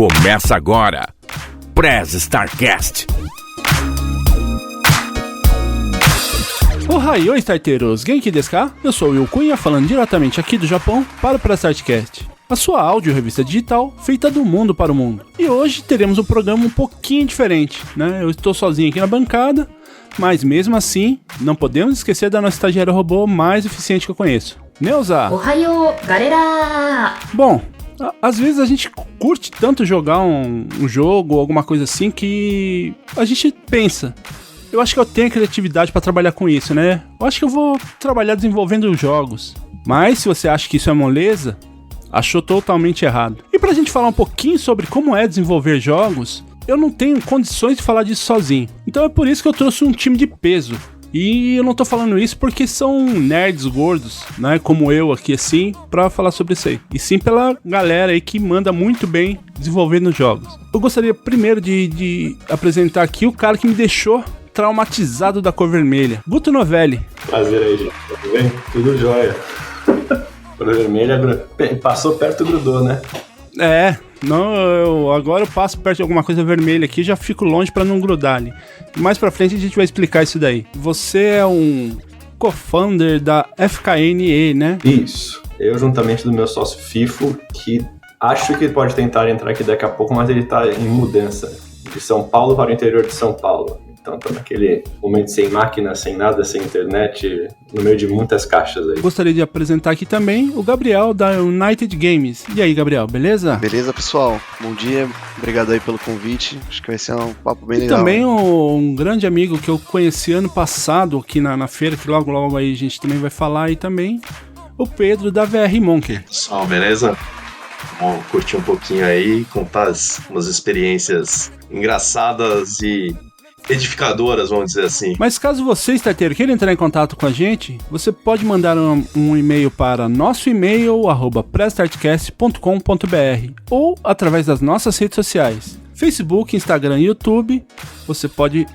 Começa agora, Press Starcast. Ohayou, starteiros! Genki desu ka? Eu sou o Will Cunha, falando diretamente aqui do Japão para o Press Starcast, a sua áudio revista digital feita do mundo para o mundo. E hoje teremos um programa um pouquinho diferente, né? Eu estou sozinho aqui na bancada, mas mesmo assim, não podemos esquecer da nossa estagiária robô mais eficiente que eu conheço, Neuza! Ohayou, galera! Bom, às vezes a gente curte tanto jogar um jogo ou alguma coisa assim que a gente pensa, eu acho que eu tenho a criatividade para trabalhar com isso, né? Eu acho que eu vou trabalhar desenvolvendo jogos. Mas se você acha que isso é moleza, achou totalmente errado. E pra gente falar um pouquinho sobre como é desenvolver jogos, eu não tenho condições de falar disso sozinho. Então é por isso que eu trouxe um time de peso. E eu não tô falando isso porque são nerds gordos, né, como eu aqui assim, pra falar sobre isso aí. E sim pela galera aí que manda muito bem desenvolvendo jogos. Eu gostaria primeiro de apresentar aqui o cara que me deixou traumatizado da cor vermelha, Guto Novelli. Prazer aí, gente. Tudo bem? Tudo jóia. Cor vermelha passou perto, grudou, né? Agora eu passo perto de alguma coisa vermelha aqui e já fico longe pra não grudar ali. Mais pra frente a gente vai explicar isso daí. Você é um co-founder da FKNE, né? Isso. Eu, juntamente do meu sócio Fifo, que acho que ele pode tentar entrar aqui daqui a pouco, mas ele tá em mudança de São Paulo para o interior de São Paulo. Então tô naquele momento sem máquina, sem nada, sem internet, no meio de muitas caixas aí. Gostaria de apresentar aqui também o Gabriel da United Games. E aí, Gabriel, beleza? Beleza, pessoal. Bom dia. Obrigado aí pelo convite. Acho que vai ser um papo bem legal. E também um grande amigo que eu conheci ano passado aqui na feira, que logo aí a gente também vai falar aí também, o Pedro da VR Monkey. Pessoal, beleza? Vamos curtir um pouquinho aí, contar umas experiências engraçadas e edificadoras, vamos dizer assim. Mas caso você, starteiro, queira entrar em contato com a gente, você pode mandar um e-mail para nosso e-mail, @pressstartcast.com.br, ou através das nossas redes sociais, Facebook, Instagram e YouTube. Você pode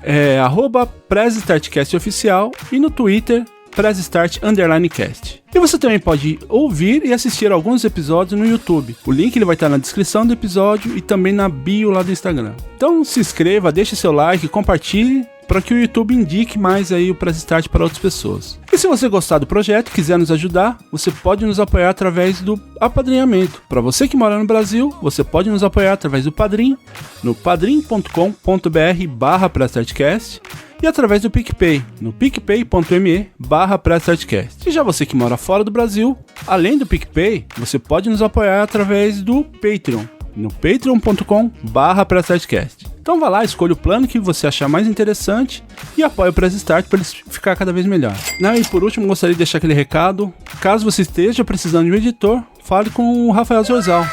@pressstartcastoficial e no Twitter, PressStart_cast. E você também pode ouvir e assistir alguns episódios no YouTube. O link ele vai estar na descrição do episódio e também na bio lá do Instagram. Então se inscreva, deixe seu like, compartilhe para que o YouTube indique mais aí o Press Start para outras pessoas. E se você gostar do projeto e quiser nos ajudar, você pode nos apoiar através do apadrinhamento. Para você que mora no Brasil, você pode nos apoiar através do Padrim, no padrim.com.br/PressStartcast, e através do PicPay, no picpay.me/PressStartcast. E já você que mora fora do Brasil, além do PicPay, você pode nos apoiar através do Patreon, no patreon.com/PressStartcast. Então vá lá, escolha o plano que você achar mais interessante e apoie o Press Start para ele ficar cada vez melhor. E por último, gostaria de deixar aquele recado: caso você esteja precisando de um editor, fale com o Rafael Zorzal.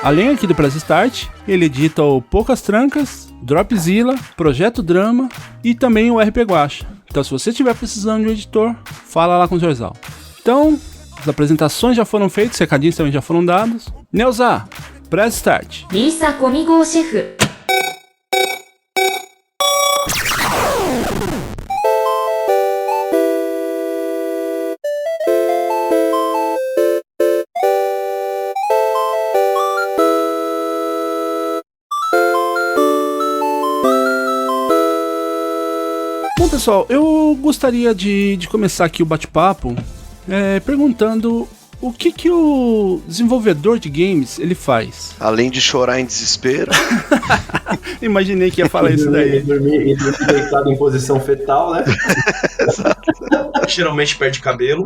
Além aqui do Press Start, ele edita o Poucas Trancas, Dropzilla, Projeto Drama e também o RP Guacha. Então se você estiver precisando de um editor, fala lá com o Zorzal. Então, as apresentações já foram feitas, os recadinhos também já foram dados. Neuza, Press Start. Lisa comigo, chefe. Pessoal, eu gostaria de começar aqui o bate-papo perguntando o que o desenvolvedor de games ele faz. Além de chorar em desespero. Imaginei que ia falar isso daí. E dormir deitado em posição fetal, né? Geralmente perde cabelo.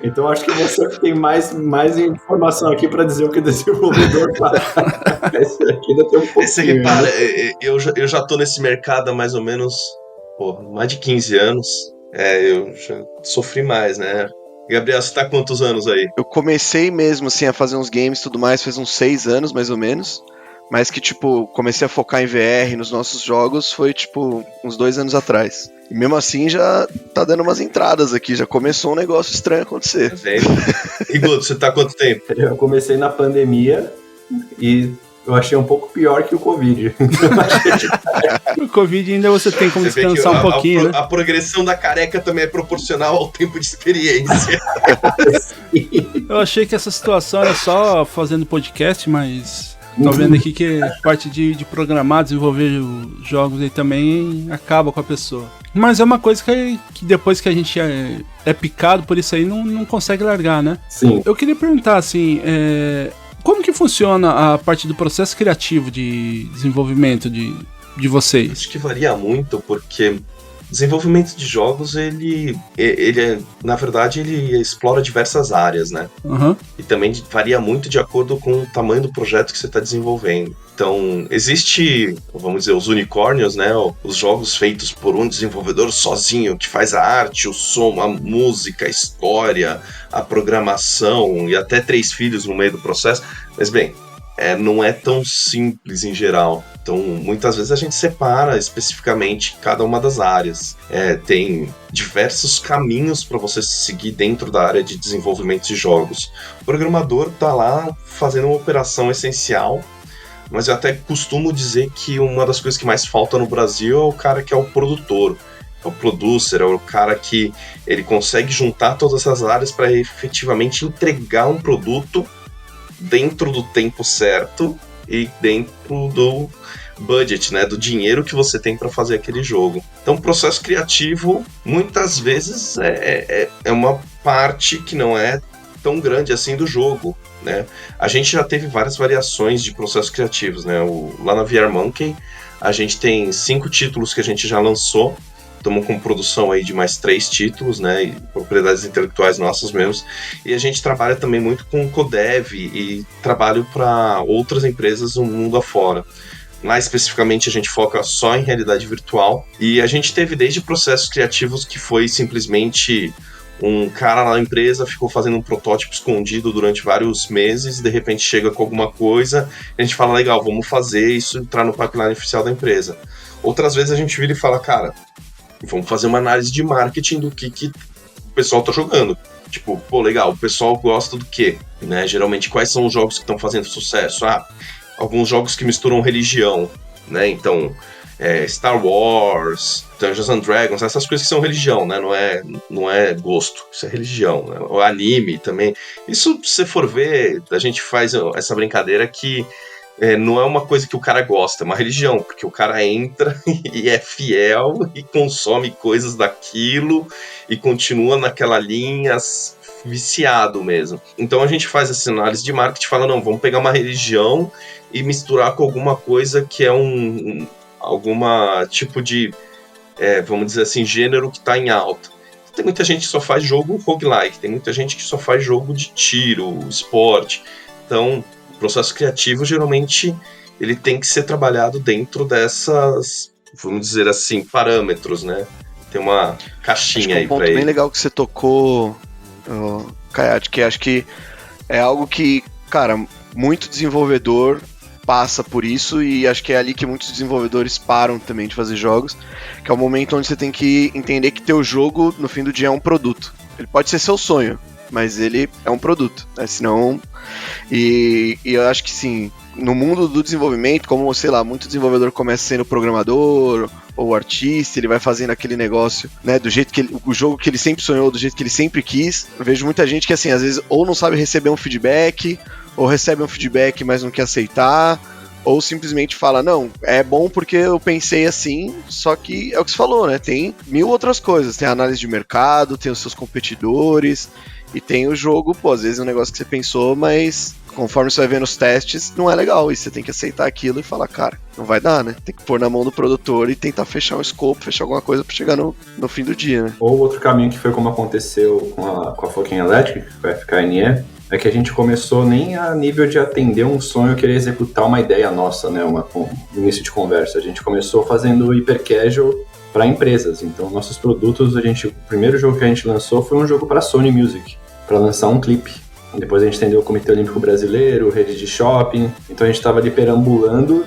Então acho que você tem mais informação aqui para dizer o que o desenvolvedor faz. Esse aqui ainda tem um pouquinho. Você repara, eu já tô nesse mercado há mais ou menos mais de 15 anos. Eu já sofri mais, né? Gabriel, você tá há quantos anos aí? Eu comecei mesmo assim a fazer uns games e tudo mais, faz uns 6 anos mais ou menos. Mas que comecei a focar em VR nos nossos jogos foi uns 2 anos atrás. E mesmo assim já tá dando umas entradas aqui, já começou um negócio estranho a acontecer. E Guto, você tá há quanto tempo? Eu comecei na pandemia e eu achei um pouco pior que o Covid. O Covid ainda você tem como descansar um pouquinho, né? A progressão da careca também é proporcional ao tempo de experiência. Eu achei que essa situação era só fazendo podcast, mas tô vendo aqui que parte de programar, desenvolver os jogos aí também acaba com a pessoa. Mas é uma coisa que depois que a gente é picado por isso aí, não consegue largar, né? Sim. Eu queria perguntar, assim, como que funciona a parte do processo criativo de desenvolvimento de vocês? Acho que varia muito, porque desenvolvimento de jogos, ele na verdade, ele explora diversas áreas, né? Uhum. E também varia muito de acordo com o tamanho do projeto que você está desenvolvendo. Então, existe, vamos dizer, os unicórnios, né? Os jogos feitos por um desenvolvedor sozinho, que faz a arte, o som, a música, a história, a programação e até 3 filhos no meio do processo. Mas, bem, não é tão simples em geral. Então, muitas vezes a gente separa especificamente cada uma das áreas. Tem diversos caminhos para você seguir dentro da área de desenvolvimento de jogos. O programador está lá fazendo uma operação essencial, mas eu até costumo dizer que uma das coisas que mais falta no Brasil é o cara que é o produtor. É o producer, é o cara que ele consegue juntar todas essas áreas para efetivamente entregar um produto dentro do tempo certo e dentro do budget, né, do dinheiro que você tem para fazer aquele jogo. Então, o processo criativo, muitas vezes, é uma parte que não é tão grande assim do jogo, né? A gente já teve várias variações de processos criativos, né? Lá na VR Monkey, a gente tem 5 títulos que a gente já lançou. Estamos com produção aí de mais 3 títulos, né, e propriedades intelectuais nossas mesmos, e a gente trabalha também muito com codev e trabalho para outras empresas no mundo afora. Lá especificamente a gente foca só em realidade virtual, e a gente teve desde processos criativos que foi simplesmente um cara lá na empresa ficou fazendo um protótipo escondido durante vários meses, de repente chega com alguma coisa, a gente fala, legal, vamos fazer isso, entrar no pipeline oficial da empresa. Outras vezes a gente vira e fala, cara, vamos fazer uma análise de marketing do que o pessoal tá jogando. Tipo, pô, legal, o pessoal gosta do quê? Né? Geralmente, quais são os jogos que estão fazendo sucesso? Alguns jogos que misturam religião, né? Então, Star Wars, Dungeons and Dragons, essas coisas que são religião, né? Não é gosto, isso é religião, né? O anime também. Isso, se você for ver, a gente faz essa brincadeira que não é uma coisa que o cara gosta, é uma religião, porque o cara entra e é fiel e consome coisas daquilo e continua naquela linha viciado mesmo. Então a gente faz essa análise de marketing e fala, não, vamos pegar uma religião e misturar com alguma coisa que é alguma tipo de, vamos dizer assim, gênero que está em alta. Tem muita gente que só faz jogo roguelike, tem muita gente que só faz jogo de tiro, esporte. Então, o processo criativo, geralmente, ele tem que ser trabalhado dentro dessas, vamos dizer assim, parâmetros, né? Tem uma caixinha aí pra ele. Um ponto bem legal que você tocou, Kayate, que acho que é algo que, cara, muito desenvolvedor passa por isso, e acho que é ali que muitos desenvolvedores param também de fazer jogos, que é o momento onde você tem que entender que teu jogo, no fim do dia, é um produto. Ele pode ser seu sonho, mas ele é um produto, né? Senão... E eu acho que sim, no mundo do desenvolvimento, como, sei lá, muito desenvolvedor começa sendo programador ou artista, ele vai fazendo aquele negócio, né, do jeito que o jogo que ele sempre sonhou, do jeito que ele sempre quis. Eu vejo muita gente que, assim, às vezes ou não sabe receber um feedback, ou recebe um feedback, mas não quer aceitar, ou simplesmente fala, não, é bom porque eu pensei assim, só que é o que você falou, né, tem 1000 outras coisas, tem a análise de mercado, tem os seus competidores, e tem o jogo, pô, às vezes é um negócio que você pensou, mas conforme você vai ver nos testes, não é legal, e você tem que aceitar aquilo e falar, cara, não vai dar, né? Tem que pôr na mão do produtor e tentar fechar um scope, fechar alguma coisa pra chegar no fim do dia, né? Ou outro caminho que foi como aconteceu com a Fucking Electric, com a FKNE, é que a gente começou nem a nível de atender um sonho, querer executar uma ideia nossa, né? Um início de conversa. A gente começou fazendo hyper casual para empresas. Então, nossos produtos, o primeiro jogo que a gente lançou foi um jogo para Sony Music, para lançar um clipe. Depois a gente atendeu o Comitê Olímpico Brasileiro, rede de shopping. Então a gente estava ali perambulando,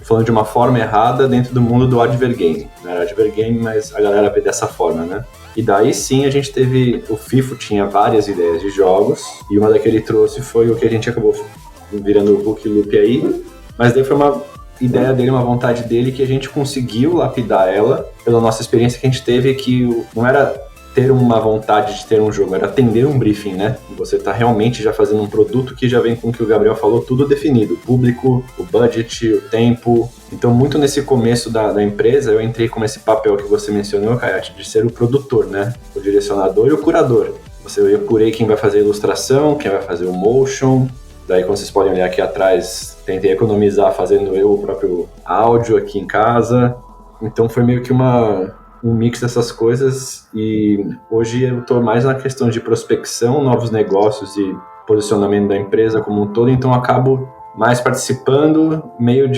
falando de uma forma errada dentro do mundo do advergame. Não era advergame, mas a galera vê dessa forma, né? E daí sim a gente teve... O FIFO tinha várias ideias de jogos, e uma que ele trouxe foi o que a gente acabou virando o Hook Loop aí. Mas daí foi uma ideia dele, uma vontade dele, que a gente conseguiu lapidar ela pela nossa experiência que a gente teve, que não era ter uma vontade de ter um jogo, era atender um briefing, né? Você tá realmente já fazendo um produto que já vem com o que o Gabriel falou, tudo definido, o público, o budget, o tempo. Então, muito nesse começo da empresa, eu entrei com esse papel que você mencionou, Kayati, de ser o produtor, né? O direcionador e o curador. Eu apurei quem vai fazer a ilustração, quem vai fazer o motion. Daí, como vocês podem olhar aqui atrás, tentei economizar fazendo eu o próprio áudio aqui em casa. Então, foi meio que um mix dessas coisas, e hoje eu estou mais na questão de prospecção, novos negócios e posicionamento da empresa como um todo, então acabo mais participando meio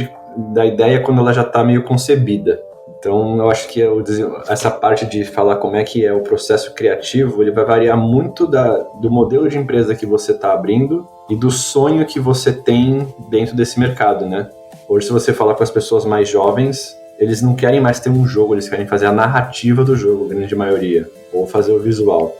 da ideia quando ela já está meio concebida. Então eu acho que essa parte de falar como é que é o processo criativo, ele vai variar muito do modelo de empresa que você está abrindo e do sonho que você tem dentro desse mercado, né? Hoje, se você falar com as pessoas mais jovens, eles não querem mais ter um jogo, eles querem fazer a narrativa do jogo, a grande maioria, ou fazer o visual.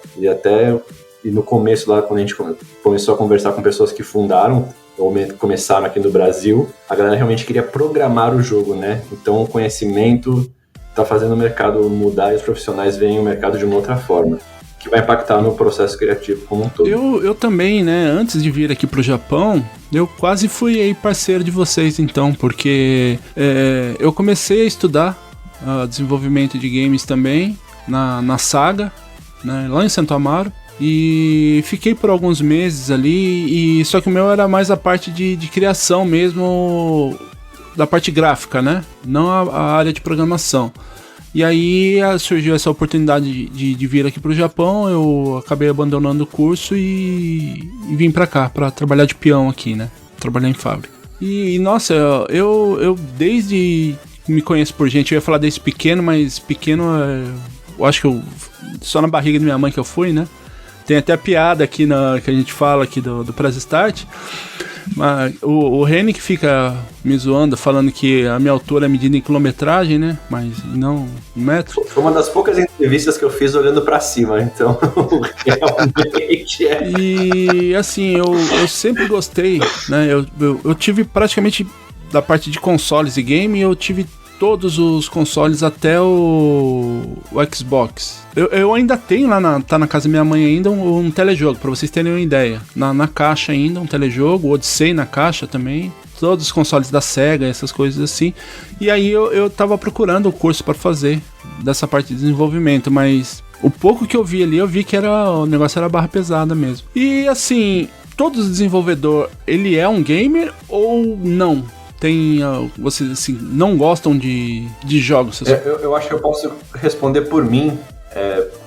E no começo, lá quando a gente começou a conversar com pessoas que fundaram, ou começaram aqui no Brasil, a galera realmente queria programar o jogo, né? Então o conhecimento está fazendo o mercado mudar e os profissionais veem o mercado de uma outra forma, que vai impactar no processo criativo como um todo. Eu também, né, antes de vir aqui pro Japão, eu quase fui aí parceiro de vocês, então, porque eu comecei a estudar desenvolvimento de games também na Saga, né, lá em Santo Amaro, e fiquei por alguns meses ali, só que o meu era mais a parte de criação mesmo, da parte gráfica, né, não a área de programação. E aí surgiu essa oportunidade de vir aqui pro Japão, eu acabei abandonando o curso e vim pra cá, pra trabalhar de peão aqui, né? Trabalhar em fábrica. E nossa, eu desde me conheço por gente, eu ia falar desde pequeno, mas pequeno, eu acho que só na barriga da minha mãe que eu fui, né? Tem até a piada aqui que a gente fala aqui do Press Start. Mas o Reni que fica me zoando, falando que a minha altura é medida em quilometragem, né? Mas não em metro. Foi uma das poucas entrevistas que eu fiz olhando pra cima, então realmente é. E assim, eu sempre gostei, né? Eu tive praticamente da parte de consoles e game, eu tive todos os consoles até o Xbox. Eu ainda tenho lá, tá na casa da minha mãe ainda, um telejogo, pra vocês terem uma ideia. Na caixa ainda, um telejogo, o Odyssey na caixa também, todos os consoles da Sega, essas coisas assim. E aí eu tava procurando o curso pra fazer dessa parte de desenvolvimento, mas o pouco que eu vi ali, eu vi que o negócio era barra pesada mesmo. E assim, todo desenvolvedor, ele é um gamer ou não? Vocês assim, não gostam de jogos? Eu acho que eu posso responder por mim,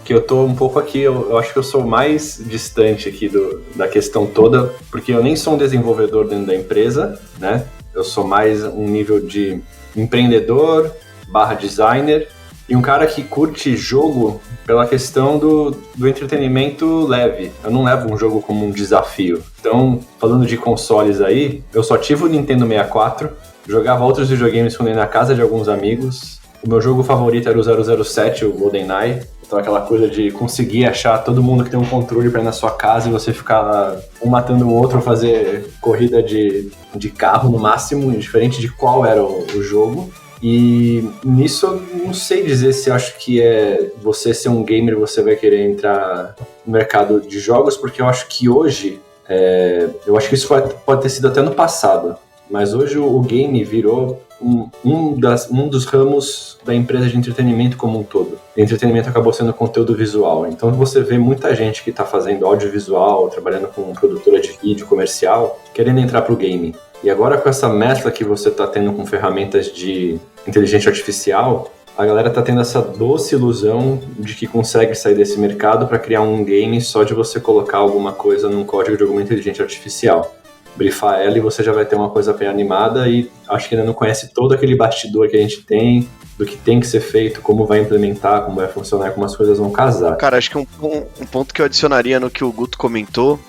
que eu tô um pouco aqui, eu acho que eu sou mais distante aqui da questão toda, porque eu nem sou um desenvolvedor dentro da empresa, né? Eu sou mais um nível de empreendedor / designer, e um cara que curte jogo pela questão do entretenimento leve. Eu não levo um jogo como um desafio. Então, falando de consoles aí, eu só tive o Nintendo 64, jogava outros videogames quando ia na casa de alguns amigos. O meu jogo favorito era o 007, o GoldenEye. Então, aquela coisa de conseguir achar todo mundo que tem um controle pra ir na sua casa e você ficar lá, um matando o outro, fazer corrida de carro no máximo, indiferente de qual era o jogo. E nisso eu não sei dizer se acho que você ser um gamer, você vai querer entrar no mercado de jogos, porque eu acho que hoje, eu acho que isso pode ter sido até no passado, mas hoje o game virou um dos ramos da empresa de entretenimento como um todo. E entretenimento acabou sendo conteúdo visual, então você vê muita gente que está fazendo audiovisual, trabalhando com produtora de vídeo comercial, querendo entrar pro game. E agora com essa mescla que você está tendo com ferramentas de inteligência artificial, a galera está tendo essa doce ilusão de que consegue sair desse mercado para criar um game só de você colocar alguma coisa num código de alguma inteligência artificial. Brifar ela e você já vai ter uma coisa bem animada, e acho que ainda não conhece todo aquele bastidor que a gente tem, do que tem que ser feito, como vai implementar, como vai funcionar, como as coisas vão casar. Cara, acho que um ponto que eu adicionaria no que o Guto comentou,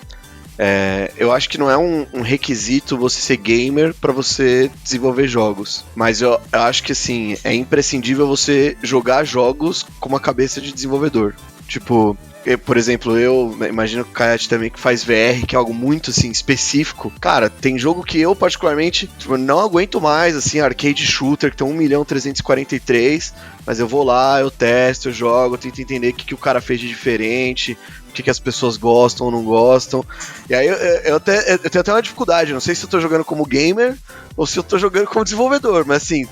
eu acho que não é um requisito você ser gamer pra você desenvolver jogos, mas eu acho que assim, é imprescindível você jogar jogos com uma cabeça de desenvolvedor. Tipo, por exemplo, eu imagino que o Kayat também, que faz VR, que é algo muito, assim, específico. Cara, tem jogo que eu, particularmente, tipo, não aguento mais, assim, arcade shooter, que tem 1.343.000, mas eu vou lá, eu testo, eu jogo, eu tento entender o que o cara fez de diferente, o que as pessoas gostam ou não gostam. E aí eu tenho até uma dificuldade, não sei se eu tô jogando como gamer ou se eu tô jogando como desenvolvedor, mas assim,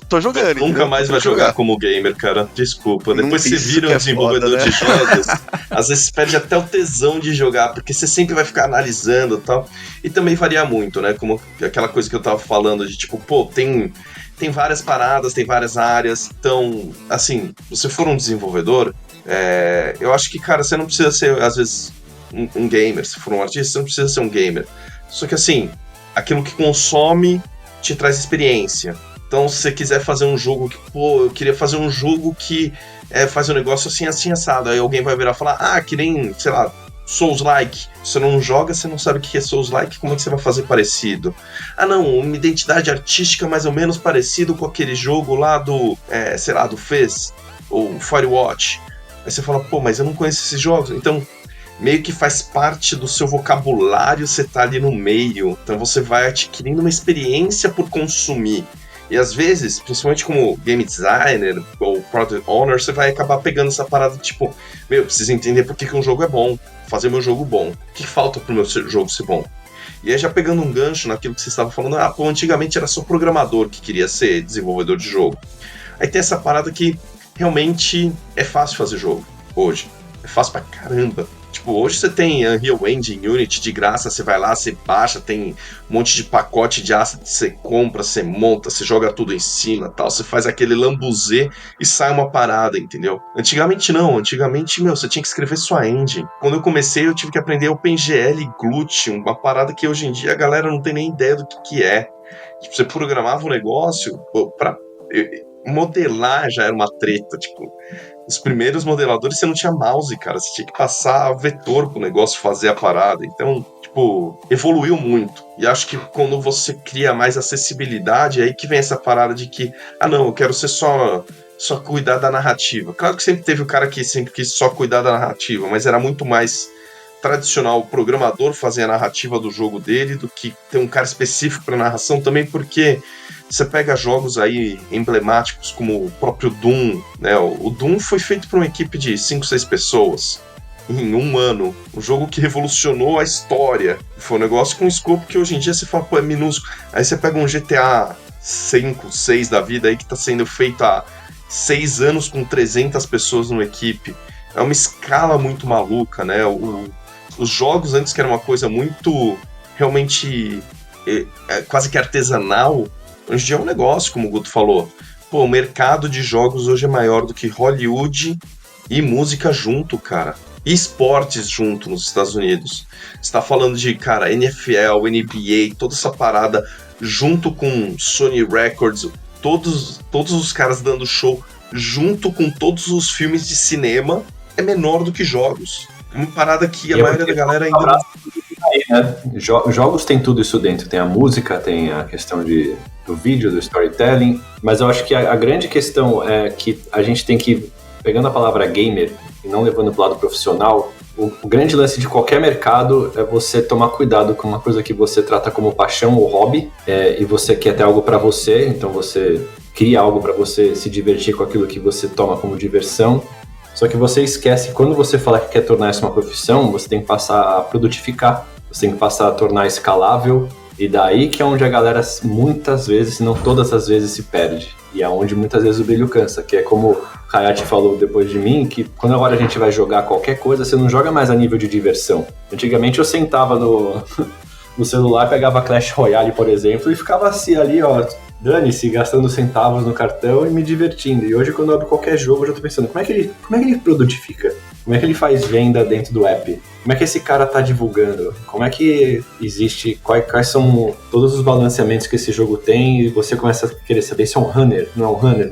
tô jogando. Nunca mais vai jogar como gamer, cara. Desculpa. Depois você vira um desenvolvedor foda, né? de jogos, às vezes perde até o tesão de jogar, porque você sempre vai ficar analisando e tal. E também varia muito, né? Como aquela coisa que eu tava falando de tipo, pô, tem várias paradas, tem várias áreas. Então, assim, se você for um desenvolvedor, eu acho que, cara, você não precisa ser, às vezes, um gamer. Se for um artista, você não precisa ser um gamer. Só que, assim, aquilo que consome te traz experiência. Então, se você quiser fazer um jogo que, pô, eu queria fazer um jogo que faz um negócio assim, assim, assado. Aí alguém vai virar e falar, que nem, sei lá, Souls-like. Você não joga, você não sabe o que é Souls-like, como é que você vai fazer parecido? Não, uma identidade artística mais ou menos parecido com aquele jogo lá do, sei lá, do Fez, ou Firewatch. Aí você fala, pô, mas eu não conheço esses jogos. Então, meio que faz parte do seu vocabulário, você tá ali no meio. Então você vai adquirindo uma experiência por consumir. E às vezes, principalmente como game designer ou product owner, você vai acabar pegando essa parada tipo, eu preciso entender por que um jogo é bom, fazer meu jogo bom. O que falta pro meu jogo ser bom? E aí já pegando um gancho naquilo que você estava falando, antigamente era só programador que queria ser desenvolvedor de jogo. Aí tem essa parada que realmente é fácil fazer jogo hoje. É fácil pra caramba. Tipo, hoje você tem Unreal Engine, Unity de graça, você vai lá, você baixa, tem um monte de pacote de asset, você compra, você monta, você joga tudo em cima, tal, você faz aquele lambuzê e sai uma parada, entendeu? Antigamente não, você tinha que escrever sua engine. Quando eu comecei, eu tive que aprender OpenGL e Glut, uma parada que hoje em dia a galera não tem nem ideia do que é. Tipo, você programava um negócio, pra modelar já era uma treta, tipo... Os primeiros modeladores você não tinha mouse, cara. Você tinha que passar vetor pro negócio fazer a parada. Então, tipo, evoluiu muito. E acho que quando você cria mais acessibilidade, é aí que vem essa parada de que, não, eu quero ser só cuidar da narrativa. Claro que sempre teve o cara que sempre quis só cuidar da narrativa, mas era muito mais tradicional o programador fazer a narrativa do jogo dele do que ter um cara específico para narração também, porque você pega jogos aí emblemáticos como o próprio Doom, né? O Doom foi feito por uma equipe de 5, 6 pessoas em um ano, um jogo que revolucionou a história. Foi um negócio com um escopo que hoje em dia você fala, pô, é minúsculo. Aí você pega um GTA 5, 6 da vida aí que tá sendo feito há 6 anos com 300 pessoas numa equipe. É uma escala muito maluca, né? Os jogos antes que era uma coisa muito, realmente, quase que artesanal, hoje em dia é um negócio, como o Guto falou. Pô, o mercado de jogos hoje é maior do que Hollywood e música junto, cara. E esportes junto nos Estados Unidos. Você tá falando de, cara, NFL, NBA, toda essa parada junto com Sony Records, todos os caras dando show junto com todos os filmes de cinema, é menor do que jogos. Uma parada que a maioria da galera ainda... Né? Jogos tem tudo isso dentro. Tem a música, tem a questão do vídeo, do storytelling. Mas eu acho que a grande questão é que a gente tem que, pegando a palavra gamer e não levando para o lado profissional, o grande lance de qualquer mercado é você tomar cuidado com uma coisa que você trata como paixão ou hobby, e você quer ter algo para você, então você cria algo para você se divertir com aquilo que você toma como diversão. Só que você esquece que quando você fala que quer tornar isso uma profissão, você tem que passar a produtificar, você tem que passar a tornar escalável, e daí que é onde a galera muitas vezes, se não todas as vezes, se perde. E é onde muitas vezes o brilho cansa, que é como o Kayat falou depois de mim, que quando agora a gente vai jogar qualquer coisa, você não joga mais a nível de diversão. Antigamente eu sentava no celular, pegava Clash Royale, por exemplo, e ficava assim ali, ó, dane-se, gastando centavos no cartão e me divertindo. E hoje, quando eu abro qualquer jogo, eu já tô pensando, como é que ele produtifica? Como é que ele faz venda dentro do app? como é que esse cara tá divulgando? Como é que existe, quais são todos os balanceamentos que esse jogo tem, e você começa a querer saber se é um runner, não é um runner,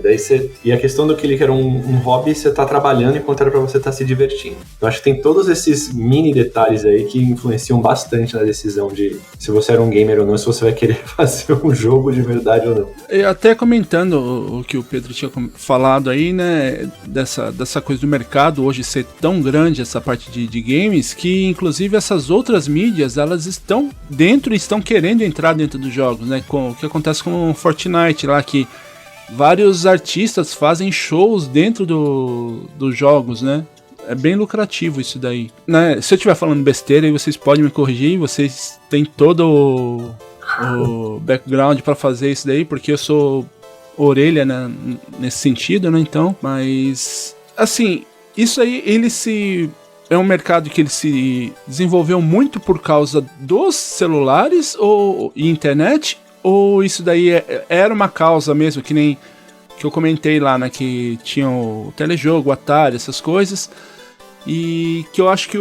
e a questão do que ele era um hobby, você tá trabalhando enquanto era pra você estar se divertindo. Eu acho que tem todos esses mini detalhes aí que influenciam bastante na decisão de se você era um gamer ou não, se você vai querer fazer um jogo de verdade ou não. E até comentando o que o Pedro tinha falado aí, né, dessa coisa do mercado hoje ser tão grande, essa parte de games, que inclusive essas outras mídias, elas estão dentro e estão querendo entrar dentro dos jogos, né, com o que acontece com o Fortnite lá, que vários artistas fazem shows dentro dos jogos, né. É bem lucrativo isso daí, né? Se eu estiver falando besteira, aí vocês podem me corrigir, vocês têm todo o background pra fazer isso daí, porque eu sou orelha, né, nesse sentido, né, então, mas assim, isso aí, é um mercado que ele se desenvolveu muito por causa dos celulares e internet, ou isso daí era uma causa mesmo, que nem que eu comentei lá, né, que tinha o telejogo, o Atari, essas coisas, e que eu acho que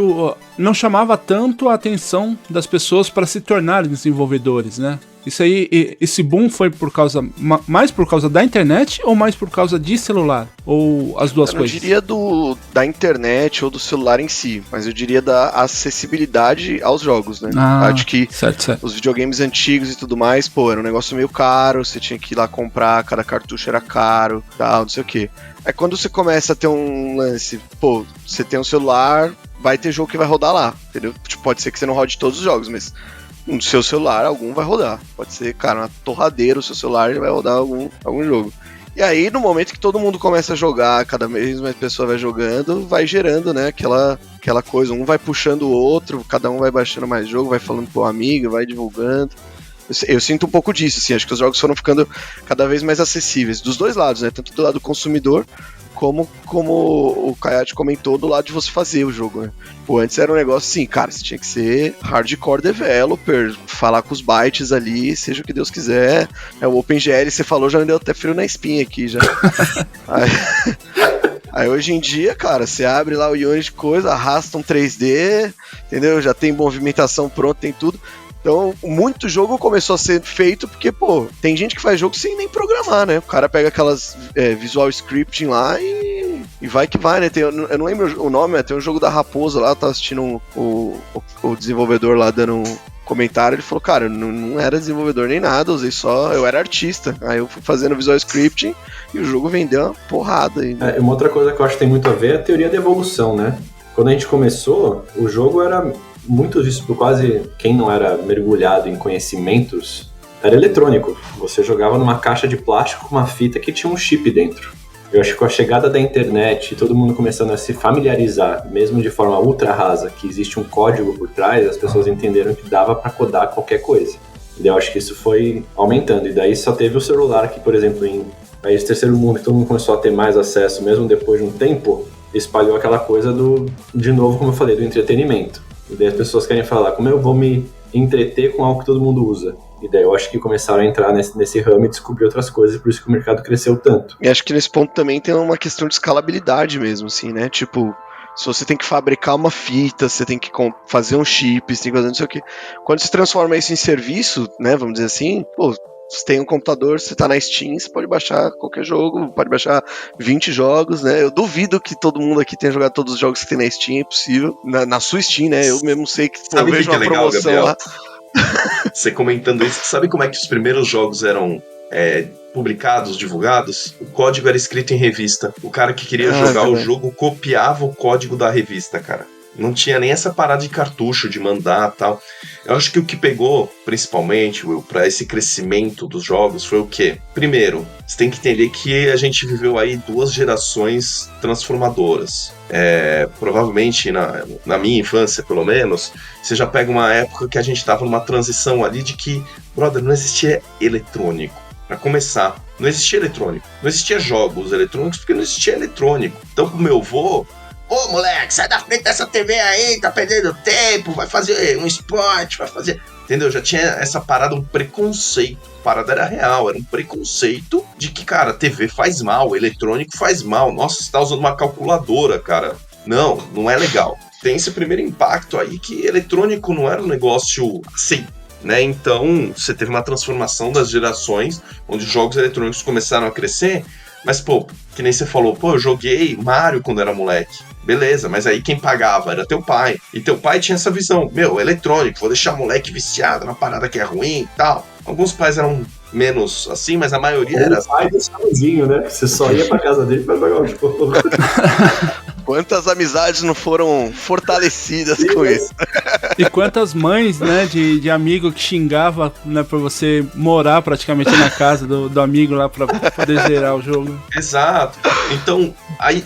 não chamava tanto a atenção das pessoas para se tornarem desenvolvedores, né? Isso aí, esse boom foi mais por causa da internet ou mais por causa de celular? Ou as duas coisas? Eu diria da internet ou do celular em si, mas eu diria da acessibilidade aos jogos, né? Acho que certo. Os videogames antigos e tudo mais, pô, era um negócio meio caro, você tinha que ir lá comprar, cada cartucho era caro, tal, não sei o quê. Aí quando você começa a ter um lance, pô, você tem um celular, vai ter jogo que vai rodar lá, entendeu? Tipo, pode ser que você não rode todos os jogos, mas no seu celular algum vai rodar. Pode ser, cara, uma torradeira, o seu celular vai rodar algum jogo. E aí, no momento que todo mundo começa a jogar, cada vez mais pessoa vai jogando, vai gerando, né, aquela coisa, um vai puxando o outro, cada um vai baixando mais jogo, vai falando com o amigo, vai divulgando. Eu sinto um pouco disso, assim, acho que os jogos foram ficando cada vez mais acessíveis, dos dois lados, né, tanto do lado do consumidor, como o Kayati comentou, do lado de você fazer o jogo, né. Pô, antes era um negócio assim, cara, você tinha que ser hardcore developer, falar com os bytes ali, seja o que Deus quiser. O OpenGL, você falou, já me deu até frio na espinha aqui, já. Aí hoje em dia, cara, você abre lá o Unity, coisa, arrasta um 3D, entendeu? Já tem movimentação pronta, tem tudo. Então, muito jogo começou a ser feito porque, pô, tem gente que faz jogo sem nem programar, né? O cara pega aquelas visual scripting lá e vai que vai, né? Eu não lembro o nome, mas tem um jogo da Raposa lá, eu tava assistindo o desenvolvedor lá dando um comentário, ele falou, cara, eu não era desenvolvedor nem nada, eu era artista. Aí eu fui fazendo visual scripting e o jogo vendeu uma porrada. Uma outra coisa que eu acho que tem muito a ver é a teoria da evolução, né? Quando a gente começou, o jogo era muito disso, quase quem não era mergulhado em conhecimentos, era eletrônico. Você jogava numa caixa de plástico com uma fita que tinha um chip dentro. Eu acho que com a chegada da internet e todo mundo começando a se familiarizar, mesmo de forma ultra rasa, que existe um código por trás, as pessoas entenderam que dava para codar qualquer coisa. E eu acho que isso foi aumentando. E daí só teve o celular que, por exemplo, em países terceiro mundo, que todo mundo começou a ter mais acesso, mesmo depois de um tempo, espalhou aquela coisa de novo, como eu falei, do entretenimento. E daí as pessoas querem falar, como eu vou me entreter com algo que todo mundo usa? E daí eu acho que começaram a entrar nesse ramo e descobrir outras coisas, por isso que o mercado cresceu tanto. E acho que nesse ponto também tem uma questão de escalabilidade mesmo, assim, né? Tipo, se você tem que fabricar uma fita, você tem que fazer um chip, você tem que fazer não sei o quê. Quando você transforma isso em serviço, né, vamos dizer assim, pô, você tem um computador, você tá na Steam, você pode baixar qualquer jogo, pode baixar 20 jogos, né? Eu duvido que todo mundo aqui tenha jogado todos os jogos que tem na Steam, é possível. Na sua Steam, né? Eu mesmo sei que eu vejo uma promoção Gabriel? Lá. Você comentando isso, sabe como é que os primeiros jogos eram publicados, divulgados? O código era escrito em revista. O cara que queria jogar o jogo copiava o código da revista, cara. Não tinha nem essa parada de cartucho, de mandar e tal. Eu acho que o que pegou, principalmente, Will, pra esse crescimento dos jogos foi o quê? Primeiro, você tem que entender que a gente viveu aí 2 gerações transformadoras. Provavelmente, na minha infância, pelo menos, você já pega uma época que a gente tava numa transição ali de que, brother, não existia eletrônico. Pra começar, não existia eletrônico. Não existia jogos eletrônicos porque não existia eletrônico. Então, pro meu avô, ô moleque, sai da frente dessa TV aí, tá perdendo tempo, vai fazer um esporte, vai fazer... Entendeu? Já tinha essa parada, um preconceito. A parada era real, era um preconceito de que, cara, TV faz mal, eletrônico faz mal. Nossa, você tá usando uma calculadora, cara. Não é legal. tem esse primeiro impacto aí que eletrônico não era um negócio assim, né? Então, você teve uma transformação das gerações, onde os jogos eletrônicos começaram a crescer, mas, pô, que nem você falou, pô, eu joguei Mario quando era moleque. Beleza, mas aí quem pagava era teu pai. E teu pai tinha essa visão, eletrônico, vou deixar o moleque viciado na parada que é ruim e tal. Alguns pais eram menos assim, mas a maioria era assim. O pai do sozinho, né? Você só ia pra casa dele pra jogar o jogo. Quantas amizades não foram fortalecidas com isso? E quantas mães, né, de amigo que xingava, né, pra você morar praticamente na casa do amigo lá pra poder zerar o jogo. Exato. Então,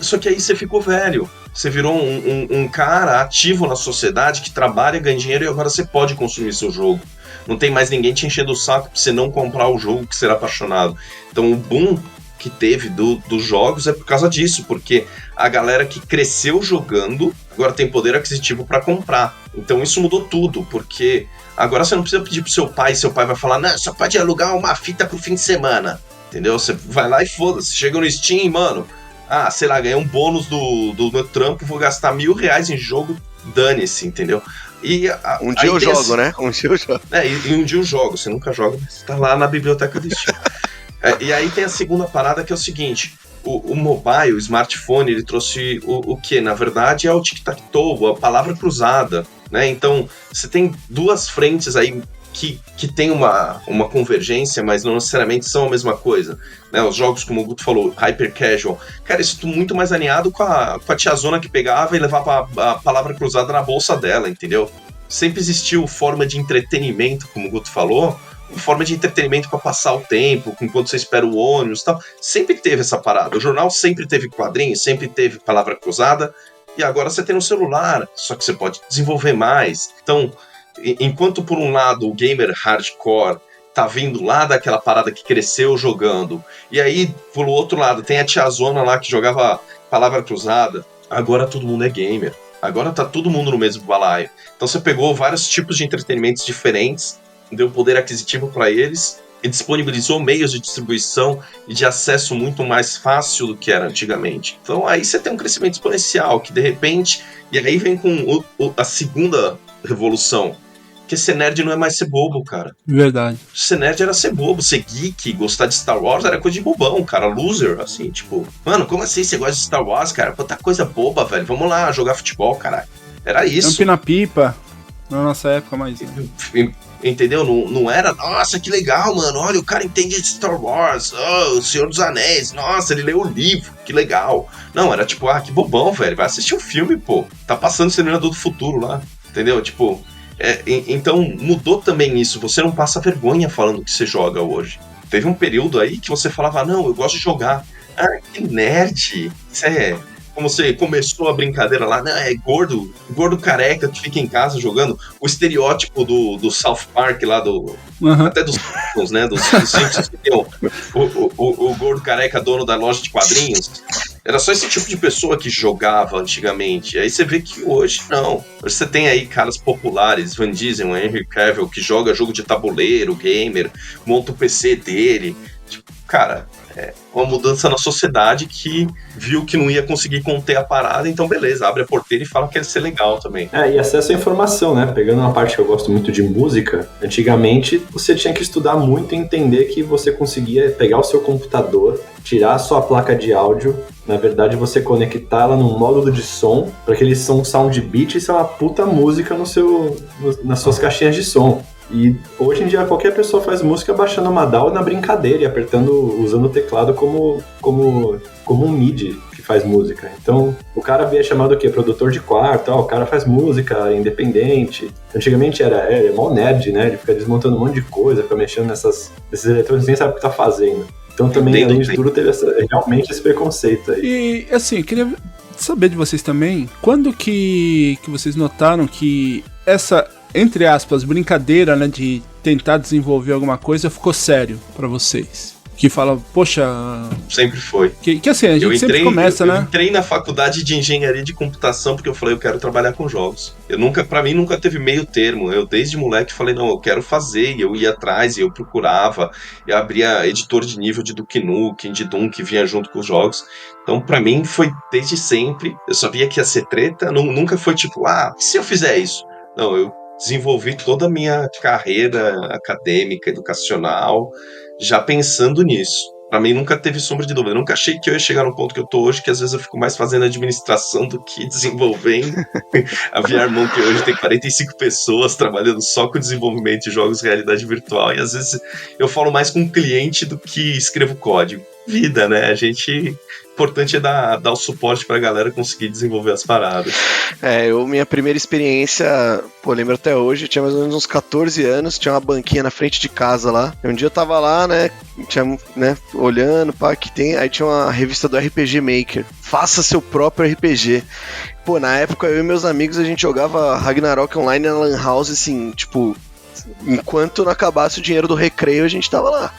só que aí você ficou velho. Você virou um cara ativo na sociedade que trabalha, ganha dinheiro e agora você pode consumir seu jogo. Não tem mais ninguém te enchendo o saco pra você não comprar o jogo que você era apaixonado. Então o boom que teve dos jogos é por causa disso, porque a galera que cresceu jogando agora tem poder aquisitivo pra comprar. Então isso mudou tudo, porque agora você não precisa pedir pro seu pai vai falar, não, só pode alugar uma fita pro fim de semana, entendeu? Você vai lá e foda-se, chega no Steam, mano, sei lá, ganhei um bônus do meu trampo, vou gastar R$1.000 em jogo, dane-se, entendeu? E um dia eu jogo, né? Um dia eu jogo. E um dia eu jogo, você nunca joga, mas tá lá na biblioteca do Steam. E aí tem a segunda parada que é o seguinte, o mobile, o smartphone, ele trouxe o que? Na verdade é o tic-tac-toe, a palavra cruzada, né? Então você tem duas frentes aí que tem uma convergência, mas não necessariamente são a mesma coisa, né? Os jogos, como o Guto falou, hyper casual, cara, isso muito mais alinhado com a tiazona que pegava e levava a palavra cruzada na bolsa dela, entendeu? Sempre existiu forma de entretenimento, como o Guto falou, forma de entretenimento para passar o tempo, enquanto você espera o ônibus e tal, sempre teve essa parada. O jornal sempre teve quadrinhos, sempre teve palavra cruzada, e agora você tem no celular, só que você pode desenvolver mais. Então, enquanto por um lado o gamer hardcore tá vindo lá daquela parada que cresceu jogando, e aí por outro lado tem a tiazona lá que jogava palavra cruzada, agora todo mundo é gamer, agora tá todo mundo no mesmo balaio. Então você pegou vários tipos de entretenimentos diferentes, deu poder aquisitivo para eles e disponibilizou meios de distribuição e de acesso muito mais fácil do que era antigamente. Então aí você tem um crescimento exponencial que de repente, e aí vem com a segunda revolução, que ser nerd não é mais ser bobo, cara. Verdade. Ser nerd era ser bobo, ser geek, gostar de Star Wars era coisa de bobão, cara, loser, assim, tipo, mano, como assim você gosta de Star Wars, cara? Puta coisa boba, velho, vamos lá jogar futebol, caralho. Era isso. Empina pipa, na nossa época, mas... Entendeu? Não era, nossa, que legal, mano, olha, o cara entende de Star Wars, o Senhor dos Anéis, nossa, ele leu o livro, que legal. Não, era tipo, que bobão, velho, vai assistir o filme, pô, tá passando o Exterminador do Futuro lá, entendeu? Tipo, então mudou também isso, você não passa vergonha falando que você joga hoje. Teve um período aí que você falava, não, eu gosto de jogar. Que nerd, isso é... Como você começou a brincadeira lá, né? É gordo careca que fica em casa jogando. O estereótipo do South Park lá, até dos Simpsons, né? Dos Simpsons que tem o gordo careca dono da loja de quadrinhos. Era só esse tipo de pessoa que jogava antigamente. Aí você vê que hoje não. Hoje você tem aí caras populares, Van Diesel, Henry Cavill, que joga jogo de tabuleiro, gamer, monta o PC dele. Tipo, cara... uma mudança na sociedade que viu que não ia conseguir conter a parada, então beleza, abre a porteira e fala que ia ser legal também. E acesso à informação, né? Pegando uma parte que eu gosto muito de música, antigamente você tinha que estudar muito e entender que você conseguia pegar o seu computador, tirar a sua placa de áudio, na verdade você conectar ela num módulo de som, para que eles são sound beat e isso é uma puta música nas suas caixinhas de som. E hoje em dia qualquer pessoa faz música baixando uma DAW na brincadeira e usando o teclado como um MIDI que faz música. Então o cara via chamado o quê? Produtor de quarto, o cara faz música independente. Antigamente era mó nerd, né? Ele fica desmontando um monte de coisa, fica mexendo nesses eletrônicos, nem sabe o que tá fazendo. Então também, além de tudo, teve realmente esse preconceito aí. E assim, eu queria saber de vocês também, quando que vocês notaram que essa, entre aspas, brincadeira, né, de tentar desenvolver alguma coisa ficou sério pra vocês? que fala, poxa... Sempre foi. Que assim, a gente sempre começa, eu né? entrei na faculdade de engenharia de computação porque eu falei, eu quero trabalhar com jogos. Pra mim nunca teve meio termo. Eu desde moleque falei, não, eu quero fazer, e eu ia atrás, e eu procurava, eu abria editor de nível de Duke Nukem, de Doom, que vinha junto com os jogos. Então, pra mim, foi desde sempre. Eu sabia que ia ser treta, nunca foi tipo, se eu fizer isso? Não, eu desenvolvi toda a minha carreira acadêmica, educacional, já pensando nisso. Pra mim nunca teve sombra de dúvida. Eu nunca achei que eu ia chegar no ponto que eu tô hoje, que às vezes eu fico mais fazendo administração do que desenvolvendo. A VR Monkey hoje tem 45 pessoas trabalhando só com desenvolvimento de jogos de realidade virtual, e às vezes eu falo mais com o cliente do que escrevo código. Vida, né? Importante é dar o suporte pra galera conseguir desenvolver as paradas. Minha primeira experiência, lembro até hoje, eu tinha mais ou menos uns 14 anos, tinha uma banquinha na frente de casa lá. Um dia eu tava lá, olhando, que tem, aí tinha uma revista do RPG Maker. Faça seu próprio RPG. Na época eu e meus amigos, a gente jogava Ragnarok Online na Lan House, assim, enquanto não acabasse o dinheiro do recreio, a gente tava lá.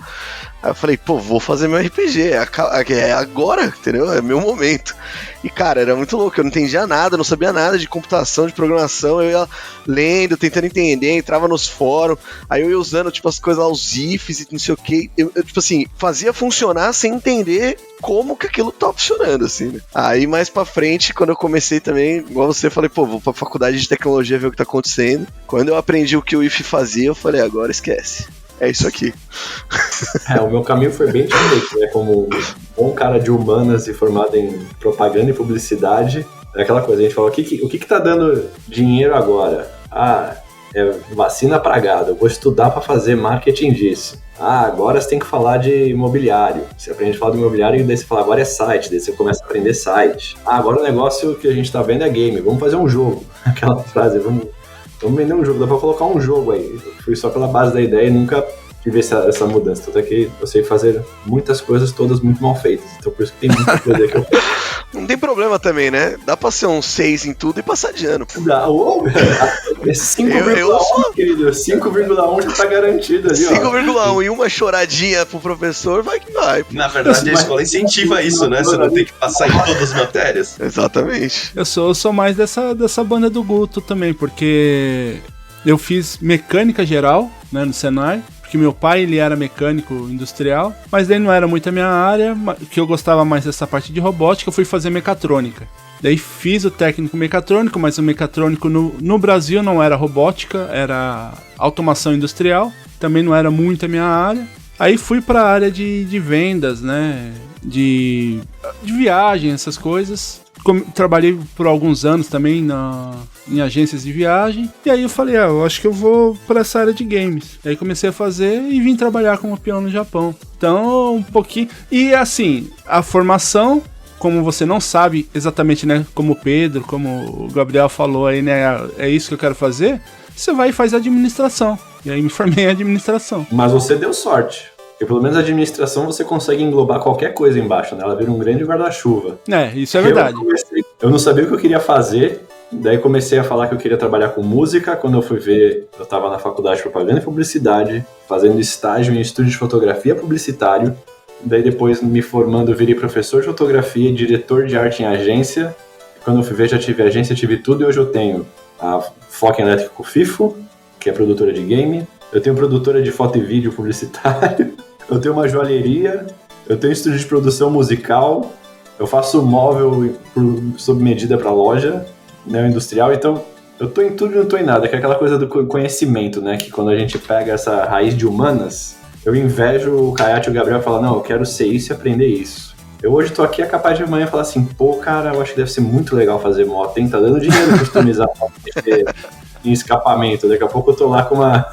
Aí eu falei, vou fazer meu RPG, é agora, entendeu? É meu momento. E, cara, era muito louco, eu não entendia nada, não sabia nada de computação, de programação, eu ia lendo, tentando entender, entrava nos fóruns, aí eu ia usando, as coisas lá, os ifs e não sei o que, eu fazia funcionar sem entender como que aquilo tá funcionando, assim, né? Aí, mais pra frente, quando eu comecei também, igual você, falei, vou pra faculdade de tecnologia ver o que tá acontecendo. Quando eu aprendi o que o if fazia, eu falei, agora esquece. É isso aqui. O meu caminho foi bem diferente, né? Como um bom cara de humanas e formado em propaganda e publicidade, é aquela coisa, a gente fala, o que tá dando dinheiro agora? É vacina pra gado, eu vou estudar pra fazer marketing disso. Agora você tem que falar de imobiliário. Você aprende a falar de imobiliário e daí você fala, agora é site, daí você começa a aprender site. Agora o negócio que a gente tá vendo é game, vamos fazer um jogo. Aquela frase, vamos vender um jogo, dá pra colocar um jogo aí. Eu fui só pela base da ideia e nunca tive essa mudança. Tanto é que eu sei fazer muitas coisas, todas muito mal feitas. Então por isso que tem muita coisa que eu faço. Não tem problema também, né? Dá pra ser um 6 em tudo e passar de ano. Dá, é 5,1, querido. 5,1 já tá garantido ali, 5,1 e uma choradinha pro professor, vai que vai. Na verdade, a escola incentiva isso, né? Você não tem que passar em todas as matérias. Exatamente. Eu sou mais dessa banda do Guto também, porque eu fiz mecânica geral, né, no Senai. Porque meu pai, ele era mecânico industrial, mas daí não era muito a minha área, que eu gostava mais dessa parte de robótica, eu fui fazer mecatrônica. Daí fiz o técnico mecatrônico, mas o mecatrônico no Brasil não era robótica, era automação industrial, também não era muito a minha área. Aí fui para a área de vendas, né, de viagem, essas coisas. Trabalhei por alguns anos também em agências de viagem. E aí eu falei, eu acho que eu vou para essa área de games. E aí comecei a fazer e vim trabalhar como peão no Japão. Então, um pouquinho... E assim, a formação, como você não sabe exatamente, né, como o Pedro, como o Gabriel falou aí, né, é isso que eu quero fazer, você vai e faz administração. E aí me formei em administração. Mas você deu sorte. Porque pelo menos a administração você consegue englobar qualquer coisa embaixo, né? Ela vira um grande guarda-chuva. Isso é verdade. Eu não sabia o que eu queria fazer, daí comecei a falar que eu queria trabalhar com música. Quando eu fui ver, eu estava na faculdade de propaganda e publicidade, fazendo estágio em estúdio de fotografia publicitário. Daí depois, me formando, eu virei professor de fotografia e diretor de arte em agência. Quando eu fui ver, já tive agência, tive tudo, e hoje eu tenho a Foca Elétrico FIFO, que é produtora de game. Eu tenho produtora de foto e vídeo publicitário. Eu tenho uma joalheria, eu tenho estúdio de produção musical, eu faço móvel sob medida para loja, né, industrial, então eu tô em tudo e não tô em nada, que é aquela coisa do conhecimento, né, que quando a gente pega essa raiz de humanas, eu invejo o Kayate e o Gabriel e falo, não, eu quero ser isso e aprender isso. Eu hoje tô aqui, é capaz de amanhã falar assim, cara, eu acho que deve ser muito legal fazer moto, hein, tá dando dinheiro customizar em escapamento, daqui a pouco eu tô lá com uma...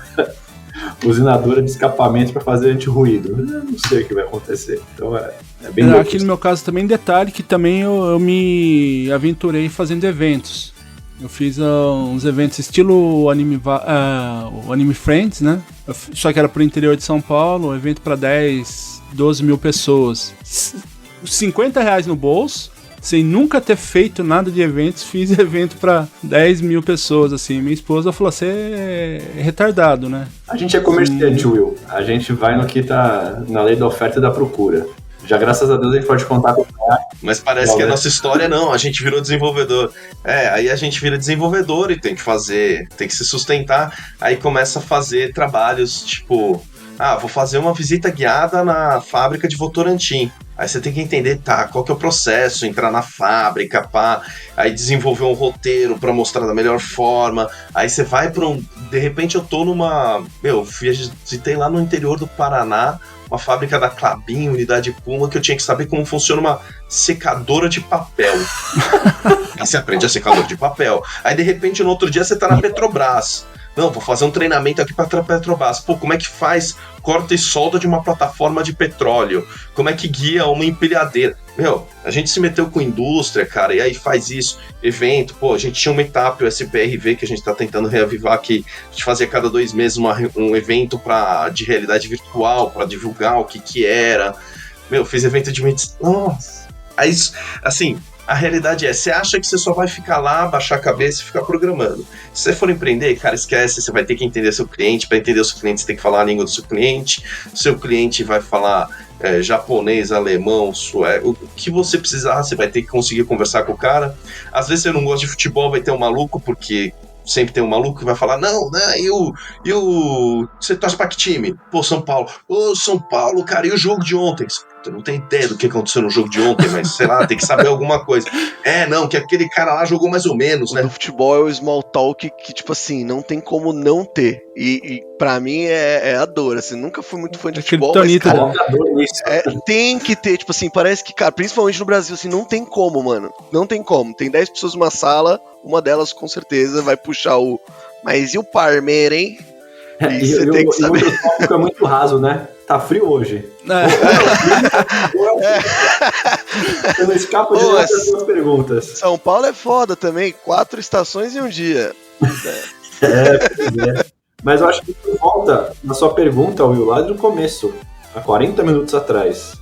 usinadora de escapamento para fazer anti-ruído. Eu não sei o que vai acontecer. Então é bem louco. Aqui no meu caso também, detalhe que também eu me aventurei fazendo eventos. Eu fiz uns eventos estilo Anime Friends, né? Só que era pro interior de São Paulo, um evento para 10, 12 mil pessoas. R$50 no bolso, sem nunca ter feito nada de eventos, fiz evento pra 10 mil pessoas, assim. Minha esposa falou, você é retardado, né? A gente é comerciante, Will. A gente vai no que tá na lei da oferta e da procura. Já graças a Deus a gente pode contar com o cara. Mas parece que a nossa história não, a gente virou desenvolvedor. Aí a gente vira desenvolvedor e tem que se sustentar. Aí começa a fazer trabalhos tipo... vou fazer uma visita guiada na fábrica de Votorantim. Aí você tem que entender, qual que é o processo, entrar na fábrica, aí desenvolver um roteiro pra mostrar da melhor forma. Aí você vai pra de repente eu tô visitei lá no interior do Paraná, uma fábrica da Klabin, unidade Puma, que eu tinha que saber como funciona uma secadora de papel. Aí você aprende a secadora de papel. Aí de repente no outro dia você tá na Petrobras. Não, vou fazer um treinamento aqui para Petrobras. Como é que faz corta e solda de uma plataforma de petróleo? Como é que guia uma empilhadeira? A gente se meteu com indústria, cara, e aí faz isso, evento. A gente tinha uma etapa, o SPRV, que a gente tá tentando reavivar aqui. A gente fazia cada 2 meses um evento de realidade virtual, para divulgar o que era. Fiz evento de medicina. Nossa! Aí, assim... A realidade você acha que você só vai ficar lá, baixar a cabeça e ficar programando. Se você for empreender, cara, esquece, você vai ter que entender seu cliente. Para entender o seu cliente, você tem que falar a língua do seu cliente. Seu cliente vai falar japonês, alemão, sueco. O que você precisar, você vai ter que conseguir conversar com o cara. Às vezes você não gosta de futebol, vai ter um maluco, porque sempre tem um maluco que vai falar, não, você torce pra que time? São Paulo. São Paulo, cara, e o jogo de ontem? Eu não tenho ideia do que aconteceu no jogo de ontem, mas sei lá, tem que saber alguma coisa. Que aquele cara lá jogou mais ou menos, né? No futebol é o small talk que, tipo assim, não tem como não ter. E pra mim é a dor, assim, nunca fui muito fã de futebol, mas, cara, tem que ter, tipo assim, parece que, cara, principalmente no Brasil, assim, não tem como, mano. Não tem como. Tem 10 pessoas numa sala, uma delas com certeza vai puxar mas e o Parmeira, hein? E você tem que saber. O tópico é muito raso, né? Tá frio hoje. Eu não escapo de essas 2 perguntas. São Paulo é foda também, 4 estações em um dia. Pois é. Mas eu acho que volta na sua pergunta, Will, lá do começo, há 40 minutos atrás.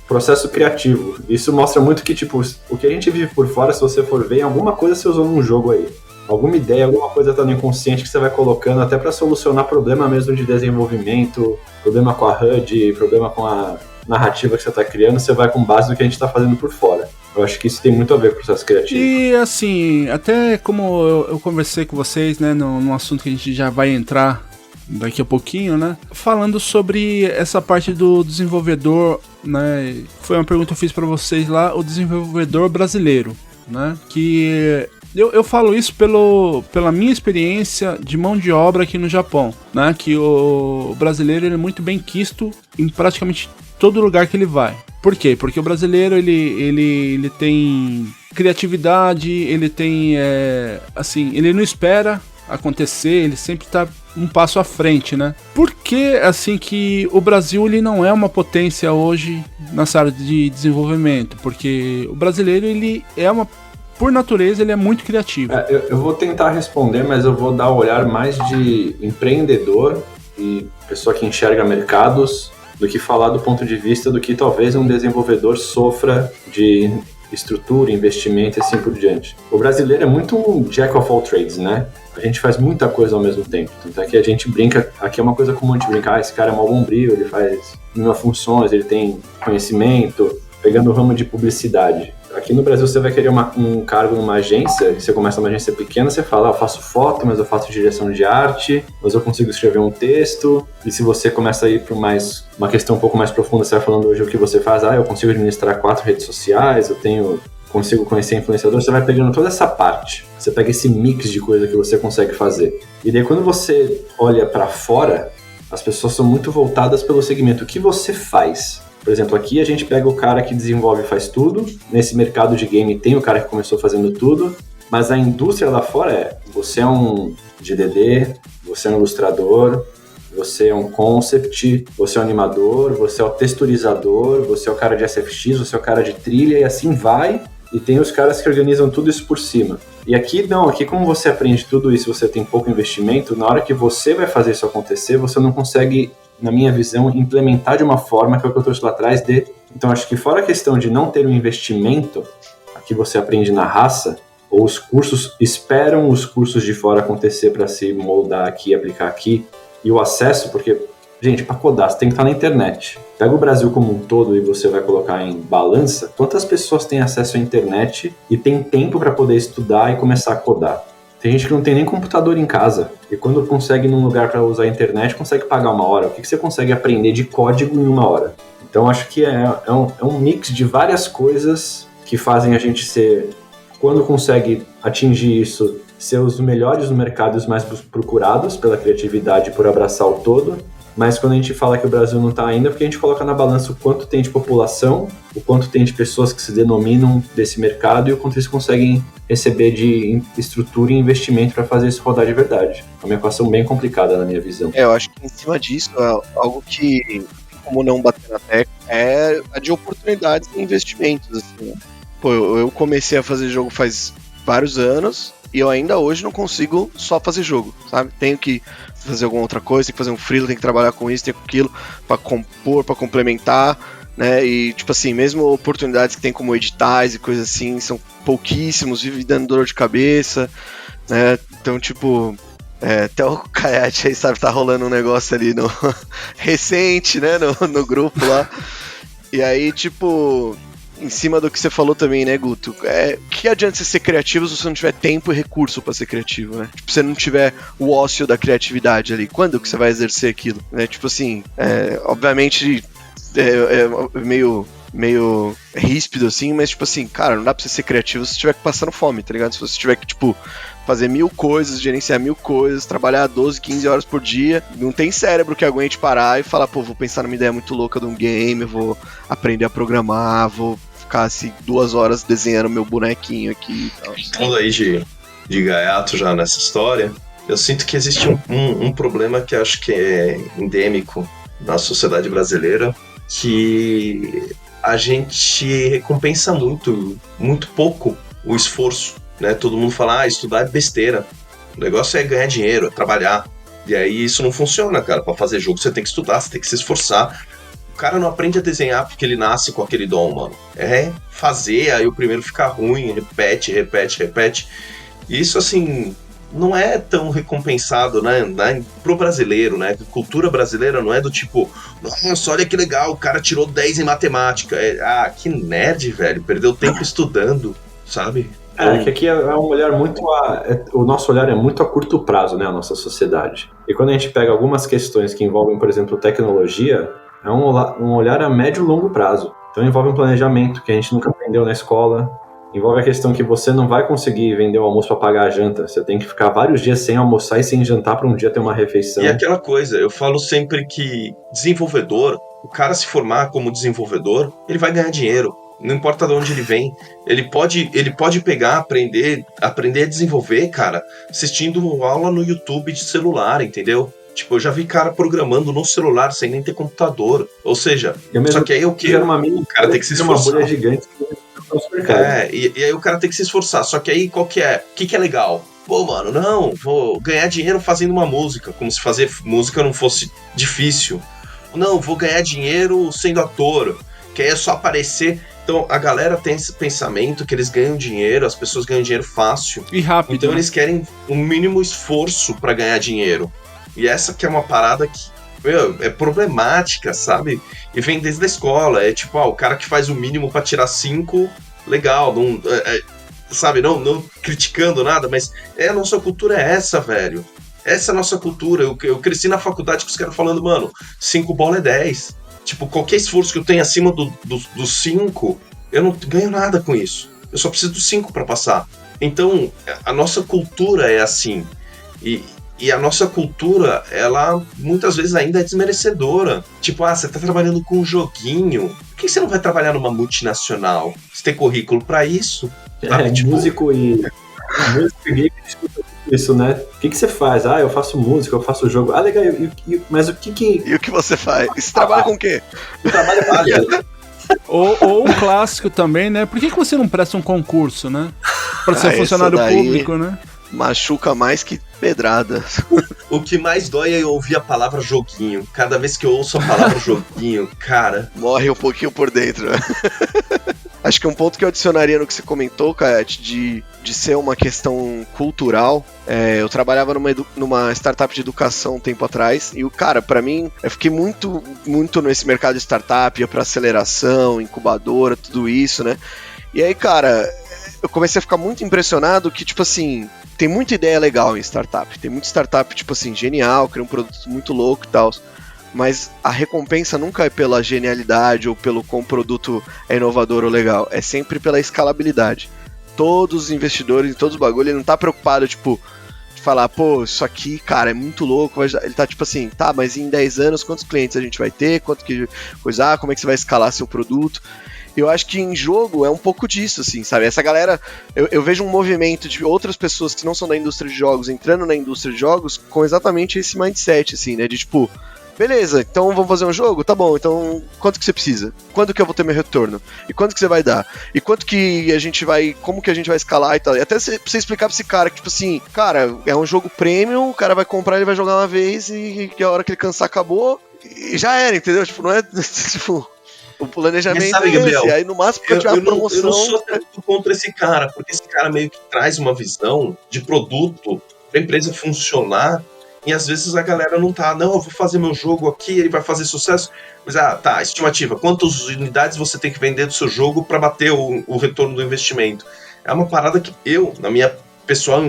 Processo criativo. Isso mostra muito que, tipo, o que a gente vive por fora, se você for ver, alguma coisa você usou num jogo aí. Alguma ideia, alguma coisa tá no inconsciente que você vai colocando até para solucionar problema mesmo de desenvolvimento, problema com a HUD, problema com a narrativa que você tá criando, você vai com base no que a gente tá fazendo por fora. Eu acho que isso tem muito a ver com o processo criativo. E assim, até como eu conversei com vocês, né, num assunto que a gente já vai entrar daqui a pouquinho, né, falando sobre essa parte do desenvolvedor, né, foi uma pergunta que eu fiz para vocês lá, o desenvolvedor brasileiro, né, que... Eu falo isso pela minha experiência de mão de obra aqui no Japão, né? Que o brasileiro ele é muito bem quisto em praticamente todo lugar que ele vai. Por quê? Porque o brasileiro ele tem criatividade, ele tem assim, ele não espera acontecer, ele sempre tá um passo à frente, né? Por que assim que o Brasil ele não é uma potência hoje nessa área de desenvolvimento? Porque o brasileiro ele é por natureza, ele é muito criativo. Eu vou tentar responder, mas eu vou dar o olhar mais de empreendedor e pessoa que enxerga mercados do que falar do ponto de vista do que talvez um desenvolvedor sofra de estrutura, investimento e assim por diante. O brasileiro é muito um jack of all trades, né? A gente faz muita coisa ao mesmo tempo. Tanto é que a gente brinca, aqui é uma coisa comum a gente brincar, esse cara é mal bombril, ele faz mil funções, ele tem conhecimento, pegando o ramo de publicidade. Aqui no Brasil você vai querer um cargo numa agência, e você começa numa agência pequena, você fala, eu faço foto, mas eu faço direção de arte, mas eu consigo escrever um texto, e se você começa a ir para uma questão um pouco mais profunda, você vai falando hoje o que você faz, eu consigo administrar 4 redes sociais, consigo conhecer influenciador, você vai pegando toda essa parte, você pega esse mix de coisa que você consegue fazer. E daí quando você olha para fora, as pessoas são muito voltadas pelo segmento, o que você faz? Por exemplo, aqui a gente pega o cara que desenvolve e faz tudo. Nesse mercado de game tem o cara que começou fazendo tudo. Mas a indústria lá fora você é um GDD, você é um ilustrador, você é um concept, você é um animador, você é o texturizador, você é o cara de SFX, você é o cara de trilha e assim vai. E tem os caras que organizam tudo isso por cima. E aqui não, aqui como você aprende tudo isso, você tem pouco investimento, na hora que você vai fazer isso acontecer, você não consegue, na minha visão, implementar de uma forma que é o que eu trouxe lá atrás Então acho que fora a questão de não ter um investimento, que você aprende na raça, ou os cursos esperam os cursos de fora acontecer para se moldar aqui, aplicar aqui, e o acesso, porque, gente, para codar você tem que estar na internet. Pega o Brasil como um todo e você vai colocar em balança, quantas pessoas têm acesso à internet e tem tempo para poder estudar e começar a codar? Tem gente que não tem nem computador em casa, e quando consegue num lugar para usar a internet, consegue pagar 1 hora. O que você consegue aprender de código em 1 hora? Então acho que é um mix de várias coisas que fazem a gente ser, quando consegue atingir isso, ser os melhores no mercado e os mais procurados pela criatividade, por abraçar o todo. Mas quando a gente fala que o Brasil não está ainda, porque a gente coloca na balança o quanto tem de população, o quanto tem de pessoas que se denominam desse mercado e o quanto eles conseguem receber de estrutura e investimento para fazer isso rodar de verdade. É uma equação bem complicada na minha visão. Eu acho que em cima disso, algo que, como não bater na tecla, é a de oportunidades e investimentos. Assim, né? Pô, eu comecei a fazer jogo faz vários anos e eu ainda hoje não consigo só fazer jogo, sabe? Tenho que fazer alguma outra coisa, tem que fazer um freelo, tem que trabalhar com isso, tem com aquilo, pra compor, pra complementar, né? E, tipo assim, mesmo oportunidades que tem como editais e coisas assim, são pouquíssimos, vive dando dor de cabeça, né? Então, tipo, até o Kayate aí, sabe, tá rolando um negócio ali no recente, né? No grupo lá. E aí, tipo, em cima do que você falou também, né, Guto? Que adianta você ser criativo se você não tiver tempo e recurso pra ser criativo, né? Tipo, se você não tiver o ócio da criatividade ali, quando que você vai exercer aquilo? Né? Tipo assim, obviamente meio ríspido assim, mas tipo assim, cara, não dá pra você ser criativo se você tiver que passando fome, tá ligado? Se você tiver que, tipo, fazer 1000 coisas, gerenciar 1000 coisas, trabalhar 12, 15 horas por dia, não tem cérebro que aguente parar e falar, pô, vou pensar numa ideia muito louca de um game, vou aprender a programar, vou ficar assim 2 horas desenhando meu bonequinho aqui e tal. Falando aí de gaiato já nessa história, eu sinto que existe um problema que acho que é endêmico na sociedade brasileira, que a gente recompensa muito pouco o esforço, né? Todo mundo fala, estudar é besteira, o negócio é ganhar dinheiro, é trabalhar, e aí isso não funciona, cara. Pra fazer jogo você tem que estudar, você tem que se esforçar. O cara não aprende a desenhar porque ele nasce com aquele dom, mano. É fazer, aí o primeiro fica ruim, repete. Isso, assim, não é tão recompensado, né, pro brasileiro, né? A cultura brasileira não é do tipo, nossa, olha que legal, o cara tirou 10 em matemática. Que nerd, velho, perdeu tempo estudando, sabe? Que aqui é um olhar muito o nosso olhar é muito a curto prazo, né, a nossa sociedade. E quando a gente pega algumas questões que envolvem, por exemplo, tecnologia, é um olhar a médio e longo prazo. Então envolve um planejamento que a gente nunca aprendeu na escola, envolve a questão que você não vai conseguir vender o almoço para pagar a janta, você tem que ficar vários dias sem almoçar e sem jantar para um dia ter uma refeição. E aquela coisa, eu falo sempre que desenvolvedor, o cara se formar como desenvolvedor, ele vai ganhar dinheiro. Não importa de onde ele vem, ele pode pegar, aprender a desenvolver, cara, assistindo aula no YouTube de celular, entendeu? Tipo, eu já vi cara programando no celular sem nem ter computador. Ou seja, só que aí o quê? O cara tem que se esforçar. Uma bolha gigante. E aí o cara tem que se esforçar. Só que aí qual que é? O que é legal? Pô, mano, não, vou ganhar dinheiro fazendo uma música, como se fazer música não fosse difícil. Não, vou ganhar dinheiro sendo ator, que aí é só aparecer. Então a galera tem esse pensamento que eles ganham dinheiro, as pessoas ganham dinheiro fácil. E rápido. Então eles querem um mínimo esforço pra ganhar dinheiro. E essa que é uma parada que, é problemática, sabe? E vem desde a escola. É tipo, o cara que faz o mínimo pra tirar 5, legal, não, sabe? Não criticando nada, mas a nossa cultura é essa, velho. Essa é a nossa cultura. Eu cresci na faculdade com os caras falando, mano, 5 bola é 10. Tipo, qualquer esforço que eu tenha acima dos 5, eu não ganho nada com isso. Eu só preciso dos 5 pra passar. Então, a nossa cultura é assim. E a nossa cultura, ela muitas vezes ainda é desmerecedora. Tipo, você tá trabalhando com um joguinho. Por que você não vai trabalhar numa multinacional? Você tem currículo pra isso? Tipo... músico e game isso, né? O que você faz? Eu faço música, eu faço jogo. Legal, mas o que... E o que você faz? Você trabalha com o quê? Eu trabalho ou o clássico também, né? Por que você não presta um concurso, né? Pra ser funcionário público, né? Machuca mais que pedrada. O que mais dói é eu ouvir a palavra joguinho. Cada vez que eu ouço a palavra joguinho, cara... morre um pouquinho por dentro. Acho que um ponto que eu adicionaria no que você comentou, Kayat, de ser uma questão cultural. Eu trabalhava numa startup de educação um tempo atrás, e, cara, pra mim, eu fiquei muito nesse mercado de startup, ia pra aceleração, incubadora, tudo isso, né? E aí, cara, eu comecei a ficar muito impressionado que, tipo assim, tem muita ideia legal em startup. Tem muita startup, tipo assim, genial, cria um produto muito louco e tal. Mas a recompensa nunca é pela genialidade ou pelo quão o produto é inovador ou legal. É sempre pela escalabilidade. Todos os investidores, todos os bagulho, ele não tá preocupado, tipo, de falar, pô, isso aqui, cara, é muito louco. Ele tá tipo assim, tá, mas em 10 anos, quantos clientes a gente vai ter? Quanto que coisa, como é que você vai escalar seu produto? Eu acho que em jogo é um pouco disso, assim, sabe? Essa galera, eu vejo um movimento de outras pessoas que não são da indústria de jogos entrando na indústria de jogos com exatamente esse mindset, assim, né? De tipo, beleza, então vamos fazer um jogo? Tá bom, então quanto que você precisa? Quando que eu vou ter meu retorno? E quanto que você vai dar? E quanto que a gente vai, como que a gente vai escalar e tal? E até pra você explicar pra esse cara que, tipo assim, cara, é um jogo premium, o cara vai comprar, ele vai jogar uma vez e a hora que ele cansar acabou e já era, entendeu? Tipo, não é, tipo... O planejamento sabe, Gabriel, esse, aí no máximo pra tirar uma promoção... Eu não sou tanto contra esse cara, porque esse cara meio que traz uma visão de produto pra empresa funcionar, e às vezes a galera não tá, não, eu vou fazer meu jogo aqui, ele vai fazer sucesso, mas tá, estimativa, quantas unidades você tem que vender do seu jogo pra bater o retorno do investimento? É uma parada que eu, na minha pessoal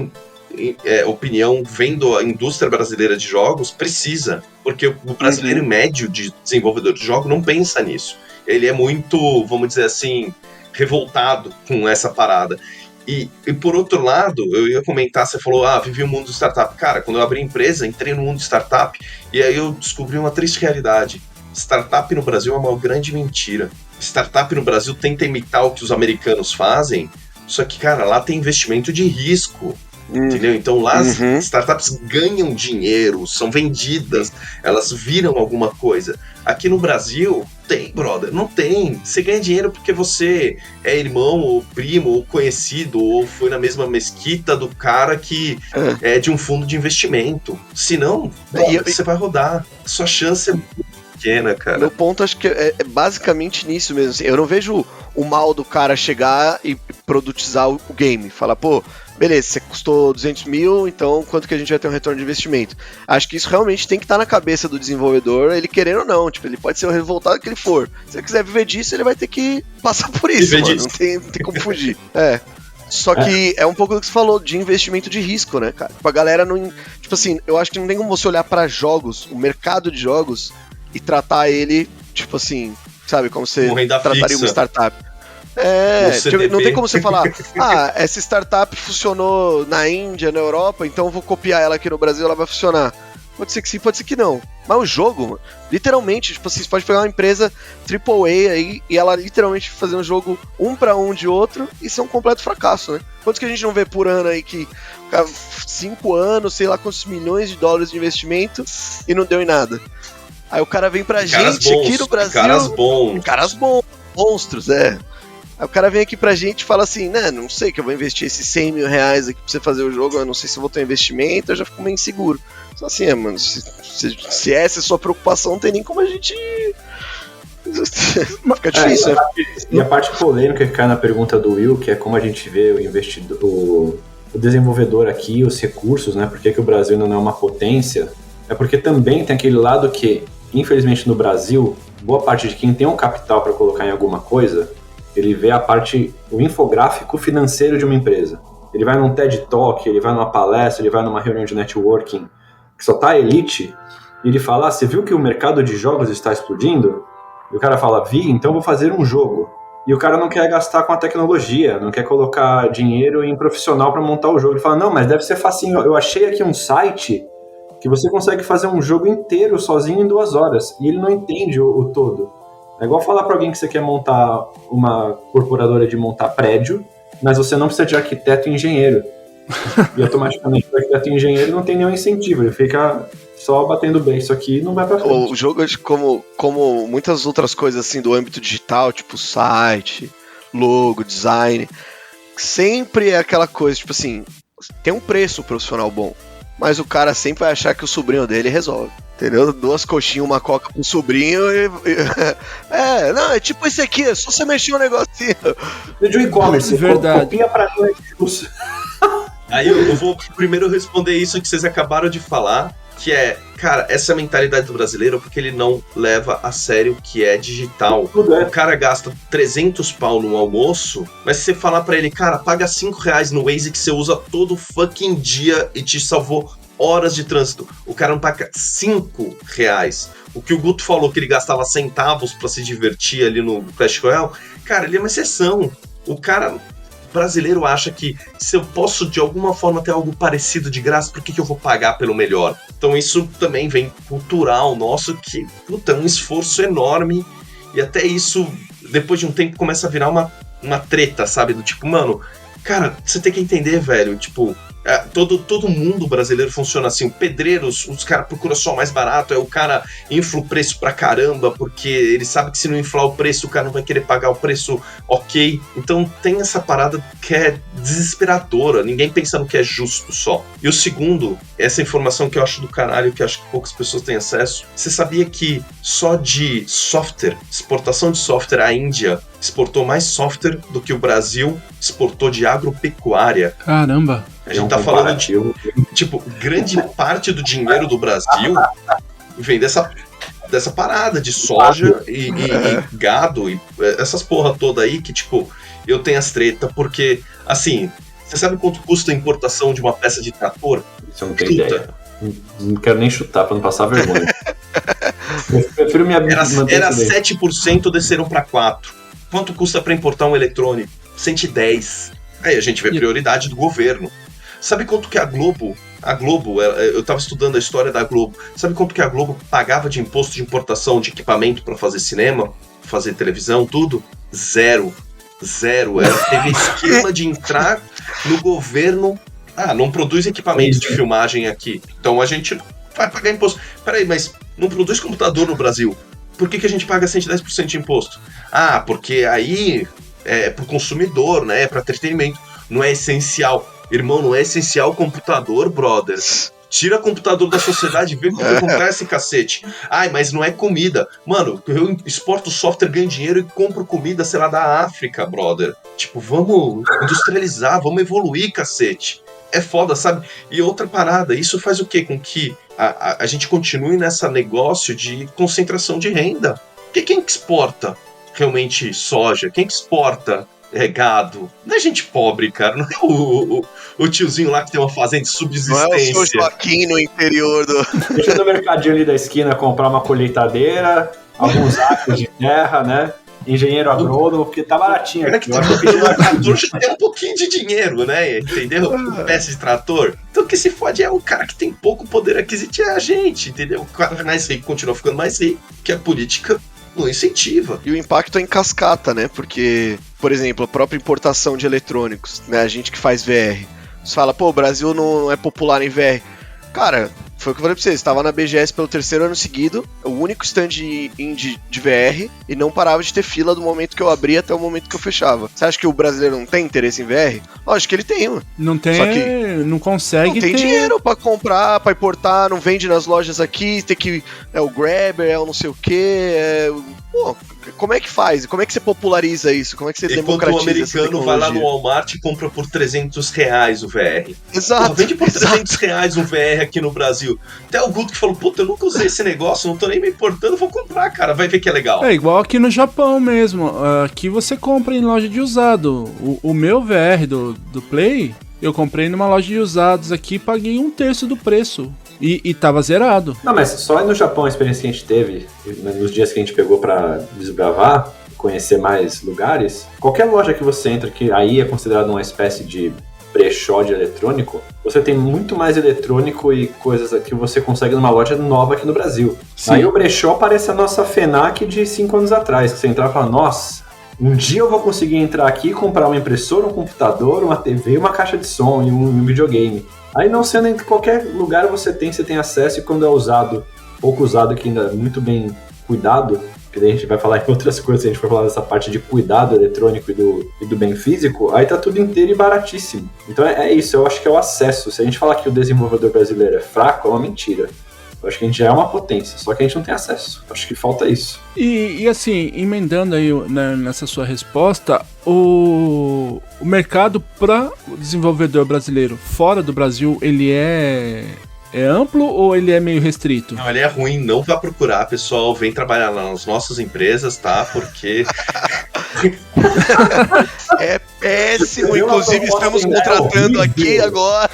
opinião, vendo a indústria brasileira de jogos, precisa, porque o brasileiro médio de desenvolvedor de jogos não pensa nisso. Ele é muito, vamos dizer assim, revoltado com essa parada. E por outro lado, eu ia comentar, você falou, vivi o mundo de startup. Cara, quando eu abri a empresa, entrei no mundo de startup, e aí eu descobri uma triste realidade. Startup no Brasil é uma grande mentira. Startup no Brasil tenta imitar o que os americanos fazem, só que, cara, lá tem investimento de risco. Entendeu? Então lá as startups ganham dinheiro, são vendidas, elas viram alguma coisa. Aqui no Brasil, tem, brother, não tem. Você ganha dinheiro porque você é irmão, ou primo, ou conhecido, ou foi na mesma mesquita do cara que é de um fundo de investimento. Senão, você vai rodar. Sua chance é muito pequena, cara. Meu ponto acho que é basicamente nisso mesmo. Assim, eu não vejo o mal do cara chegar e produtizar o game. Falar, pô, beleza, você custou 200 mil, então quanto que a gente vai ter um retorno de investimento? Acho que isso realmente tem que estar na cabeça do desenvolvedor, ele querendo ou não. Tipo, ele pode ser o revoltado que ele for. Se ele quiser viver disso, ele vai ter que passar por isso, mano. Não tem como fugir. Só que é um pouco do que você falou, de investimento de risco, né, cara? Tipo, a galera não... Tipo assim, eu acho que não tem como você olhar pra jogos, o mercado de jogos, e tratar ele, tipo assim, sabe? Como você trataria uma startup. Tipo, não tem como você falar, essa startup funcionou na Índia, na Europa, então eu vou copiar ela aqui no Brasil, ela vai funcionar. Pode ser que sim, pode ser que não. Mas o jogo, literalmente, tipo assim, você pode pegar uma empresa AAA aí e ela literalmente fazer um jogo um pra um de outro e ser um completo fracasso, né? Quantos que a gente não vê por ano aí que 5 anos, sei lá quantos milhões de dólares de investimento e não deu em nada. Aí o cara vem pra gente aqui no Brasil... Caras bons, monstros, Aí o cara vem aqui pra gente e fala assim, né, não sei que eu vou investir esses 100 mil reais aqui pra você fazer o jogo, eu não sei se eu vou ter um investimento, eu já fico meio inseguro. Só assim, mano, se essa é a sua preocupação, não tem nem como a gente... Fica difícil, né? E a parte polêmica que cai na pergunta do Will, que é como a gente vê o investidor, o desenvolvedor aqui, os recursos, né, por que o Brasil ainda não é uma potência, é porque também tem aquele lado que, infelizmente no Brasil, boa parte de quem tem um capital para colocar em alguma coisa, ele vê o infográfico financeiro de uma empresa. Ele vai num TED Talk, ele vai numa palestra, ele vai numa reunião de networking, que só tá a elite, e ele fala, você viu que o mercado de jogos está explodindo? E o cara fala, vi, então vou fazer um jogo. E o cara não quer gastar com a tecnologia, não quer colocar dinheiro em profissional para montar o jogo. Ele fala, não, mas deve ser facinho, eu achei aqui um site que você consegue fazer um jogo inteiro sozinho em 2 horas, e ele não entende o todo. É igual falar para alguém que você quer montar uma corporadora de montar prédio, mas você não precisa de arquiteto e engenheiro. E automaticamente o arquiteto e engenheiro não tem nenhum incentivo, ele fica só batendo bem isso aqui e não vai pra frente. O jogo, como muitas outras coisas assim do âmbito digital, tipo site, logo, design, sempre é aquela coisa, tipo assim, tem um preço profissional bom. mas o cara sempre vai achar que o sobrinho dele resolve. Entendeu? 2 coxinhas, uma coca pro sobrinho não, é tipo esse aqui, é só você mexer um negocinho. De e-commerce, Verdade. Copia pra nós. Aí eu vou primeiro responder isso que vocês acabaram de falar, que é, cara, essa é a mentalidade do brasileiro, porque ele não leva a sério o que é digital. O cara gasta 300 pau no almoço, mas se você falar pra ele, cara, paga 5 reais no Waze que você usa todo fucking dia e te salvou horas de trânsito. O cara não paga 5 reais. O que o Guto falou que ele gastava centavos pra se divertir ali no Clash Royale, cara, ele é uma exceção. O cara brasileiro acha que se eu posso de alguma forma ter algo parecido de graça, por que eu vou pagar pelo melhor? Então isso também vem cultural nosso, que, puta, é um esforço enorme, e até isso, depois de um tempo, começa a virar uma treta, sabe? Do tipo, mano, cara, você tem que entender, velho, tipo, todo mundo brasileiro funciona assim. O pedreiro, os caras procuram só o mais barato, o cara infla o preço pra caramba, porque ele sabe que se não inflar o preço, o cara não vai querer pagar o preço ok. Então tem essa parada que é desesperadora, ninguém pensa no que é justo só. E o segundo, essa informação que eu acho do caralho, que acho que poucas pessoas têm acesso, você sabia que só de software, exportação de software, a Índia exportou mais software do que o Brasil exportou de agropecuária? Caramba. A gente tá falando de, tipo, grande parte do dinheiro do Brasil vem dessa parada de soja e gado e essas porra toda aí que, tipo, eu tenho as treta, porque, assim, você sabe quanto custa a importação de uma peça de trator? Isso eu não tenho ideia. Não quero nem chutar pra não passar vergonha. Eu prefiro me abrir. Era 7%, desceram pra 4%. Quanto custa pra importar um eletrônico? 110. Aí a gente vê prioridade do governo. Sabe quanto que a Globo, eu tava estudando a história da Globo, sabe quanto que a Globo pagava de imposto de importação de equipamento pra fazer cinema, fazer televisão, tudo? Zero. Teve esquema de entrar no governo, não produz equipamento de filmagem aqui, então a gente vai pagar imposto. Peraí, mas não produz computador no Brasil, por que a gente paga 110% de imposto? Porque aí é pro consumidor, né, é pra entretenimento, não é essencial. Irmão, não é essencial computador, brother. Tira computador da sociedade e vê como acontece, cacete. Mas não é comida. Mano, eu exporto software, ganho dinheiro e compro comida, sei lá, da África, brother. Tipo, vamos industrializar, vamos evoluir, cacete. É foda, sabe? E outra parada, isso faz o quê? Com que a gente continue nessa negócio de concentração de renda. Porque quem que exporta realmente soja? Quem que exporta gado? Não é gente pobre, cara. Não é o tiozinho lá que tem uma fazenda de subsistência. Não é o seu Joaquim no interior do... Deixa eu no mercadinho ali da esquina comprar uma colheitadeira, alguns acres de terra, né? Engenheiro agrônomo, porque tá baratinho aqui. Trator já tem um pouquinho de dinheiro, né? Entendeu? Peça de trator. Então o que se fode é o cara que tem pouco poder aquisitivo, é a gente, entendeu? O cara mais rico continua ficando mais rico, que a política não incentiva. E o impacto é em cascata, né? Porque, por exemplo, a própria importação de eletrônicos, né? A gente que faz VR. Você fala, pô, o Brasil não é popular em VR. Cara, foi o que eu falei pra vocês, estava na BGS pelo 3º ano seguido, o único stand indie de VR, e não parava de ter fila do momento que eu abria até o momento que eu fechava. Você acha que o brasileiro não tem interesse em VR? Lógico que ele tem, mano. Não tem, só que não consegue não tem dinheiro pra comprar, pra importar, não vende nas lojas aqui, tem que... É o Grabber, é o não sei o quê, Pô, como é que faz? Como é que você populariza isso? Como é que você democratiza o americano vai lá no Walmart e compra por R$300 o VR. Exato. Pô, vende por R$300 um VR aqui no Brasil. Até o Guto que falou, puta, eu nunca usei esse negócio, não tô nem me importando, vou comprar, cara, vai ver que é legal. É igual aqui no Japão mesmo, aqui você compra em loja de usado. O meu VR do Play, eu comprei numa loja de usados aqui e paguei 1/3 do preço. E tava zerado. Não, mas só no Japão a experiência que a gente teve, nos dias que a gente pegou pra desbravar, conhecer mais lugares, qualquer loja que você entra, que aí é considerado uma espécie de brechó de eletrônico, você tem muito mais eletrônico e coisas que você consegue numa loja nova aqui no Brasil. Sim. Aí o brechó parece a nossa FENAC de 5 anos atrás, que você entrava e fala, nossa, um dia eu vou conseguir entrar aqui e comprar uma impressora, um computador, uma TV, uma caixa de som e um videogame. Aí não sendo em qualquer lugar você tem acesso, e quando é usado, pouco usado, que ainda é muito bem cuidado, que daí a gente vai falar em outras coisas, se a gente for falar dessa parte de cuidado eletrônico e do bem físico, aí tá tudo inteiro e baratíssimo. Então é isso, eu acho que é o acesso. Se a gente falar que o desenvolvedor brasileiro é fraco, é uma mentira. Eu acho que a gente já é uma potência, só que a gente não tem acesso. Eu acho que falta isso. E assim, emendando aí nessa sua resposta, o mercado para o desenvolvedor brasileiro fora do Brasil, ele é amplo ou ele é meio restrito? Não, ele é ruim, não vá procurar, pessoal. Vem trabalhar nas nossas empresas, tá? Porque... É péssimo, inclusive estamos contratando aqui agora.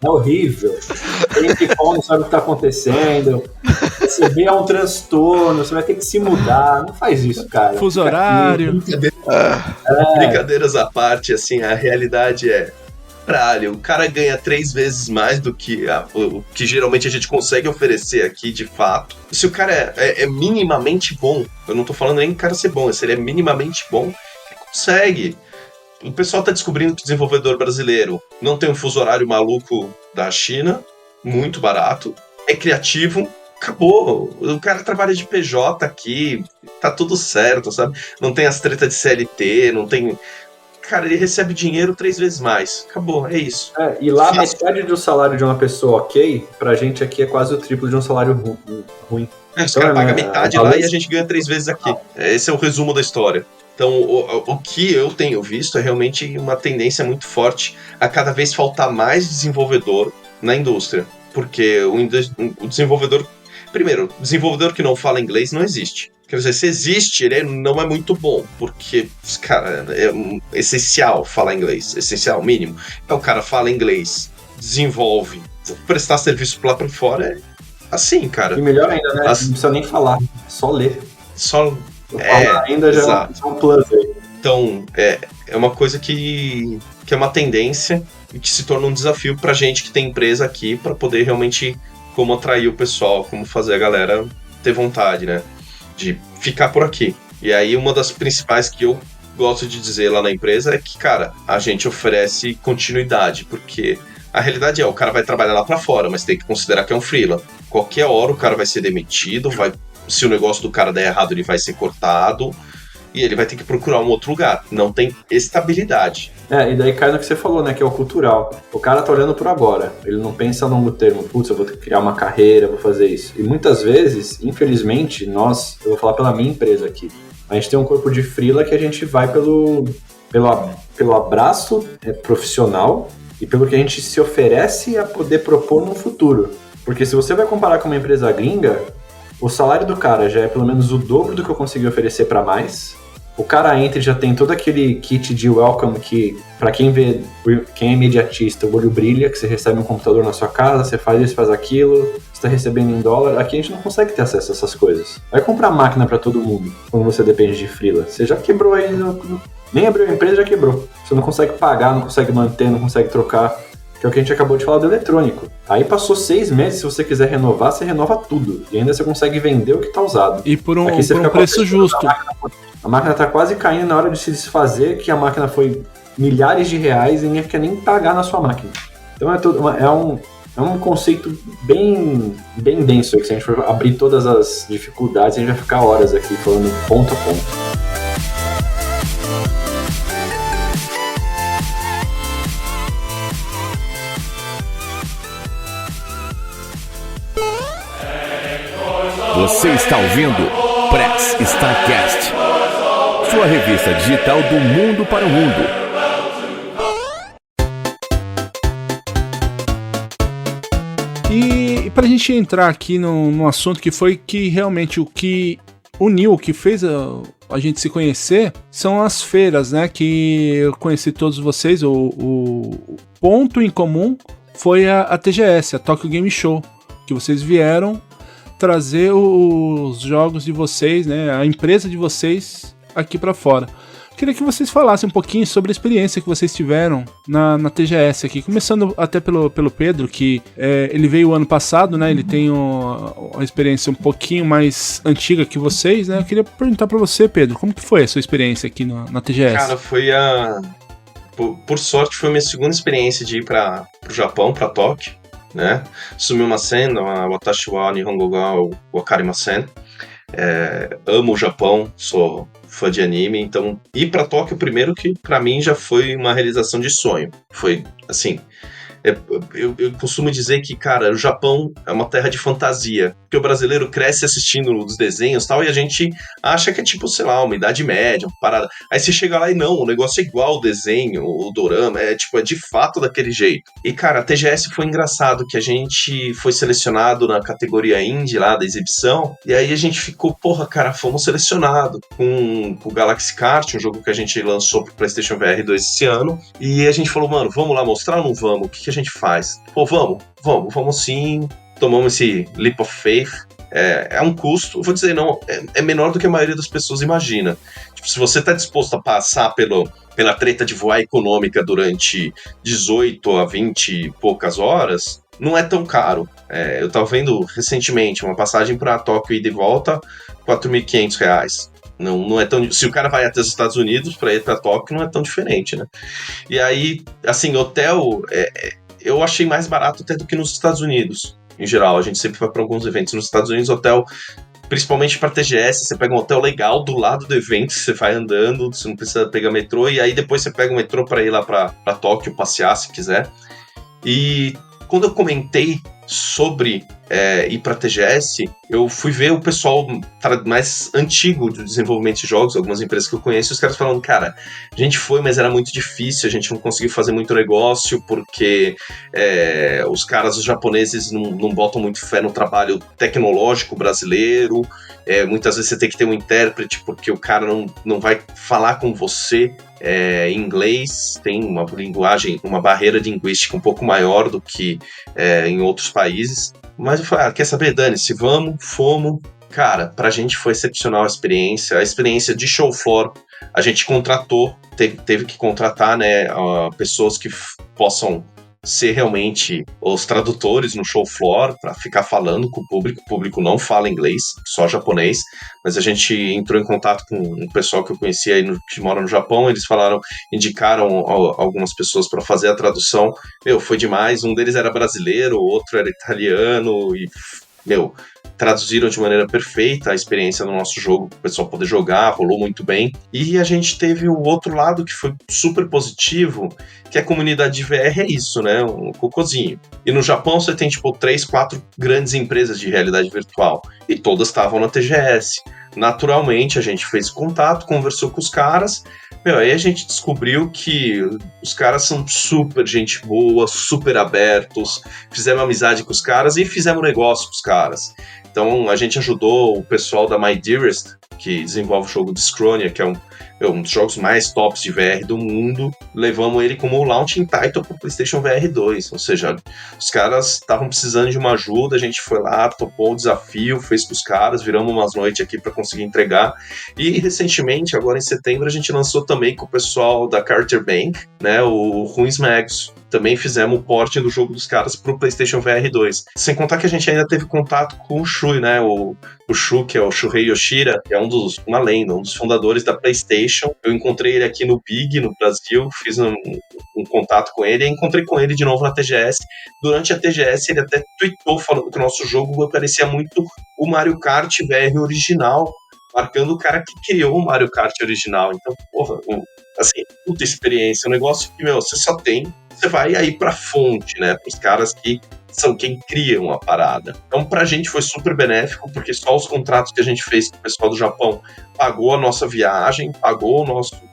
É horrível. Tem que não sabe o que tá acontecendo. Receber é um transtorno, você vai ter que se mudar. Não faz isso, cara. Fuso horário. Brincadeiras à parte, assim, a realidade é... Caralho, o cara ganha 3 vezes mais do que o que geralmente a gente consegue oferecer aqui, de fato. Se o cara é minimamente bom, eu não tô falando nem do cara ser bom, se ele é minimamente bom, ele consegue. O pessoal tá descobrindo que o desenvolvedor brasileiro não tem um fuso horário maluco da China, muito barato, é criativo, acabou. O cara trabalha de PJ aqui, tá tudo certo, sabe? Não tem as tretas de CLT, não tem... Cara, ele recebe dinheiro 3 vezes mais. Acabou, é isso. E lá, metade do salário de uma pessoa ok, pra gente aqui é quase o triplo de um salário ruim. Os caras pagam metade lá e a gente ganha 3 vezes aqui. Esse é o resumo da história. Então, o que eu tenho visto é realmente uma tendência muito forte a cada vez faltar mais desenvolvedor na indústria. Porque o desenvolvedor... Primeiro, desenvolvedor que não fala inglês não existe. Quer dizer, se existe, ele não é muito bom, porque, cara, é essencial falar inglês, essencial, mínimo. Então o cara fala inglês, desenvolve, prestar serviço lá pra fora, é assim, cara. E melhor ainda, né? Não precisa nem falar, só ler. Só falar ainda já é um plus aí. Então, é uma coisa que é uma tendência e que se torna um desafio pra gente que tem empresa aqui pra poder realmente como atrair o pessoal, como fazer a galera ter vontade, né? De ficar por aqui. E aí uma das principais que eu gosto de dizer lá na empresa é que, cara, a gente oferece continuidade, porque a realidade é, o cara vai trabalhar lá pra fora, mas tem que considerar que é um freela. Qualquer hora o cara vai ser demitido, se o negócio do cara der errado, ele vai ser cortado e ele vai ter que procurar um outro lugar. Não tem estabilidade. E daí cai no que você falou, né, que é o cultural. O cara tá olhando por agora, ele não pensa a longo termo, putz, eu vou criar uma carreira, vou fazer isso. E muitas vezes, infelizmente, eu vou falar pela minha empresa aqui, a gente tem um corpo de freela que a gente vai pelo abraço profissional e pelo que a gente se oferece a poder propor no futuro. Porque se você vai comparar com uma empresa gringa, o salário do cara já é pelo menos o dobro do que eu consegui oferecer para mais. O cara entra e já tem todo aquele kit de welcome que, pra quem é imediatista, o olho brilha, que você recebe um computador na sua casa, você faz isso, faz aquilo, você tá recebendo em dólar. Aqui a gente não consegue ter acesso a essas coisas. Vai comprar máquina pra todo mundo quando você depende de freela. Você já quebrou aí, nem abriu a empresa, já quebrou. Você não consegue pagar, não consegue manter, não consegue trocar. Que é o que a gente acabou de falar do eletrônico. Aí passou 6 meses, se você quiser renovar, você renova tudo. E ainda você consegue vender o que tá usado. E por um preço justo. A máquina tá quase caindo na hora de se desfazer, que a máquina foi milhares de reais e ninguém quer nem pagar na sua máquina. Então é um conceito bem denso, que se a gente for abrir todas as dificuldades, a gente vai ficar horas aqui falando ponto a ponto. Você está ouvindo Press Starcast, sua revista digital do mundo para o mundo. E pra gente entrar aqui num assunto que foi que realmente o que uniu, o que fez a gente se conhecer, são as feiras, né? Que eu conheci todos vocês, o ponto em comum foi a TGS, a Tokyo Game Show, que vocês vieram trazer os jogos de vocês, né, a empresa de vocês aqui pra fora. Queria que vocês falassem um pouquinho sobre a experiência que vocês tiveram na TGS aqui, começando até pelo Pedro, que ele veio ano passado, né, ele tem uma experiência um pouquinho mais antiga que vocês, né. Eu queria perguntar pra você, Pedro, como que foi a sua experiência aqui na TGS? Cara, foi por sorte, foi a minha segunda experiência de ir pro Japão, pra Tóquio, né? Sumimasen, Watashi wa Nihongo ga wakarimasen. amo o Japão, sou fã de anime, então ir pra Tóquio primeiro que pra mim já foi uma realização de sonho. Foi, assim, eu costumo dizer que, cara, o Japão é uma terra de fantasia, porque o brasileiro cresce assistindo os desenhos e tal, e a gente acha que é tipo, sei lá, uma Idade Média, uma parada. Aí você chega lá e não, o negócio é igual o desenho, o dorama, é de fato daquele jeito. E, cara, a TGS foi engraçado, que a gente foi selecionado na categoria indie lá da exibição, e aí a gente ficou, porra, cara, fomos selecionados com o Galaxy Kart, um jogo que a gente lançou pro PlayStation VR 2 esse ano, e a gente falou, mano, vamos lá mostrar ou não vamos? O que a gente faz? Pô, vamos sim, tomamos esse leap of faith. É um custo, vou dizer, não, é menor do que a maioria das pessoas imagina. Tipo, se você tá disposto a passar pela treta de voar econômica durante 18 a 20 e poucas horas, não é tão caro. Eu tava vendo recentemente uma passagem para Tóquio e de volta, R$4.500. Não é tão. Se o cara vai até os Estados Unidos para ir para Tóquio, não é tão diferente, né? E aí, assim, hotel, eu achei mais barato até do que nos Estados Unidos. Em geral, a gente sempre vai para alguns eventos nos Estados Unidos, hotel, principalmente para TGS, você pega um hotel legal do lado do evento, você vai andando, você não precisa pegar metrô, e aí depois você pega o metrô para ir lá para Tóquio, passear se quiser. E quando eu comentei sobre ir para TGS, eu fui ver o pessoal mais antigo do desenvolvimento de jogos, algumas empresas que eu conheço, os caras falando, cara, a gente foi, mas era muito difícil, a gente não conseguiu fazer muito negócio, porque os japoneses não botam muito fé no trabalho tecnológico brasileiro, muitas vezes você tem que ter um intérprete, porque o cara não vai falar com você em inglês, tem uma linguagem, uma barreira linguística um pouco maior do que em outros países. Mas eu falei, quer saber, Dani-se, fomos. Cara, pra gente foi excepcional a experiência de show floor. A gente contratou, teve que contratar, né, pessoas que possam ser realmente os tradutores no show floor para ficar falando com o público não fala inglês, só japonês, mas a gente entrou em contato com um pessoal que eu conhecia aí que mora no Japão, eles indicaram algumas pessoas para fazer a tradução, foi demais, um deles era brasileiro, o outro era italiano e, traduziram de maneira perfeita a experiência do nosso jogo, para o pessoal poder jogar, rolou muito bem. E a gente teve o outro lado que foi super positivo, que a comunidade de VR é isso, né? Um cocôzinho. E no Japão você tem, 3, 4 grandes empresas de realidade virtual. E todas estavam na TGS. Naturalmente, a gente fez contato, conversou com os caras. Aí a gente descobriu que os caras são super gente boa, super abertos. Fizemos amizade com os caras e fizemos negócio com os caras. Então a gente ajudou o pessoal da My Dearest, que desenvolve o jogo Discronia, que é um dos jogos mais tops de VR do mundo. Levamos ele como launching title para o PlayStation VR 2. Ou seja, os caras estavam precisando de uma ajuda, a gente foi lá, topou o desafio, fez com os caras, viramos umas noites aqui para conseguir entregar. E recentemente, agora em setembro, a gente lançou também com o pessoal da Carter Bank, né, o Ruins Magos. Também fizemos o porting do jogo dos caras pro PlayStation VR 2. Sem contar que a gente ainda teve contato com o Shui, né? O Shu, que é o Shuhei Yoshida, que é uma lenda, um dos fundadores da PlayStation. Eu encontrei ele aqui no Big, no Brasil, fiz um contato com ele e encontrei com ele de novo na TGS. Durante a TGS, ele até tweetou falando que o nosso jogo parecia muito o Mario Kart VR original, marcando o cara que criou o Mario Kart original. Então, porra, assim, puta experiência, um negócio que, você só tem. Você vai aí pra fonte, né? Para os caras que são quem criam a parada. Então, pra gente foi super benéfico, porque só os contratos que a gente fez com o pessoal do Japão pagou a nossa viagem, pagou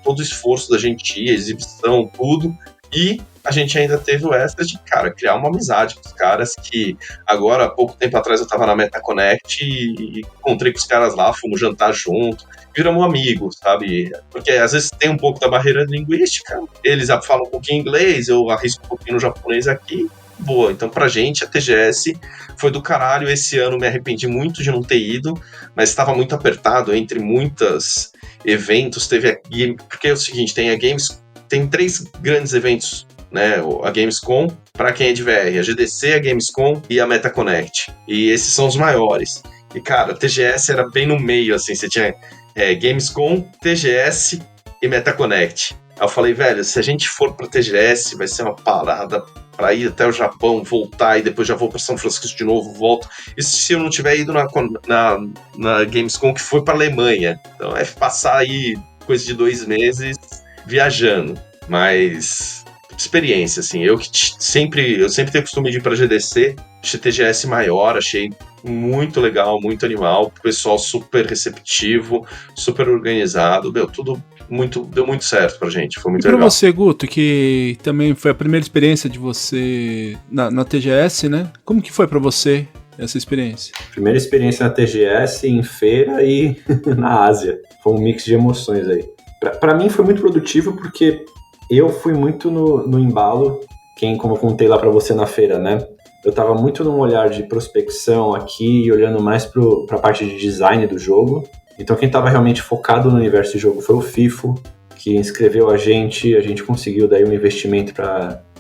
todo o esforço da gente ir, a exibição, tudo. E a gente ainda teve o extra de, criar uma amizade com os caras que agora, há pouco tempo atrás, eu tava na MetaConnect e encontrei com os caras lá, fomos jantar junto, viramos amigos, sabe? Porque às vezes tem um pouco da barreira linguística, eles falam um pouquinho inglês, eu arrisco um pouquinho no japonês aqui, boa. Então pra gente a TGS foi do caralho. Esse ano me arrependi muito de não ter ido, mas estava muito apertado entre muitos eventos, porque é o seguinte, tem 3 grandes eventos, né? A Gamescom, para quem é de VR, a GDC, a Gamescom e a MetaConnect. E esses são os maiores. E, cara, a TGS era bem no meio, assim, você tinha Gamescom, TGS e MetaConnect. Aí eu falei, velho, se a gente for pra TGS, vai ser uma parada para ir até o Japão, voltar e depois já vou para São Francisco de novo, volto. Isso se eu não tiver ido na Gamescom, que foi para Alemanha. Então é passar aí coisa de 2 meses viajando. Mas experiência, assim. Eu sempre tenho costume de ir para GDC, TGS maior, achei muito legal, muito animal, o pessoal super receptivo, super organizado, tudo deu muito certo pra gente, foi muito legal. E pra legal. você, Guto, que também foi a primeira experiência de você na TGS, né? Como que foi pra você essa experiência? Primeira experiência na TGS, em feira e na Ásia. Foi um mix de emoções aí. Pra mim foi muito produtivo porque eu fui muito no embalo, como eu contei lá pra você na feira, né? Eu tava muito num olhar de prospecção aqui e olhando mais pra parte de design do jogo. Então quem tava realmente focado no universo de jogo foi o FIFO, que inscreveu a gente conseguiu daí um investimento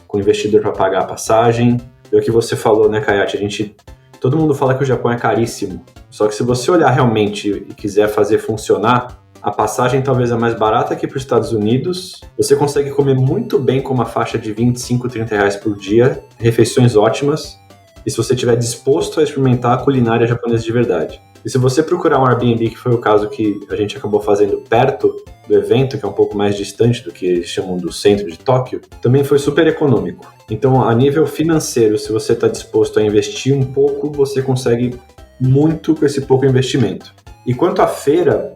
com o investidor para pagar a passagem. É o que você falou, né, Kayati? Todo mundo fala que o Japão é caríssimo, só que se você olhar realmente e quiser fazer funcionar, a passagem talvez é mais barata que para os Estados Unidos. Você consegue comer muito bem com uma faixa de 25, 30 reais por dia, refeições ótimas, e se você estiver disposto a experimentar a culinária japonesa de verdade. E se você procurar um Airbnb, que foi o caso que a gente acabou fazendo perto do evento, que é um pouco mais distante do que eles chamam do centro de Tóquio, também foi super econômico. Então, a nível financeiro, se você está disposto a investir um pouco, você consegue muito com esse pouco investimento. E quanto à feira,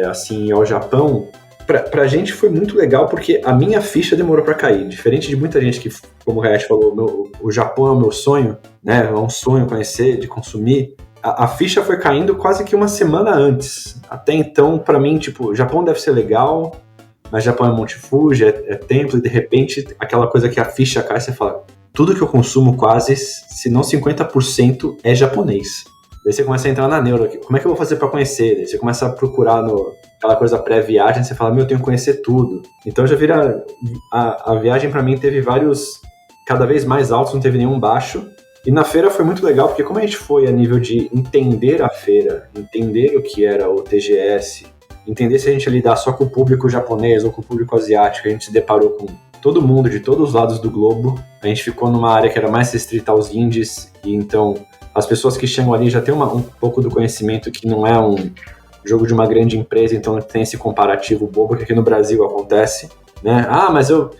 assim, ao Japão, pra gente foi muito legal porque a minha ficha demorou pra cair. Diferente de muita gente que, como o Hayat falou, o Japão é o meu sonho, né? É um sonho conhecer, de consumir. A ficha foi caindo quase que uma semana antes. Até então, pra mim, tipo, Japão deve ser legal, mas Japão é Monte Fuji, é templo, e de repente, aquela coisa que a ficha cai, você fala, tudo que eu consumo quase, se não 50%, é japonês. Daí você começa a entrar na neura, como é que eu vou fazer pra conhecer? Daí você começa a procurar aquela coisa pré-viagem, você fala, eu tenho que conhecer tudo. Então já vira, a viagem pra mim teve vários, cada vez mais altos, não teve nenhum baixo. E na feira foi muito legal, porque como a gente foi a nível de entender a feira, entender o que era o TGS, entender se a gente ia lidar só com o público japonês ou com o público asiático, a gente se deparou com todo mundo de todos os lados do globo, a gente ficou numa área que era mais restrita aos indies, e então as pessoas que chegam ali já têm um pouco do conhecimento que não é um jogo de uma grande empresa, então tem esse comparativo bobo que aqui no Brasil acontece, né? Mas eu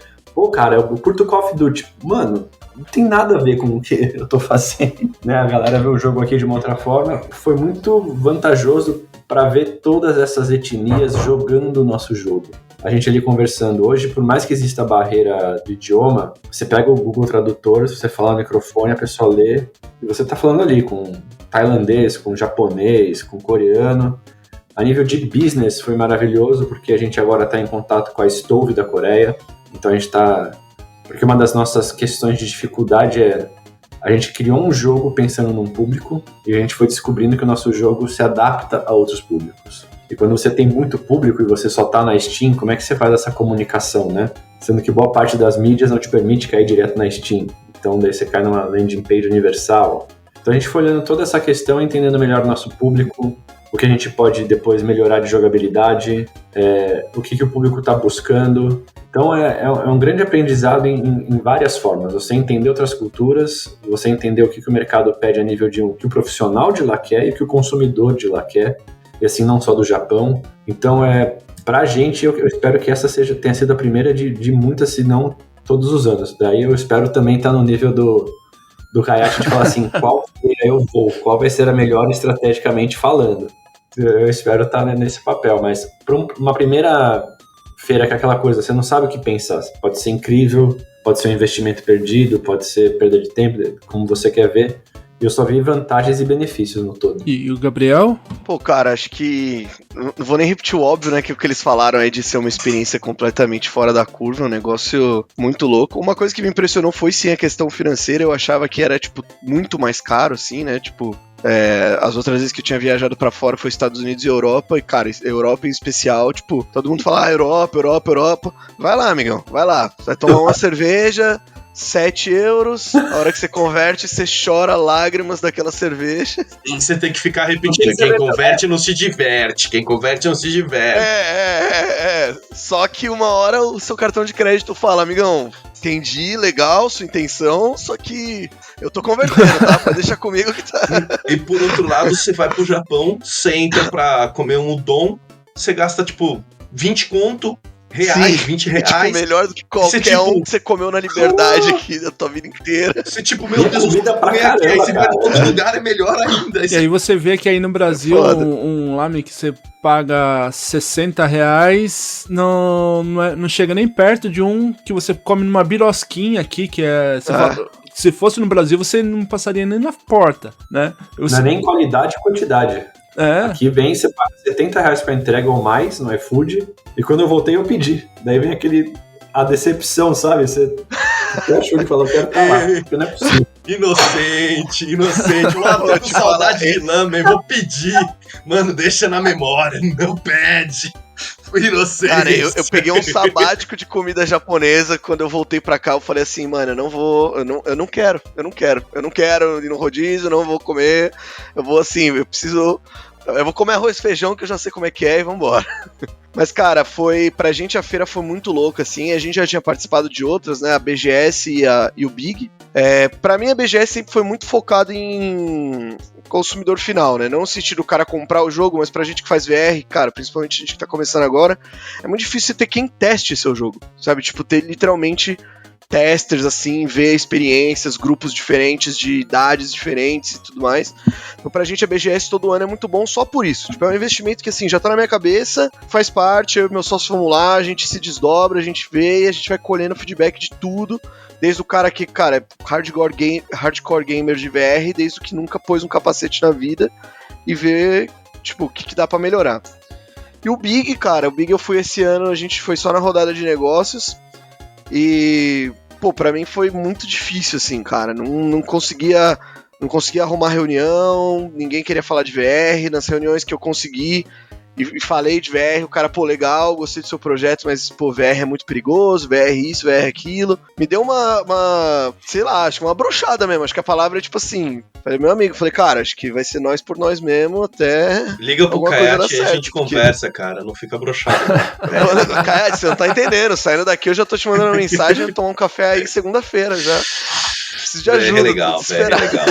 curto Call of Duty. Mano, não tem nada a ver com o que eu tô fazendo, né? A galera vê o jogo aqui de uma outra forma. Foi muito vantajoso para ver todas essas etnias jogando o nosso jogo. A gente ali conversando. Hoje, por mais que exista a barreira do idioma, você pega o Google Tradutor, você fala no microfone, a pessoa lê, e você tá falando ali com tailandês, com japonês, com coreano. A nível de business foi maravilhoso, porque a gente agora está em contato com a Stove da Coreia. Então a gente está... Porque uma das nossas questões de dificuldade é... A gente criou um jogo pensando num público e a gente foi descobrindo que o nosso jogo se adapta a outros públicos. E quando você tem muito público e você só tá na Steam, como é que você faz essa comunicação, né? Sendo que boa parte das mídias não te permite cair direto na Steam. Então daí você cai numa landing page universal. Então a gente foi olhando toda essa questão, entendendo melhor o nosso público, o que a gente pode depois melhorar de jogabilidade, o que o público está buscando. Então é um grande aprendizado em várias formas. Você entender outras culturas, você entender o que o mercado pede a nível de o que o profissional de lá quer e o que o consumidor de lá quer, e assim não só do Japão. Então pra gente, eu espero que essa tenha sido a primeira de muitas, se não todos os anos. Daí eu espero também estar no nível do Hayat de falar assim, qual feira eu vou, qual vai ser a melhor estrategicamente falando. Eu espero estar nesse papel, mas para uma primeira feira que é aquela coisa, você não sabe o que pensar, pode ser incrível, pode ser um investimento perdido, pode ser perda de tempo, como você quer ver. Eu só vi vantagens e benefícios no todo. E o Gabriel? Pô, cara, acho que... Não vou nem repetir o óbvio, né? Que o que eles falaram aí de ser uma experiência completamente fora da curva, um negócio muito louco. Uma coisa que me impressionou foi, sim, a questão financeira. Eu achava que era, tipo, muito mais caro, assim, né? Tipo... as outras vezes que eu tinha viajado pra fora foi Estados Unidos e Europa, e cara, Europa em especial, tipo, todo mundo fala, Europa, vai lá, amigão, vai lá, vai tomar uma cerveja, 7 euros, a hora que você converte, você chora lágrimas daquela cerveja. E você tem que ficar repetindo, quem converte não se diverte, só que uma hora o seu cartão de crédito fala, amigão, entendi, legal, sua intenção, só que eu tô convertendo, tá? Pode deixar comigo que tá. E por outro lado, você vai pro Japão, você entra pra comer um udon, você gasta, tipo, 20 conto, reais, Sim, 20 é reais. tipo melhor do que qualquer Você, tipo, um que você comeu na liberdade aqui da tua vida inteira. Você, tipo, meu Deus, comida pra comer aqui, aí caramba, você vai cara. pra outro lugar, é melhor ainda. E aí você vê que aí no Brasil foda. um lamen que você paga R$60 não chega nem perto de um que você come numa birosquinha aqui, que é... Se fosse no Brasil, você não passaria nem na porta, né? Não é nem qualidade e quantidade. É, Aqui vem, você paga R$70 pra entrega ou mais no iFood, e quando eu voltei eu pedi. Daí vem a decepção, sabe? Você achou que falou, quero estar lá, porque não é possível. Inocente. Tô com saudade de lamen, vou pedir. Mano, deixa na memória, não pede. Fui inocente. Cara, eu peguei um sabático de comida japonesa. Quando eu voltei pra cá, eu falei assim, mano, eu não quero ir no rodízio, não vou comer. Eu vou assim, eu vou comer arroz e feijão, que eu já sei como é que é, e vambora. Mas, cara, pra gente a feira foi muito louca, assim. A gente já tinha participado de outras, né? A BGS e o Big. Pra mim, a BGS sempre foi muito focada em consumidor final, né? Não no sentido do cara comprar o jogo, mas pra gente que faz VR, cara, principalmente a gente que tá começando agora, é muito difícil você ter quem teste seu jogo, sabe? Tipo, ter literalmente testers, assim, ver experiências, grupos diferentes, de idades diferentes e tudo mais. Então, pra gente, a BGS todo ano é muito bom só por isso. Tipo, é um investimento que, assim, já tá na minha cabeça, faz parte, eu e meu sócio vamos lá, a gente se desdobra, a gente vê e a gente vai colhendo feedback de tudo, desde o cara que, cara, é hardcore gamer de VR, desde o que nunca pôs um capacete na vida e vê, tipo, o que dá pra melhorar. E o Big, cara, eu fui esse ano, a gente foi só na rodada de negócios. E, pô, pra mim foi muito difícil, assim, cara. Não conseguia arrumar reunião, ninguém queria falar de VR. Nas reuniões que eu consegui e falei de VR, o cara, pô, legal, gostei do seu projeto, mas, pô, VR é muito perigoso, VR isso, VR aquilo. Me deu sei lá, acho que uma brochada mesmo. Acho que a palavra é tipo assim. Falei, meu amigo, cara, acho que vai ser nós por nós mesmo até. Liga pro Kayat e a gente porque... conversa, cara. Não fica broxado. Kayat, você não tá entendendo. Saindo daqui eu já tô te mandando uma mensagem e tomar um café aí segunda-feira já. Preciso de ajuda. É legal, velho, é legal.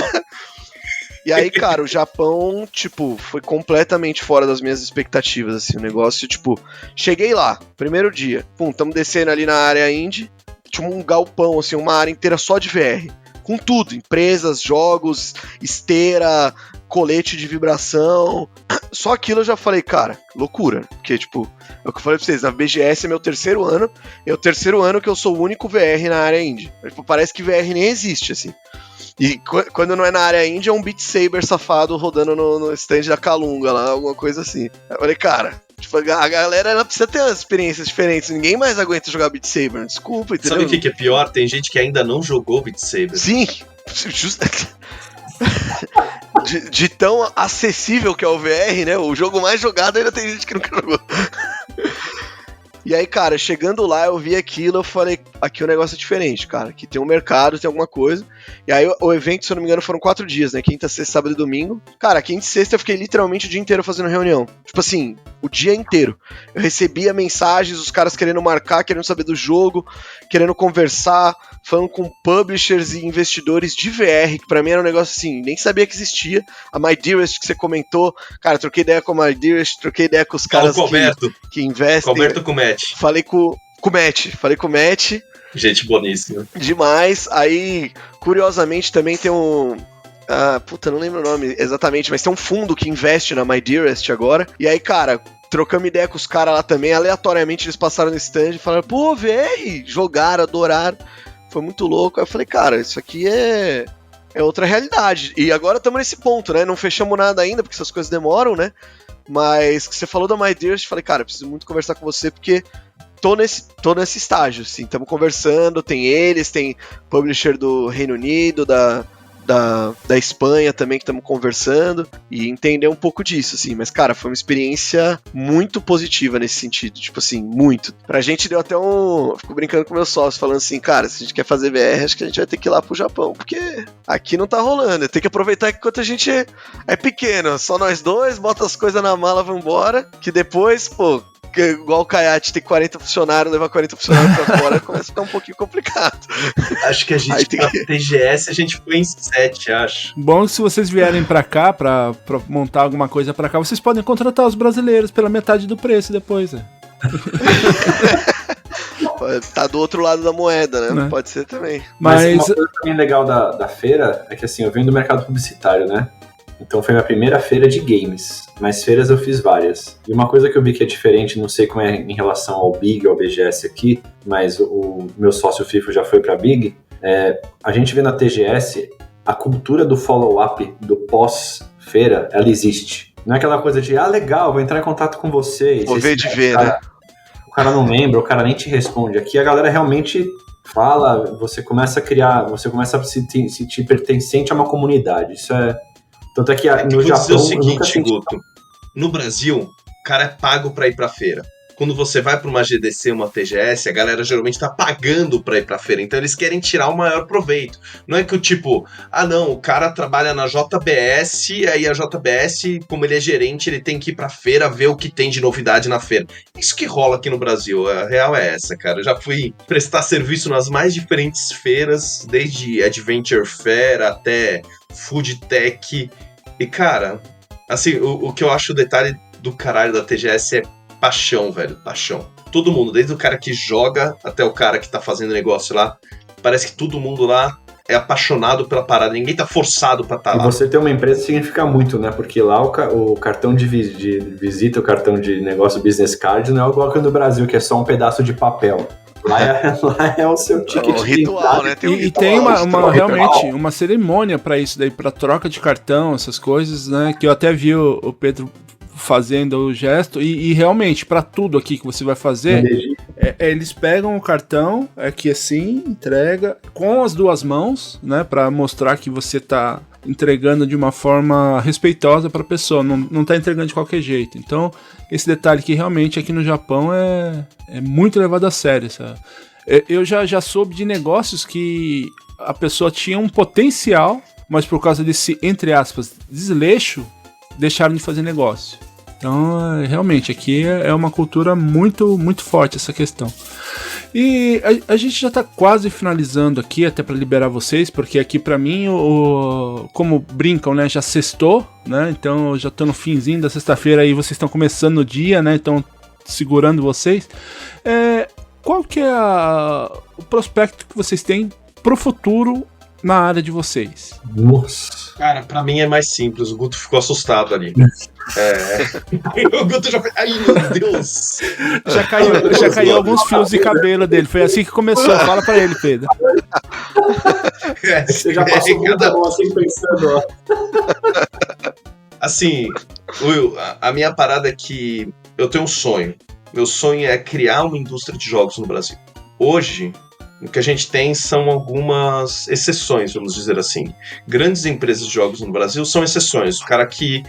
E aí, cara, o Japão, tipo, foi completamente fora das minhas expectativas, assim, o negócio, tipo, cheguei lá, primeiro dia, pum, tamo descendo ali na área indie, tinha um galpão, assim, uma área inteira só de VR, com tudo, empresas, jogos, esteira, colete de vibração, só aquilo eu já falei, cara, loucura, porque, tipo, é o que eu falei pra vocês, na BGS é meu terceiro ano, é o terceiro ano que eu sou o único VR na área indie, tipo, parece que VR nem existe, assim. E quando não é na área indie, é um Beat Saber safado rodando no stand da Calunga lá, alguma coisa assim. Eu falei, cara, tipo, a galera ela precisa ter umas experiências diferentes. Ninguém mais aguenta jogar Beat Saber, desculpa, entendeu? Sabe o que é pior? Tem gente que ainda não jogou Beat Saber. Sim, de tão acessível que é o VR, né? O jogo mais jogado ainda tem gente que nunca jogou. E aí, cara, chegando lá, eu vi aquilo, eu falei, aqui o negócio é diferente, cara, aqui tem um mercado, tem alguma coisa. E aí, o evento, se eu não me engano, foram 4 dias, né, quinta, sexta, sábado e domingo. Cara, quinta e sexta eu fiquei literalmente o dia inteiro fazendo reunião. Tipo assim, o dia inteiro. Eu recebia mensagens, os caras querendo marcar, querendo saber do jogo, querendo conversar, falando com publishers e investidores de VR, que pra mim era um negócio assim, nem sabia que existia. A My Dearest que você comentou, cara, troquei ideia com a My Dearest, troquei ideia com os caras que investem. Coberto com o Matt. Falei com o Matt. Gente boníssima. Demais. Aí, curiosamente, também tem um... puta, não lembro o nome exatamente, mas tem um fundo que investe na My Dearest agora. E aí, cara, trocamos ideia com os caras lá também. Aleatoriamente, eles passaram no stand e falaram, pô, VR, jogaram, adoraram. Foi muito louco. Aí eu falei, cara, isso aqui é outra realidade. E agora estamos nesse ponto, né? Não fechamos nada ainda, porque essas coisas demoram, né? Mas que você falou da My Dearest, falei, cara, preciso muito conversar com você, porque tô nesse estágio, assim, estamos conversando, tem eles, tem publisher do Reino Unido, da Espanha também que estamos conversando, e entender um pouco disso, assim, mas, cara, foi uma experiência muito positiva nesse sentido, tipo assim, muito. Pra gente deu até fico brincando com meus sócios, falando assim, cara, se a gente quer fazer VR, acho que a gente vai ter que ir lá pro Japão, porque aqui não tá rolando, tem que aproveitar que enquanto a gente é pequeno, só nós dois, bota as coisas na mala, vambora, que depois, pô, Porque igual o Kayate tem 40 funcionários, levar 40 funcionários pra fora, começa a ficar um pouquinho complicado. Acho que a gente, pra TGS, a gente foi em 7, acho. Bom, se vocês vierem pra cá, pra montar alguma coisa pra cá, vocês podem contratar os brasileiros pela metade do preço depois, né? Tá do outro lado da moeda, né? Né? Pode ser também. Mas uma coisa também legal da feira é que assim, eu venho do mercado publicitário, né? Então foi minha primeira feira de games, mas feiras eu fiz várias. E uma coisa que eu vi que é diferente, não sei como é em relação ao Big, ao BGS aqui, mas o meu sócio FIFO já foi pra Big, a gente vê na TGS a cultura do follow-up, do pós-feira, ela existe. Não é aquela coisa de, legal, vou entrar em contato com você. Vou ver de ver, né? O cara não lembra, o cara nem te responde. Aqui a galera realmente fala, você começa a criar, você começa a se sentir pertencente a uma comunidade. Isso é... Tanto é que no Japão... o seguinte, Guto, no Brasil, o cara é pago pra ir pra feira. Quando você vai pra uma GDC, uma TGS, a galera geralmente tá pagando pra ir pra feira. Então eles querem tirar o maior proveito. Não é que o tipo, não, o cara trabalha na JBS, aí a JBS, como ele é gerente, ele tem que ir pra feira ver o que tem de novidade na feira. Isso que rola aqui no Brasil, a real é essa, cara. Eu já fui prestar serviço nas mais diferentes feiras, desde Adventure Fair até Food Tech. E, cara, assim, o que eu acho o detalhe do caralho da TGS é paixão, velho, paixão. Todo mundo, desde o cara que joga até o cara que tá fazendo negócio lá, parece que todo mundo lá é apaixonado pela parada, ninguém tá forçado pra estar lá. E você ter uma empresa significa muito, né? Porque lá o cartão de visita, o cartão de negócio business card não é igual que no Brasil, que é só um pedaço de papel. Lá é o seu ticket. É um ritual, né? Tem um ritual, tem realmente uma cerimônia pra isso daí, pra troca de cartão, essas coisas, né? Que eu até vi o Pedro fazendo o gesto, e realmente, para tudo aqui que você vai fazer, eles pegam o cartão, aqui assim, entrega com as duas mãos, né, para mostrar que você tá entregando de uma forma respeitosa para a pessoa, não tá entregando de qualquer jeito. Então, esse detalhe que realmente aqui no Japão é muito levado a sério, sabe? Eu já soube de negócios que a pessoa tinha um potencial, mas por causa desse, entre aspas, desleixo, deixaram de fazer negócio. Então, realmente, aqui é uma cultura muito, muito forte essa questão. E a gente já está quase finalizando aqui, até para liberar vocês, porque aqui para mim, como brincam, né, já sextou, né, então eu já estou no finzinho da sexta-feira e vocês estão começando o dia, né, então segurando vocês. Qual que é o prospecto que vocês têm pro futuro na área de vocês? Nossa. Cara, pra mim é mais simples, o Guto ficou assustado ali. O Guto já foi... Ai, meu Deus! Já caiu alguns fios de cabelo dele. Foi assim que começou. Fala pra ele, Pedro. Você já passou muita mão assim pensando, ó. Assim, Will, a minha parada é que eu tenho um sonho. Meu sonho é criar uma indústria de jogos no Brasil. Hoje, o que a gente tem são algumas exceções, vamos dizer assim. Grandes empresas de jogos no Brasil são exceções. O cara que,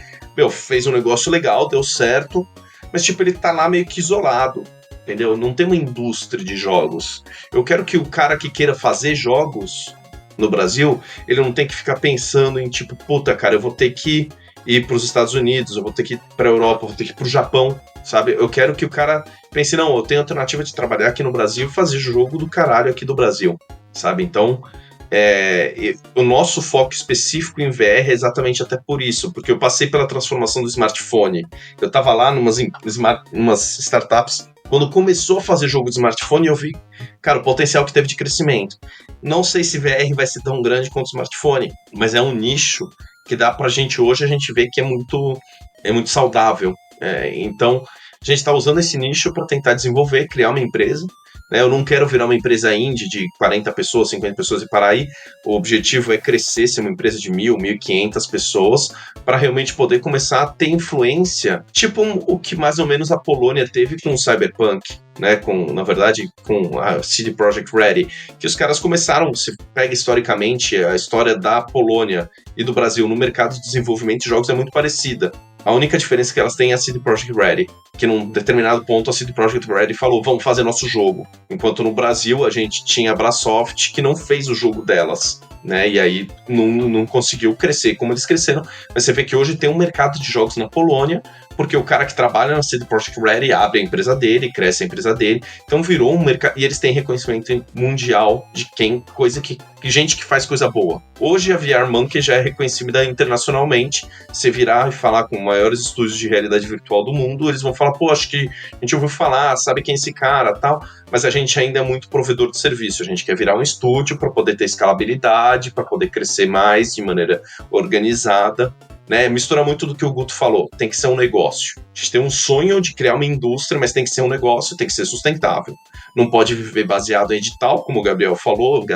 fez um negócio legal, deu certo, mas ele tá lá meio que isolado, entendeu? Não tem uma indústria de jogos. Eu quero que o cara que queira fazer jogos no Brasil, ele não tem que ficar pensando em puta, cara, eu vou ter que ir pros Estados Unidos, eu vou ter que ir pra Europa, eu vou ter que ir pro Japão, sabe? Eu quero que o cara pense, não, eu tenho a alternativa de trabalhar aqui no Brasil e fazer jogo do caralho aqui do Brasil, sabe? Então, o nosso foco específico em VR é exatamente até por isso, porque eu passei pela transformação do smartphone. Eu tava lá numas startups, quando começou a fazer jogo de smartphone, eu vi, cara, o potencial que teve de crescimento. Não sei se VR vai ser tão grande quanto o smartphone, mas é um nicho que dá pra gente hoje, a gente vê que é muito saudável. Então, a gente está usando esse nicho para tentar desenvolver, criar uma empresa. Né? Eu não quero virar uma empresa indie de 40 pessoas, 50 pessoas e parar aí. O objetivo é crescer, ser uma empresa de 1.000, 1.500 pessoas, para realmente poder começar a ter influência, o que mais ou menos a Polônia teve com o Cyberpunk, né? Na verdade, com a CD Projekt Red, que os caras começaram, se pega historicamente, a história da Polônia e do Brasil no mercado de desenvolvimento de jogos é muito parecida. A única diferença é que elas têm a CD Projekt Red, que num determinado ponto a CD Projekt Red falou, vamos fazer nosso jogo. Enquanto no Brasil a gente tinha a Brasoft, que não fez o jogo delas, né? E aí não conseguiu crescer como eles cresceram. Mas você vê que hoje tem um mercado de jogos na Polônia, porque o cara que trabalha na CD Projekt Red abre a empresa dele, cresce a empresa dele. Então virou um mercado. E eles têm reconhecimento mundial de gente que faz coisa boa. Hoje a VR Monkey já é reconhecida internacionalmente. Você virar e falar com maiores estúdios de realidade virtual do mundo, eles vão falar, pô, acho que a gente ouviu falar, sabe quem é esse cara, tal. Mas a gente ainda é muito provedor de serviço. A gente quer virar um estúdio para poder ter escalabilidade, para poder crescer mais de maneira organizada. Né, mistura muito do que o Guto falou, tem que ser um negócio. A gente tem um sonho de criar uma indústria, mas tem que ser um negócio, tem que ser sustentável. Não pode viver baseado em edital, como o Gabriel falou,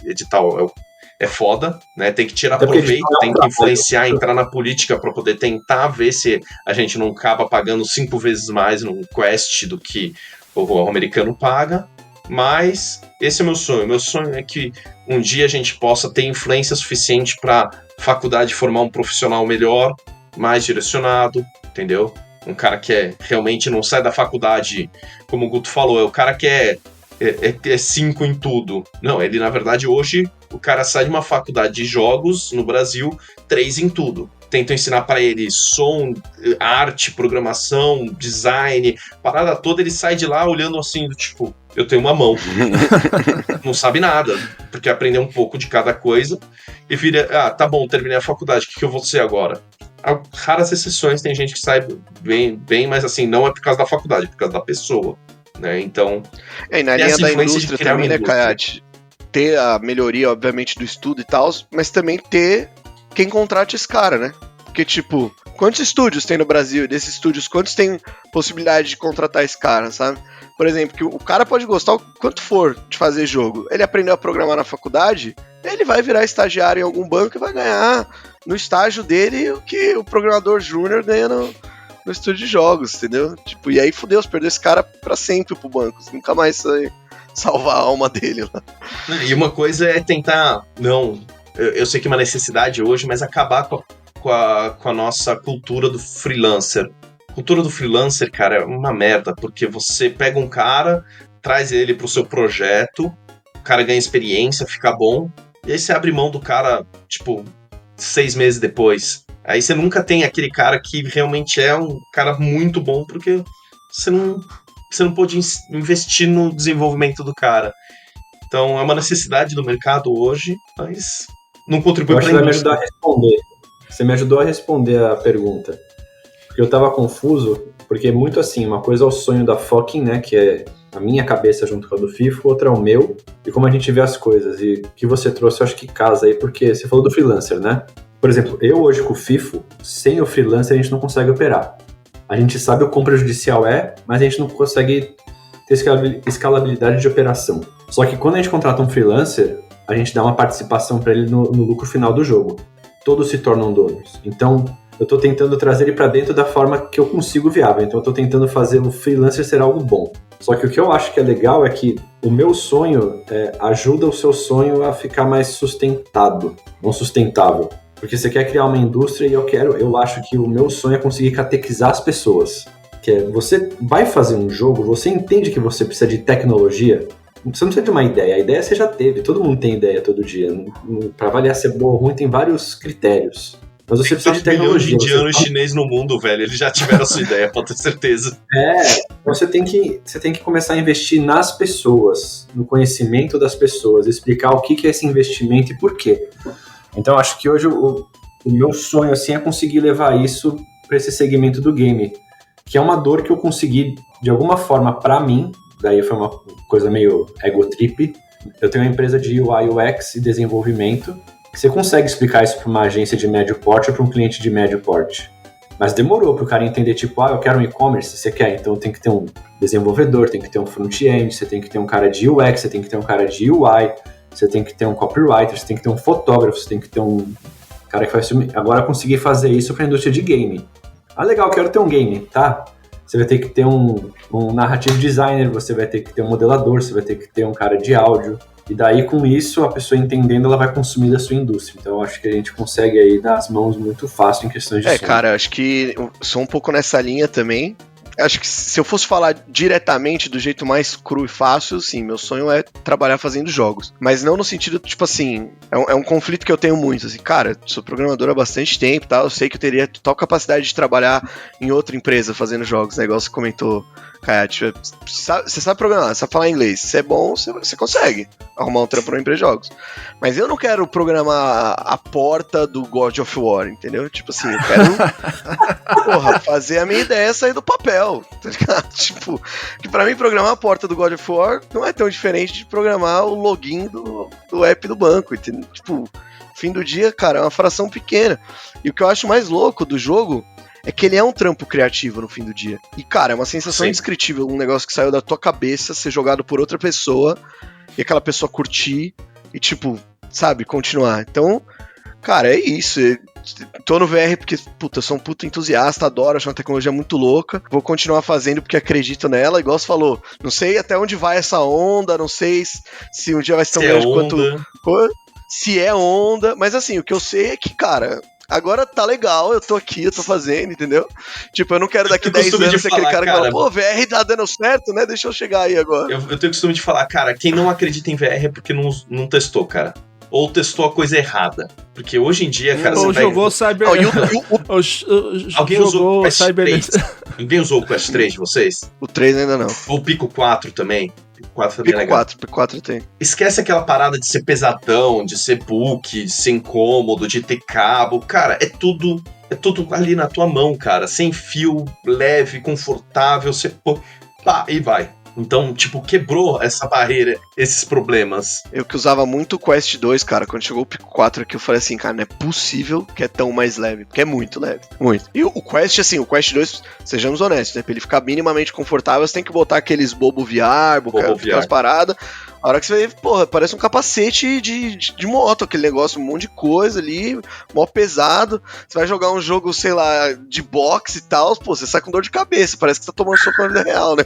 edital é foda, né? Tem que tirar proveito, tem que influenciar, entrar na política para poder tentar ver se a gente não acaba pagando 5 vezes mais num Quest do que o americano paga. Mas esse é o meu sonho. Meu sonho é que um dia a gente possa ter influência suficiente para faculdade formar um profissional melhor, mais direcionado, entendeu? Um cara que realmente não sai da faculdade, como o Guto falou, é o cara que é 5 em tudo. Não, ele na verdade hoje, o cara sai de uma faculdade de jogos no Brasil, 3 em tudo. Tentam ensinar para ele som, arte, programação, design, parada toda, ele sai de lá olhando assim, do tipo, eu tenho uma mão. Não sabe nada, porque aprendeu um pouco de cada coisa e vira, tá bom, terminei a faculdade, o que eu vou ser agora? Há raras exceções, tem gente que sai bem, mas assim, não é por causa da faculdade, é por causa da pessoa, né? Então... E na linha da indústria também, né, Kayate? Ter a melhoria, obviamente, do estudo e tal, mas também ter quem contrate esse cara, né? Porque, tipo, quantos estúdios tem no Brasil? E desses estúdios, quantos tem possibilidade de contratar esse cara, sabe? Por exemplo, que o cara pode gostar o quanto for de fazer jogo. Ele aprendeu a programar na faculdade, ele vai virar estagiário em algum banco e vai ganhar no estágio dele o que o programador júnior ganha no estúdio de jogos, entendeu? Tipo, e aí fudeu, perdeu esse cara pra sempre pro banco. Você nunca mais vai salvar a alma dele lá. E uma coisa é tentar, eu sei que é uma necessidade hoje, mas acabar com a nossa cultura do freelancer. A cultura do freelancer, cara, é uma merda, porque você pega um cara, traz ele pro seu projeto, o cara ganha experiência, fica bom, e aí você abre mão do cara, tipo, 6 meses depois. Aí você nunca tem aquele cara que realmente é um cara muito bom, porque você não pôde investir no desenvolvimento do cara. Então é uma necessidade do mercado hoje, mas não contribui para a indústria. Você me ajudou a responder a pergunta. Porque eu tava confuso, porque é muito assim, uma coisa é o sonho da fucking, né, que é a minha cabeça junto com a do FIFO, outra é o meu, e como a gente vê as coisas. E o que você trouxe, eu acho que casa aí, porque você falou do freelancer, né? Por exemplo, eu hoje com o FIFO, sem o freelancer a gente não consegue operar. A gente sabe o quão prejudicial é, mas a gente não consegue ter escalabilidade de operação. Só que quando a gente contrata um freelancer, a gente dá uma participação para ele no lucro final do jogo. Todos se tornam donos. Então, eu estou tentando trazer ele para dentro da forma que eu consigo viável. Então, eu estou tentando fazer o freelancer ser algo bom. Só que o que eu acho que é legal é que o meu sonho ajuda o seu sonho a ficar mais sustentado, não sustentável. Porque você quer criar uma indústria e eu acho que o meu sonho é conseguir catequizar as pessoas. Que é, você vai fazer um jogo, você entende que você precisa de tecnologia. Você não precisa de uma ideia, a ideia você já teve, todo mundo tem ideia todo dia. Para avaliar se é boa ou ruim tem vários critérios. Mas você precisa de tecnologia. Milhões de indianos e chinês no mundo, velho, eles já tiveram a sua ideia, pode ter certeza. Você tem que começar a investir nas pessoas, no conhecimento das pessoas, explicar o que é esse investimento e por quê. Então acho que hoje o meu sonho assim, é conseguir levar isso para esse segmento do game, que é uma dor que eu consegui de alguma forma para mim. Daí foi uma coisa meio ego trip. Eu tenho uma empresa de UI, UX e desenvolvimento, que você consegue explicar isso para uma agência de médio porte ou para um cliente de médio porte. Mas demorou para o cara entender, tipo, eu quero um e-commerce, você quer? Então tem que ter um desenvolvedor, tem que ter um front-end, você tem que ter um cara de UX, você tem que ter um cara de UI, você tem que ter um copywriter, você tem que ter um fotógrafo, você tem que ter um cara que faz filme. Agora conseguir fazer isso para a indústria de game. Legal, quero ter um game, tá? Você vai ter que ter um narrative designer, você vai ter que ter um modelador, você vai ter que ter um cara de áudio. E daí, com isso, a pessoa entendendo, ela vai consumir da sua indústria. Então, eu acho que a gente consegue aí dar as mãos muito fácil em questões de som. Cara, acho que eu sou um pouco nessa linha também. Acho que se eu fosse falar diretamente do jeito mais cru e fácil, sim, meu sonho é trabalhar fazendo jogos. Mas não no sentido, tipo assim, é um conflito que eu tenho muito, assim, cara, sou programador há bastante tempo, tá? Eu sei que eu teria total capacidade de trabalhar em outra empresa fazendo jogos, né? Igual você comentou, Kayat, você sabe programar, você sabe falar inglês, se é bom, você consegue arrumar um trampo numa empresa de jogos. Mas eu não quero programar a porta do God of War, entendeu? Tipo assim, eu quero fazer a minha ideia sair do papel, tá ligado? Tipo, que pra mim programar a porta do God of War não é tão diferente de programar o login do app do banco, entendeu? Tipo, fim do dia, cara, é uma fração pequena. E o que eu acho mais louco do jogo é que ele é um trampo criativo no fim do dia. E, cara, é uma sensação indescritível, um negócio que saiu da tua cabeça, ser jogado por outra pessoa, e aquela pessoa curtir, e tipo, sabe, continuar. Então, cara, é isso. Tô no VR porque, puta, eu sou um puto entusiasta, adoro, acho uma tecnologia muito louca. Vou continuar fazendo porque acredito nela, igual você falou. Não sei até onde vai essa onda, não sei se um dia vai ser tão grande quanto... Se é onda, mas assim, o que eu sei é que, cara... Agora tá legal, eu tô aqui, eu tô fazendo, entendeu? Tipo, eu não quero daqui 10 anos ser aquele cara que fala, pô, VR tá dando certo, né? Deixa eu chegar aí agora. Eu tenho costume de falar, cara, quem não acredita em VR é porque não testou, cara. Ou testou a coisa errada. Porque hoje em dia, cara, ou você jogou Cyber... Alguém usou o Quest Cyber... 3? Ninguém usou o Quest 3 de vocês? O 3 ainda não. Ou o Pico 4 também? Pico 4 também é legal. Pico 4 tem. Esquece aquela parada de ser pesadão, de ser book, de ser incômodo, de ter cabo. Cara, é tudo ali na tua mão, cara. Sem fio, leve, confortável, você pá, e vai. Então, tipo, quebrou essa barreira, esses problemas. Eu que usava muito o Quest 2, cara, quando chegou o Pico 4 aqui, eu falei assim, cara, não é possível que é tão mais leve, porque é muito leve, muito. E o Quest, assim, o Quest 2, sejamos honestos, né, pra ele ficar minimamente confortável, você tem que botar aqueles bobo VR, aquelas paradas. A hora que você vê, porra, parece um capacete de moto, aquele negócio, um monte de coisa ali, mó pesado. Você vai jogar um jogo, sei lá, de boxe e tal, pô, você sai com dor de cabeça, parece que você tá tomando soco na vida real, né?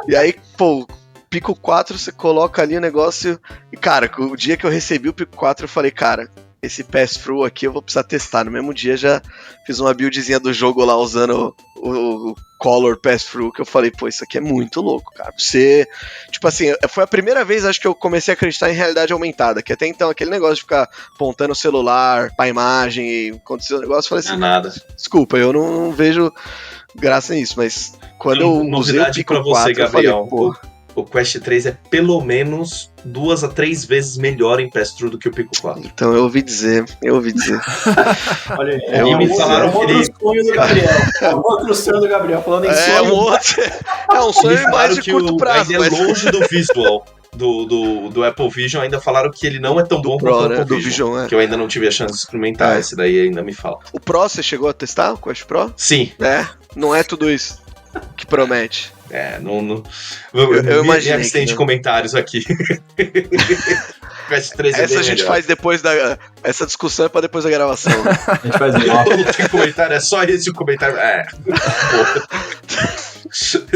E aí, pô, Pico 4, você coloca ali o negócio. E, cara, o dia que eu recebi o Pico 4, eu falei, cara, esse pass-through aqui eu vou precisar testar. No mesmo dia já fiz uma buildzinha do jogo lá usando o Color Pass-through, que eu falei, pô, isso aqui é muito louco, cara. Você, tipo assim, foi a primeira vez, acho que eu comecei a acreditar em realidade aumentada, que até então aquele negócio de ficar apontando o celular pra imagem e acontecer o negócio, eu falei assim, nada. Desculpa, eu não vejo graça nisso, mas quando eu usei o Pico 4, eu falei, pô... O Quest 3 é pelo menos 2 a 3 vezes melhor em pass-through do que o Pico 4. Então eu ouvi dizer. Olha, e me falaram que ele... sonho do Gabriel. Outro sonho do Gabriel, falando em sonho. É um sonho mais de curto prazo. Mas é longe do visual do Apple Vision. Ainda falaram que ele não é tão bom quanto o Apple Vision, que eu ainda não tive a chance de experimentar. Esse daí ainda me falta. O Pro, você chegou a testar? O Quest Pro? Sim. Não é tudo isso que promete. Eu imaginei. Me abstém de comentários aqui. Quest 3 essa a gente faz depois da. Essa discussão é pra depois da gravação. A gente faz não tem comentário, é só esse o comentário.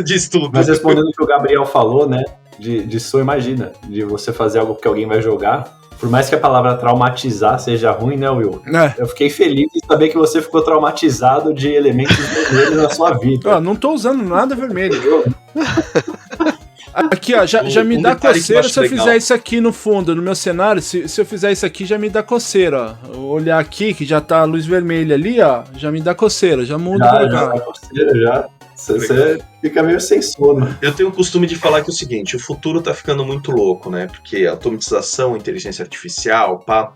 Diz tudo. Mas respondendo o que o Gabriel falou, né? De sonho, imagina, de você fazer algo que alguém vai jogar. Por mais que a palavra traumatizar seja ruim, né, Will? Eu fiquei feliz de saber que você ficou traumatizado de elementos vermelhos na sua vida. Não tô usando nada vermelho. Aqui, ó, já me dá coceira se eu fizer isso aqui no fundo, no meu cenário. Se eu fizer isso aqui, já me dá coceira, ó. Olhar aqui, que já tá a luz vermelha ali, ó, já me dá coceira, já muda o lugar. Já dá coceira, já. Você fica meio sem sono. Eu tenho o costume de falar que é o seguinte, o futuro tá ficando muito louco, né? Porque a automatização, inteligência artificial, pá.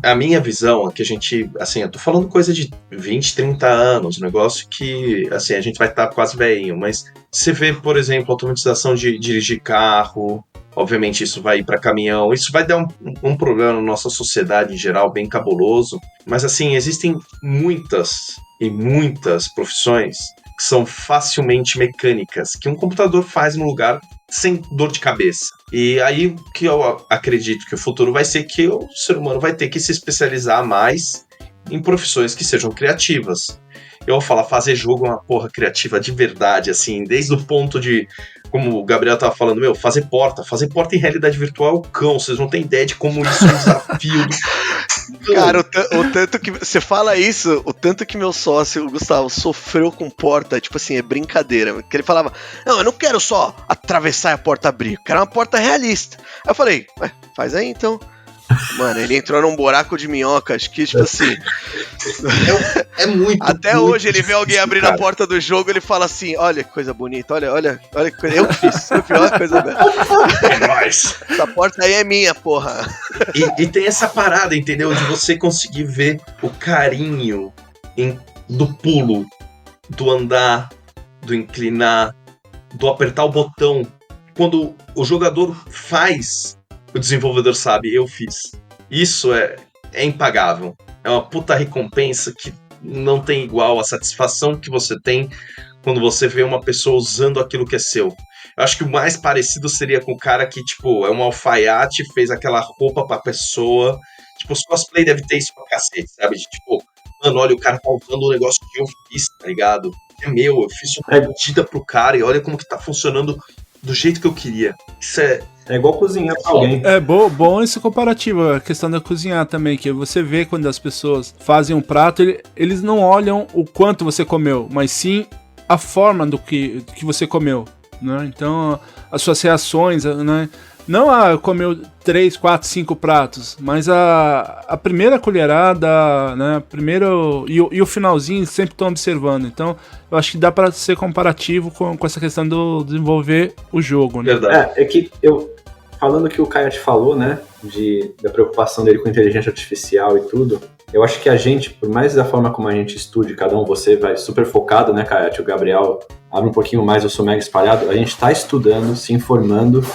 A minha visão é que a gente, assim, eu tô falando coisa de 20, 30 anos, um negócio que, assim, a gente vai estar quase velhinho, mas você vê, por exemplo, automatização de dirigir carro, obviamente isso vai ir para caminhão, isso vai dar um problema na nossa sociedade em geral, bem cabuloso, mas assim, existem muitas e muitas profissões que são facilmente mecânicas, que um computador faz no lugar sem dor de cabeça. E aí o que eu acredito que o futuro vai ser que o ser humano vai ter que se especializar mais em profissões que sejam criativas. Eu vou falar, fazer jogo é uma porra criativa de verdade, assim, desde o ponto de como o Gabriel tava falando, fazer porta em realidade virtual é o cão, vocês não têm ideia de como isso é um desafio. Cara, o tanto que você fala isso, o tanto que meu sócio, o Gustavo, sofreu com porta, tipo assim, é brincadeira. Que ele falava, não, eu não quero só atravessar e a porta abrir, eu quero uma porta realista. Aí eu falei, faz aí então. Mano, ele entrou num buraco de minhoca, acho que, tipo assim... É muito. Até muito hoje ele vê alguém abrindo a porta do jogo, ele fala assim, olha que coisa bonita, olha que coisa... Eu que fiz, olha que coisa bela. É nóis. Essa porta aí é minha, porra. E tem essa parada, entendeu? De você conseguir ver o carinho do pulo, do andar, do inclinar, do apertar o botão. Quando o jogador faz... O desenvolvedor sabe, eu fiz. Isso é impagável. É uma puta recompensa que não tem igual. A satisfação que você tem quando você vê uma pessoa usando aquilo que é seu. Eu acho que o mais parecido seria com o cara que, tipo, é um alfaiate, fez aquela roupa pra pessoa. Tipo, os cosplay deve ter isso pra cacete, sabe? De, tipo, mano, olha, o cara tá usando um negócio que eu fiz, tá ligado? É meu, eu fiz uma medida pro cara e olha como que tá funcionando do jeito que eu queria. Isso é igual cozinhar pra alguém. É bom esse comparativo, a questão da cozinhar também, que você vê quando as pessoas fazem um prato, eles não olham o quanto você comeu, mas sim a forma do que você comeu, né? Então, as suas reações, né? Não comeu 3, 4, 5 pratos, mas a primeira colherada, né? Primeiro e o finalzinho sempre estão observando. Então, eu acho que dá para ser comparativo com essa questão do desenvolver o jogo, né? verdade. É que falando o que o Kayat falou, né, da preocupação dele com inteligência artificial e tudo, eu acho que a gente, por mais da forma como a gente estude, cada um, você vai super focado, né, Kayat, o Gabriel abre um pouquinho mais, eu sou mega espalhado, a gente tá estudando, se informando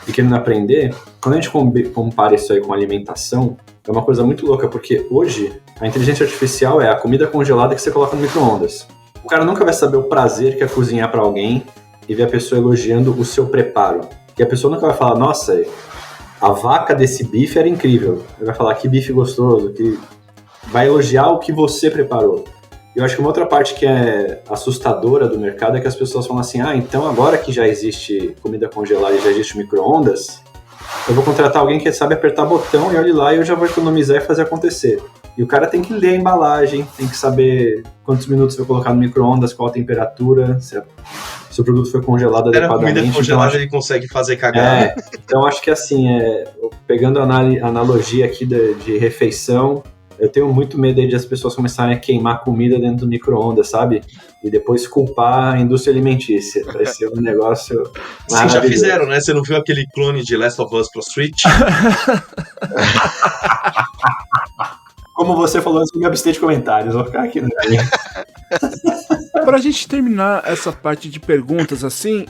e querendo aprender. Quando a gente compara isso aí com alimentação, é uma coisa muito louca, porque hoje a inteligência artificial é a comida congelada que você coloca no micro-ondas. O cara nunca vai saber o prazer que é cozinhar pra alguém e ver a pessoa elogiando o seu preparo. E a pessoa nunca vai falar, nossa, a vaca desse bife era incrível. Ele vai falar, que bife gostoso, que vai elogiar o que você preparou. E eu acho que uma outra parte que é assustadora do mercado é que as pessoas falam assim, então agora que já existe comida congelada e já existe micro-ondas, eu vou contratar alguém que sabe apertar botão e olhe lá e eu já vou economizar e fazer acontecer. E o cara tem que ler a embalagem, tem que saber quantos minutos vai colocar no micro-ondas, qual a temperatura, se o produto foi congelado adequadamente. A comida congelada ele consegue fazer cagar. Então acho que assim, pegando a analogia aqui de refeição, eu tenho muito medo aí de as pessoas começarem a queimar comida dentro do micro-ondas, sabe? E depois culpar a indústria alimentícia. Vai ser um negócio Sim, já fizeram, né? Você não viu aquele clone de Last of Us pro Switch? Como você falou antes, me abster de comentários. Vou ficar aqui no meio. Pra gente terminar essa parte de perguntas assim,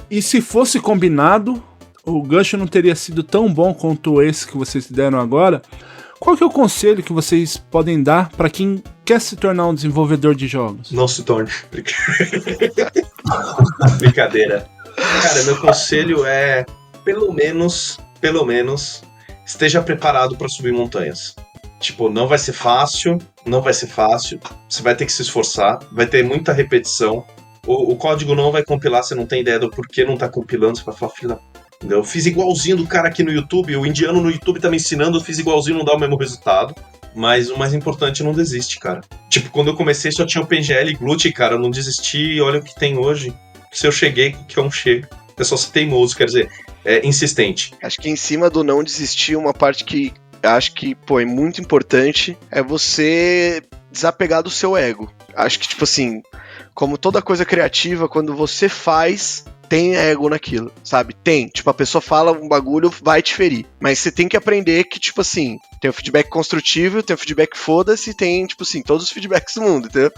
e se fosse combinado, o gancho não teria sido tão bom quanto esse que vocês deram agora. Qual que é o conselho que vocês podem dar para quem quer se tornar um desenvolvedor de jogos? Não se torne. Brincadeira. Cara, meu conselho é, pelo menos, esteja preparado para subir montanhas. Tipo, não vai ser fácil, você vai ter que se esforçar, vai ter muita repetição, o código não vai compilar, você não tem ideia do porquê não tá compilando, você vai falar, filho da... Eu fiz igualzinho do cara aqui no YouTube, o indiano no YouTube tá me ensinando, eu fiz igualzinho, não dá o mesmo resultado. Mas o mais importante, não desiste, cara. Tipo, quando eu comecei só tinha o PNGL e Glut, cara, eu não desisti e olha o que tem hoje. Se eu cheguei, que é um chego. É só ser teimoso, quer dizer, insistente. Acho que em cima do não desistir, uma parte que acho que, é muito importante é você desapegar do seu ego. Acho que, tipo assim, como toda coisa criativa, quando você faz... tem ego naquilo, sabe? Tipo, a pessoa fala um bagulho, vai te ferir. Mas você tem que aprender que, tipo assim, tem o feedback construtivo, tem o feedback foda-se, tem, tipo assim, todos os feedbacks do mundo, entendeu?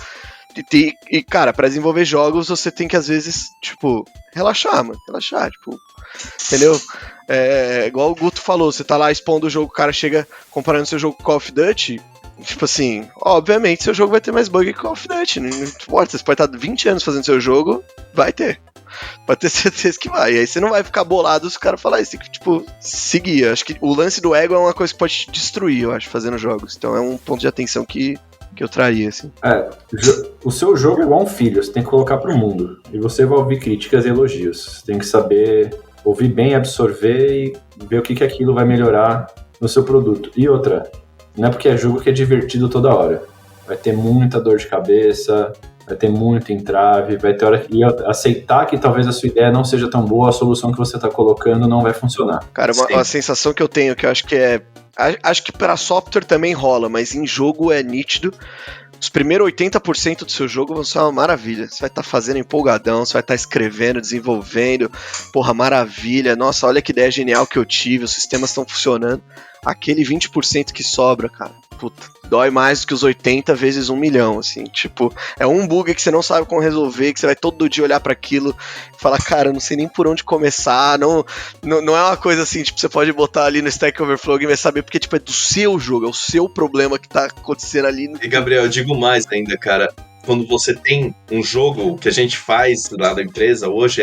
E, cara, pra desenvolver jogos, você tem que, às vezes, tipo, relaxar, tipo, entendeu? Igual o Guto falou, você tá lá expondo o jogo, o cara chega comparando seu jogo com Call of Duty, tipo assim, obviamente seu jogo vai ter mais bug que Call of Duty, não importa, você pode estar 20 anos fazendo seu jogo, vai ter. Pode ter certeza que vai. E aí você não vai ficar bolado se o cara falar isso. Tem que, tipo, seguir. Acho que o lance do ego é uma coisa que pode te destruir, eu acho, fazendo jogos. Então é um ponto de atenção que que eu traria, assim. O seu jogo é igual um filho, você tem que colocar pro mundo. E você vai ouvir críticas e elogios. Você tem que saber ouvir bem, absorver e ver o que aquilo vai melhorar no seu produto. E outra, não é porque é jogo que é divertido toda hora. Vai ter muita dor de cabeça, vai ter muito entrave, vai ter hora que aceitar que talvez a sua ideia não seja tão boa, a solução que você tá colocando não vai funcionar. Cara, uma sensação que eu tenho, que eu acho que acho que para software também rola, mas em jogo é nítido. Os primeiros 80% do seu jogo vão ser uma maravilha. Você vai estar fazendo empolgadão, você vai estar escrevendo, desenvolvendo. Porra, maravilha. Nossa, olha que ideia genial que eu tive, os sistemas estão funcionando. Aquele 20% que sobra, cara, puta, dói mais do que os 80 vezes 1 milhão, assim. Tipo, é um bug que você não sabe como resolver, que você vai todo dia olhar pra aquilo e falar, cara, eu não sei nem por onde começar. Não é uma coisa assim, tipo, você pode botar ali no Stack Overflow e vai saber, porque, tipo, é do seu jogo, é o seu problema que tá acontecendo ali. E, Gabriel, eu digo mais ainda, cara. Quando você tem um jogo que a gente faz lá da empresa hoje,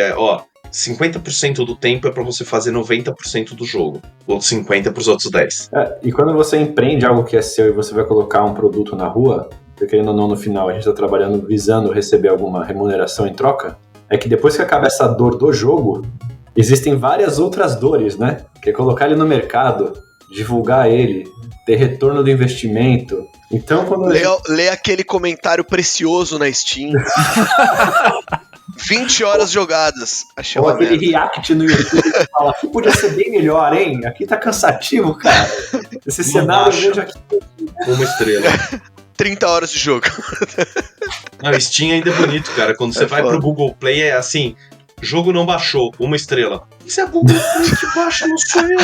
50% do tempo é pra você fazer 90% do jogo. Outros 50% pros outros 10%. E quando você empreende algo que é seu e você vai colocar um produto na rua, porque querendo ou não, no final a gente tá trabalhando visando receber alguma remuneração em troca, é que depois que acaba essa dor do jogo, existem várias outras dores, né? Que é colocar ele no mercado, divulgar ele, ter retorno do investimento. Então, quando lê aquele comentário precioso na Steam. 20 horas jogadas. Achei ou uma aquele merda. react no YouTube que fala, aqui podia ser bem melhor, hein? Aqui tá cansativo, cara. Esse cenário eu vejo aqui. 1 estrela. 30 horas de jogo. Não, Steam ainda é bonito, cara. Quando você vai pro Google Play, é assim, jogo não baixou, 1 estrela. Isso é Google Play que baixa, não sou eu.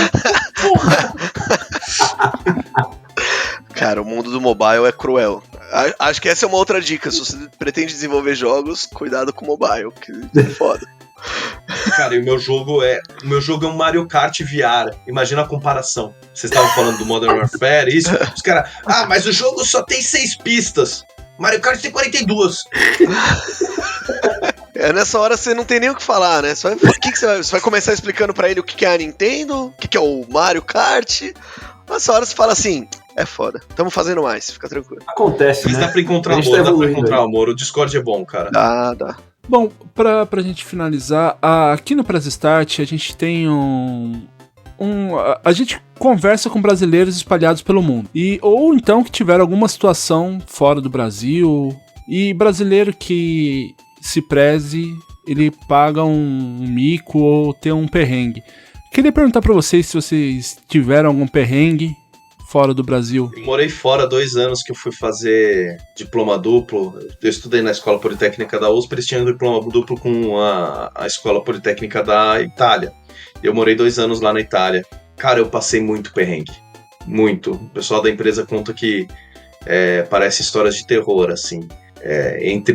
Porra. Cara, o mundo do mobile é cruel. Acho que essa é uma outra dica. Se você pretende desenvolver jogos, cuidado com o mobile, que é foda. Cara, e o meu jogo é um Mario Kart VR. Imagina a comparação. Vocês estavam falando do Modern Warfare, isso. Os caras, mas o jogo só tem 6 pistas. Mario Kart tem 42. Nessa hora você não tem nem o que falar, né? Você vai começar explicando pra ele o que é a Nintendo, o que é o Mario Kart. Nessa hora você fala assim, é foda, tamo fazendo mais, fica tranquilo. Acontece, Mas né? dá pra encontrar amor, o Discord é bom, cara. Dá. Bom, pra gente finalizar, aqui no Press Start a gente tem a gente conversa com brasileiros espalhados pelo mundo. Ou então que tiveram alguma situação fora do Brasil. E brasileiro que se preze, ele paga um mico ou tem um perrengue. Queria perguntar pra vocês se vocês tiveram algum perrengue fora do Brasil. Eu morei fora 2 anos que eu fui fazer diploma duplo. Eu estudei na Escola Politécnica da USP, eles tinham diploma duplo com a Escola Politécnica da Itália. Eu morei 2 anos lá na Itália. Cara, eu passei muito perrengue. Muito. O pessoal da empresa conta que parece histórias de terror, assim.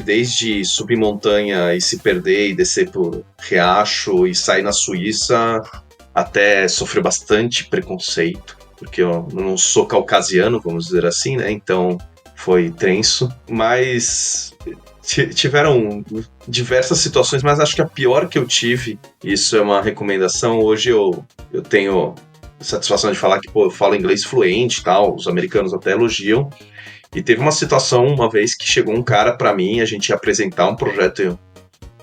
Desde subir montanha e se perder e descer por riacho e sair na Suíça, até sofrer bastante preconceito, porque eu não sou caucasiano, vamos dizer assim, né? Então foi tenso, mas tiveram diversas situações, mas acho que a pior que eu tive, isso é uma recomendação, hoje eu tenho satisfação de falar que eu falo inglês fluente e tal, os americanos até elogiam, e teve uma situação uma vez que chegou um cara pra mim, a gente ia apresentar um projeto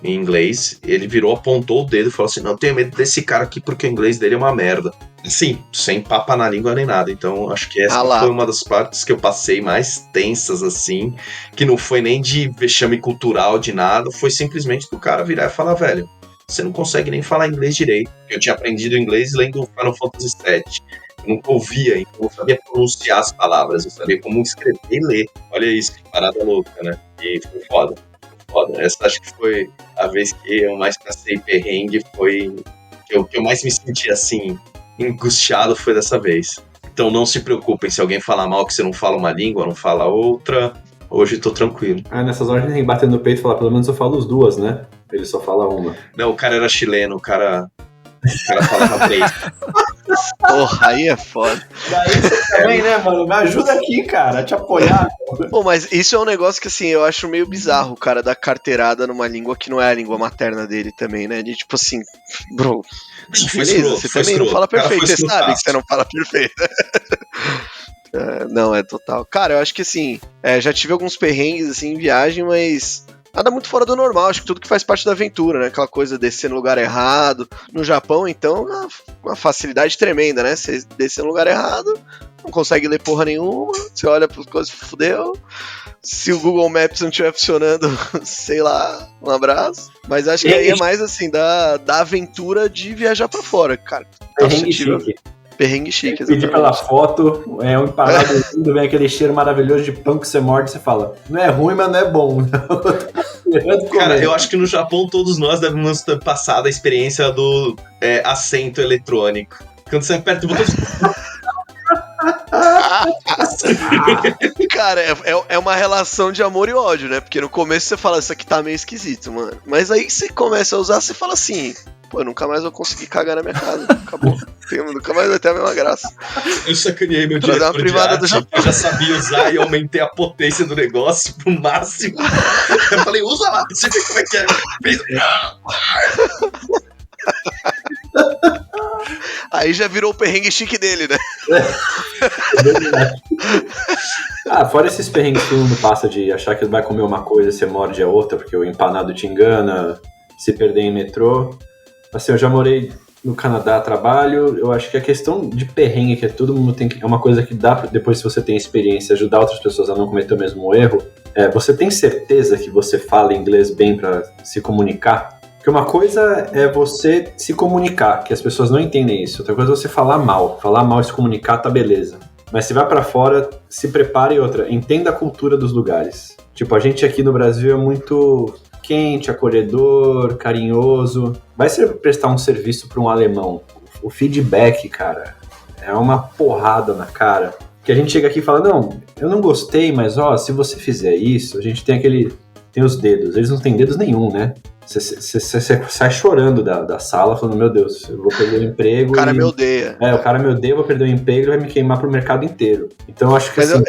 em inglês, ele virou, apontou o dedo e falou assim, não, eu tenho medo desse cara aqui porque o inglês dele é uma merda. Sim, sem papa na língua nem nada. Então acho que essa foi uma das partes que eu passei mais tensas, assim, que não foi nem de vexame cultural, de nada, foi simplesmente do cara virar e falar, velho, você não consegue nem falar inglês direito. Eu tinha aprendido inglês lendo Final Fantasy VII. Eu nunca ouvia, então eu não sabia pronunciar as palavras, eu sabia como escrever e ler. Olha isso, que parada louca, né? E foi foda. Essa acho que foi a vez que eu mais passei perrengue, foi que eu mais me senti assim, angustiado, foi dessa vez. Então não se preocupem se alguém falar mal que você não fala uma língua, não fala outra. Hoje tô tranquilo. Nessas horas a gente tem que bater no peito e falar, pelo menos eu falo as 2, né? Ele só fala uma. Não, o cara era chileno, o cara falava 3. Porra, aí é foda. Daí você também, né, mano? Me ajuda aqui, cara, a te apoiar. Pô, mas isso é um negócio que, assim, eu acho meio bizarro, o cara dar carteirada numa língua que não é a língua materna dele também, né? De tipo assim, bro, beleza, você também não fala perfeito, você sabe que você não fala perfeito. Não, é total. Cara, eu acho que assim, já tive alguns perrengues assim em viagem, mas nada muito fora do normal. Acho que tudo que faz parte da aventura, né? Aquela coisa de descer no lugar errado. No Japão, então, uma facilidade tremenda, né? Você descer no lugar errado, não consegue ler porra nenhuma, você olha para as coisas, fudeu. Se o Google Maps não estiver funcionando, sei lá, um abraço. Mas acho que aí é mais assim, da aventura de viajar pra fora, cara. Perrengue chique, exatamente. Pedir pela foto, um empanado lindo, vem aquele cheiro maravilhoso de pão que você morde e você fala, não é ruim, mas não é bom. Cara, eu acho que no Japão todos nós devemos ter passado a experiência do assento eletrônico. Quando você aperta o botão... Cara, é uma relação de amor e ódio, né? Porque no começo você fala, isso aqui tá meio esquisito, mano. Mas aí você começa a usar, você fala assim, pô, nunca mais vou conseguir cagar na minha casa. Acabou. Nunca mais vai ter a mesma graça. Eu sacaneei meu diretor de arte, eu já sabia usar e aumentei a potência do negócio pro máximo. Eu falei, usa lá, você vê como é que é. Aí já virou o perrengue chique dele, né? Fora esses perrengues que todo mundo passa de achar que vai comer uma coisa e você morde a outra porque o empanado te engana, se perder em metrô. Assim, eu já morei no Canadá a trabalho, eu acho que a questão de perrengue, que todo mundo tem que... É uma coisa que dá, depois se você tem experiência, ajudar outras pessoas a não cometer o mesmo erro. Você tem certeza que você fala inglês bem para se comunicar? Porque uma coisa é você se comunicar, que as pessoas não entendem isso. Outra coisa é você falar mal. Falar mal e se comunicar, tá beleza. Mas se vai pra fora, se prepare. Outra, entenda a cultura dos lugares. Tipo, a gente aqui no Brasil é muito quente, acolhedor, carinhoso. Vai prestar um serviço pra um alemão. O feedback, cara, é uma porrada na cara. Que a gente chega aqui e fala, não, eu não gostei, mas se você fizer isso, a gente tem tem os dedos. Eles não têm dedos nenhum, né? Você sai chorando da sala, falando, meu Deus, eu vou perder o emprego. O cara me odeia. O cara me odeia, eu vou perder o emprego e vai me queimar pro mercado inteiro. Então eu acho que assim,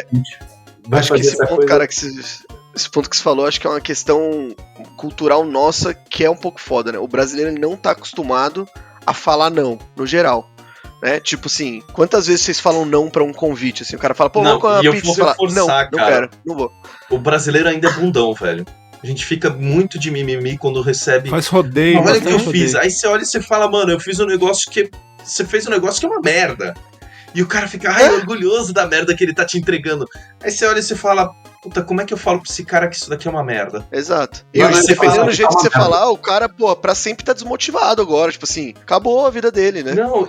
vai acho fazer que esse essa ponto, coisa... cara, esse ponto que você falou, acho que é uma questão cultural nossa que é um pouco foda, né? O brasileiro não tá acostumado a falar não, no geral. Né? Tipo assim, quantas vezes vocês falam não pra um convite? Assim, o cara fala, pô, vamos com uma pizza. Você fala, não quero, não vou. O brasileiro ainda é bundão, velho. A gente fica muito de mimimi quando recebe... Faz rodeio. Olha o que eu fiz. Aí você olha e você fala, mano, eu fiz um negócio que... Você fez um negócio que é uma merda. E o cara fica, orgulhoso da merda que ele tá te entregando. Aí você olha e você fala, puta, como é que eu falo pra esse cara que isso daqui é uma merda? Exato. E dependendo do jeito que você falar, o cara, pô, pra sempre tá desmotivado agora. Tipo assim, acabou a vida dele, né? Não,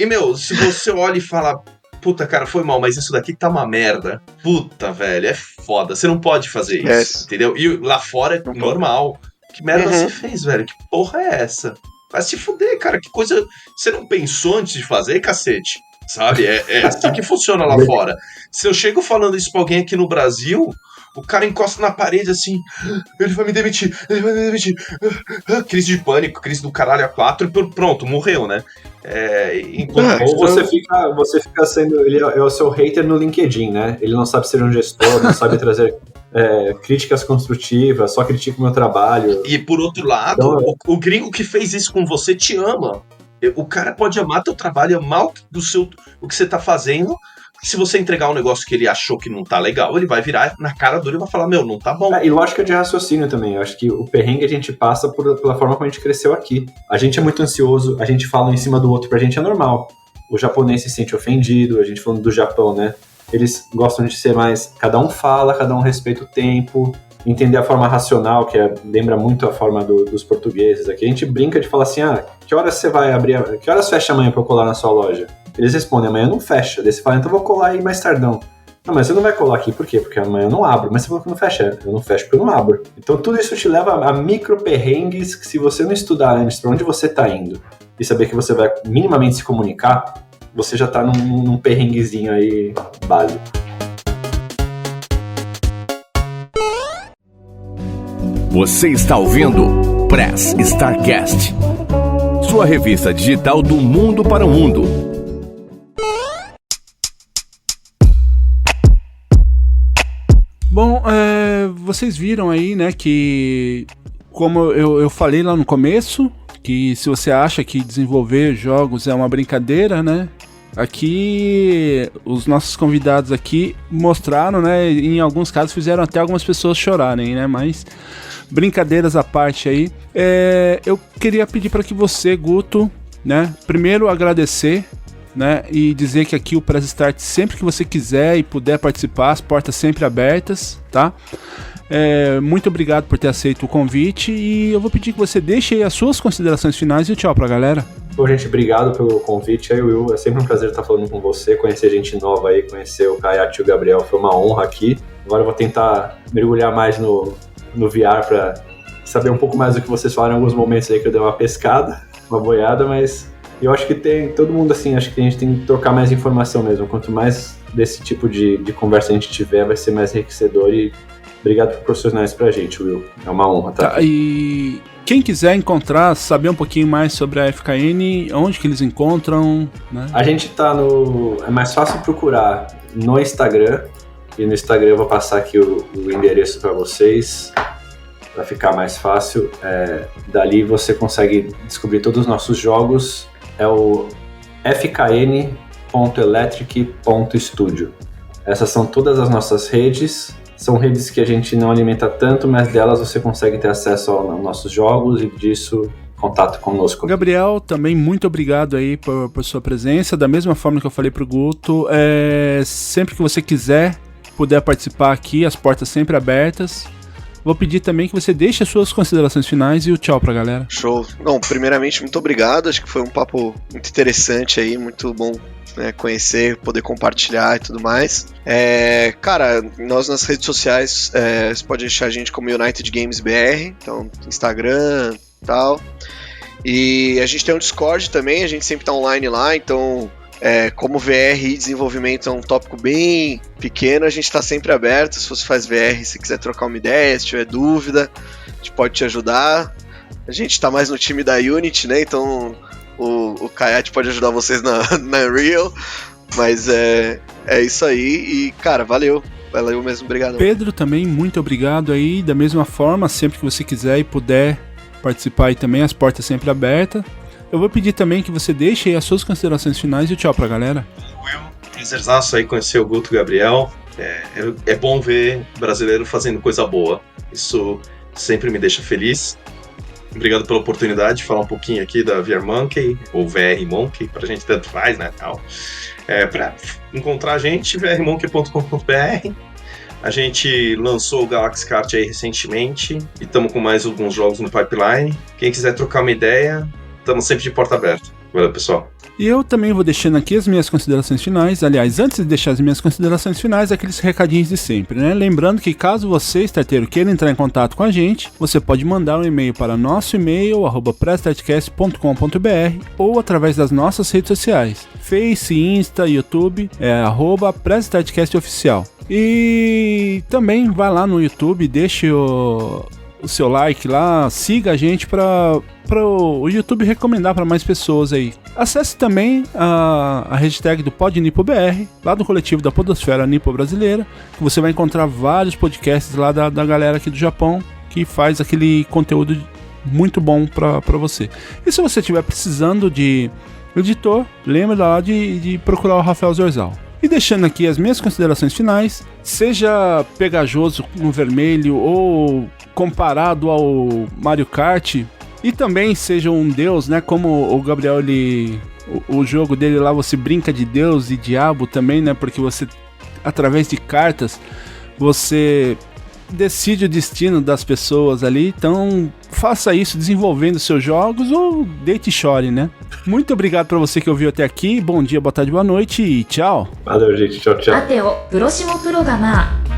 meu, se você olha e fala... Puta, cara, foi mal, mas isso daqui tá uma merda. Puta, velho, é foda. Você não pode fazer isso, entendeu? E lá fora é normal. Que merda você fez, velho? Que porra é essa? Vai se fuder, cara. Que coisa... Você não pensou antes de fazer, cacete? Sabe? É assim que funciona lá fora. Se eu chego falando isso pra alguém aqui no Brasil... O cara encosta na parede assim, ele vai me demitir. Crise de pânico, crise do caralho A4 e pronto, morreu, né? Ou você fica sendo, ele é o seu hater no LinkedIn, né? Ele não sabe ser um gestor, não sabe trazer críticas construtivas, só critica o meu trabalho. E por outro lado, então, o gringo que fez isso com você te ama. O cara pode amar teu trabalho, amar o que você tá fazendo. Se você entregar um negócio que ele achou que não tá legal, ele vai virar na cara dura e vai falar, meu, não tá bom. E lógica de raciocínio também. Eu acho que o perrengue a gente passa pela forma como a gente cresceu aqui. A gente é muito ansioso, a gente fala em cima do outro, pra gente é normal. O japonês se sente ofendido, a gente falando do Japão, né? Eles gostam de ser mais... Cada um fala, cada um respeita o tempo, entender a forma racional, que lembra muito a forma dos portugueses aqui. A gente brinca de falar assim, que horas você vai abrir... Que horas fecha amanhã pra eu colar na sua loja? Eles respondem, amanhã não fecha. Daí você fala, então eu vou colar aí mais tardão. Não, mas você não vai colar aqui, por quê? Porque amanhã eu não abro. Mas você falou que não fecha. Eu não fecho porque eu não abro. Então tudo isso te leva a micro perrengues que se você não estudar antes pra onde você tá indo e saber que você vai minimamente se comunicar, você já tá num perrenguezinho aí básico. Você está ouvindo Press Starcast, sua revista digital do mundo para o mundo. Bom, vocês viram aí, né, que como eu falei lá no começo, que se você acha que desenvolver jogos é uma brincadeira, né, Aqui, os nossos convidados aqui mostraram, né? Em alguns casos fizeram até algumas pessoas chorarem, né? Mas brincadeiras à parte aí. Eu queria pedir para que você, Guto, né? Primeiro agradecer, né? E dizer que aqui o Press Start, sempre que você quiser e puder participar, as portas sempre abertas, tá? Muito obrigado por ter aceito o convite e eu vou pedir que você deixe aí as suas considerações finais e o tchau pra galera. Bom, gente, obrigado pelo convite aí, Will. É sempre um prazer estar falando com você, conhecer gente nova aí, conhecer o Kayati e o Gabriel, foi uma honra aqui. Agora eu vou tentar mergulhar mais no VR para saber um pouco mais do que vocês falaram em alguns momentos aí que eu dei uma pescada, uma boiada, mas eu acho que tem todo mundo assim, acho que a gente tem que trocar mais informação mesmo. Quanto mais desse tipo de conversa a gente tiver, vai ser mais enriquecedor e obrigado por proporcionar isso pra gente, Will. É uma honra, tá? E quem quiser saber um pouquinho mais sobre a FKN, onde que eles encontram, né? A gente tá é mais fácil procurar no Instagram, e no Instagram eu vou passar aqui o endereço para vocês, para ficar mais fácil. Dali você consegue descobrir todos os nossos jogos, é o fkn.electric.studio. Essas são todas as nossas redes. São redes que a gente não alimenta tanto, mas delas você consegue ter acesso aos nossos jogos e disso, contato conosco. Gabriel, também muito obrigado aí por sua presença. Da mesma forma que eu falei pro Guto, sempre que você quiser, puder participar aqui, as portas sempre abertas. Vou pedir também que você deixe as suas considerações finais e o tchau pra galera. Show. Não, primeiramente, muito obrigado. Acho que foi um papo muito interessante aí, muito bom, né, conhecer, poder compartilhar e tudo mais. Cara, nós nas redes sociais, você pode achar a gente como United Games BR, então Instagram e tal. E a gente tem um Discord também, a gente sempre tá online lá, então como VR e desenvolvimento é um tópico bem pequeno, a gente tá sempre aberto. Se você faz VR, se quiser trocar uma ideia, se tiver dúvida, a gente pode te ajudar. A gente tá mais no time da Unity, né, então o Kayati pode ajudar vocês na Unreal, mas é isso aí e, cara, valeu mesmo, obrigado. Pedro, também muito obrigado aí, da mesma forma, sempre que você quiser e puder participar aí também, as portas sempre abertas. Eu vou pedir também que você deixe aí as suas considerações finais e o tchau pra galera. Will, prazerzaço aí conhecer o Guto e o Gabriel. É bom ver brasileiro fazendo coisa boa, isso sempre me deixa feliz. Obrigado pela oportunidade de falar um pouquinho aqui da VR Monkey, ou VR Monkey, pra gente tanto faz, né, tal. Pra encontrar a gente, vrmonkey.com.br. A gente lançou o Galaxy Kart aí recentemente, e estamos com mais alguns jogos no pipeline. Quem quiser trocar uma ideia, estamos sempre de porta aberta. Valeu, pessoal. E eu também vou deixando aqui as minhas considerações finais. Aliás, antes de deixar as minhas considerações finais, aqueles recadinhos de sempre, né? Lembrando que caso você, starteiro, queira entrar em contato com a gente, você pode mandar um e-mail para nosso e-mail, @pressstartcast.com.br, ou através das nossas redes sociais, Face, Insta, YouTube, @pressstartcastoficial. E também vai lá no YouTube, deixe o seu like lá, siga a gente para o YouTube recomendar para mais pessoas aí. Acesse também a hashtag do PodNipoBR, lá do coletivo da Podosfera Nipo Brasileira, que você vai encontrar vários podcasts lá da galera aqui do Japão, que faz aquele conteúdo muito bom para você. E se você estiver precisando de editor, lembre lá de procurar o Rafael Zorzal. E deixando aqui as minhas considerações finais, seja pegajoso no vermelho ou comparado ao Mario Kart, e também seja um deus, né, como o Gabriel, o jogo dele lá, você brinca de deus e diabo também, né, porque você, através de cartas, você decide o destino das pessoas ali. Então faça isso desenvolvendo seus jogos ou deite e chore, né? Muito obrigado pra você que ouviu até aqui. Bom dia, boa tarde, boa noite e tchau. Valeu, gente. Tchau, tchau. さてをプロシモプロガマー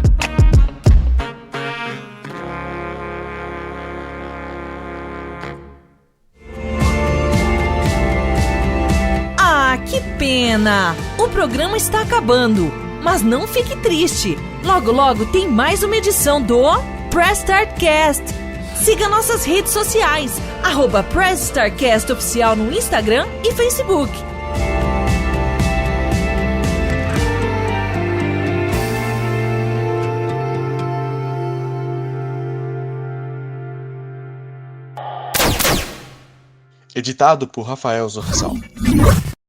Ah, que pena! O programa está acabando, mas não fique triste. Logo, logo tem mais uma edição do Press Start Cast. Siga nossas redes sociais, @Press Start Cast Oficial no Instagram e Facebook. Editado por Rafael Zorzal.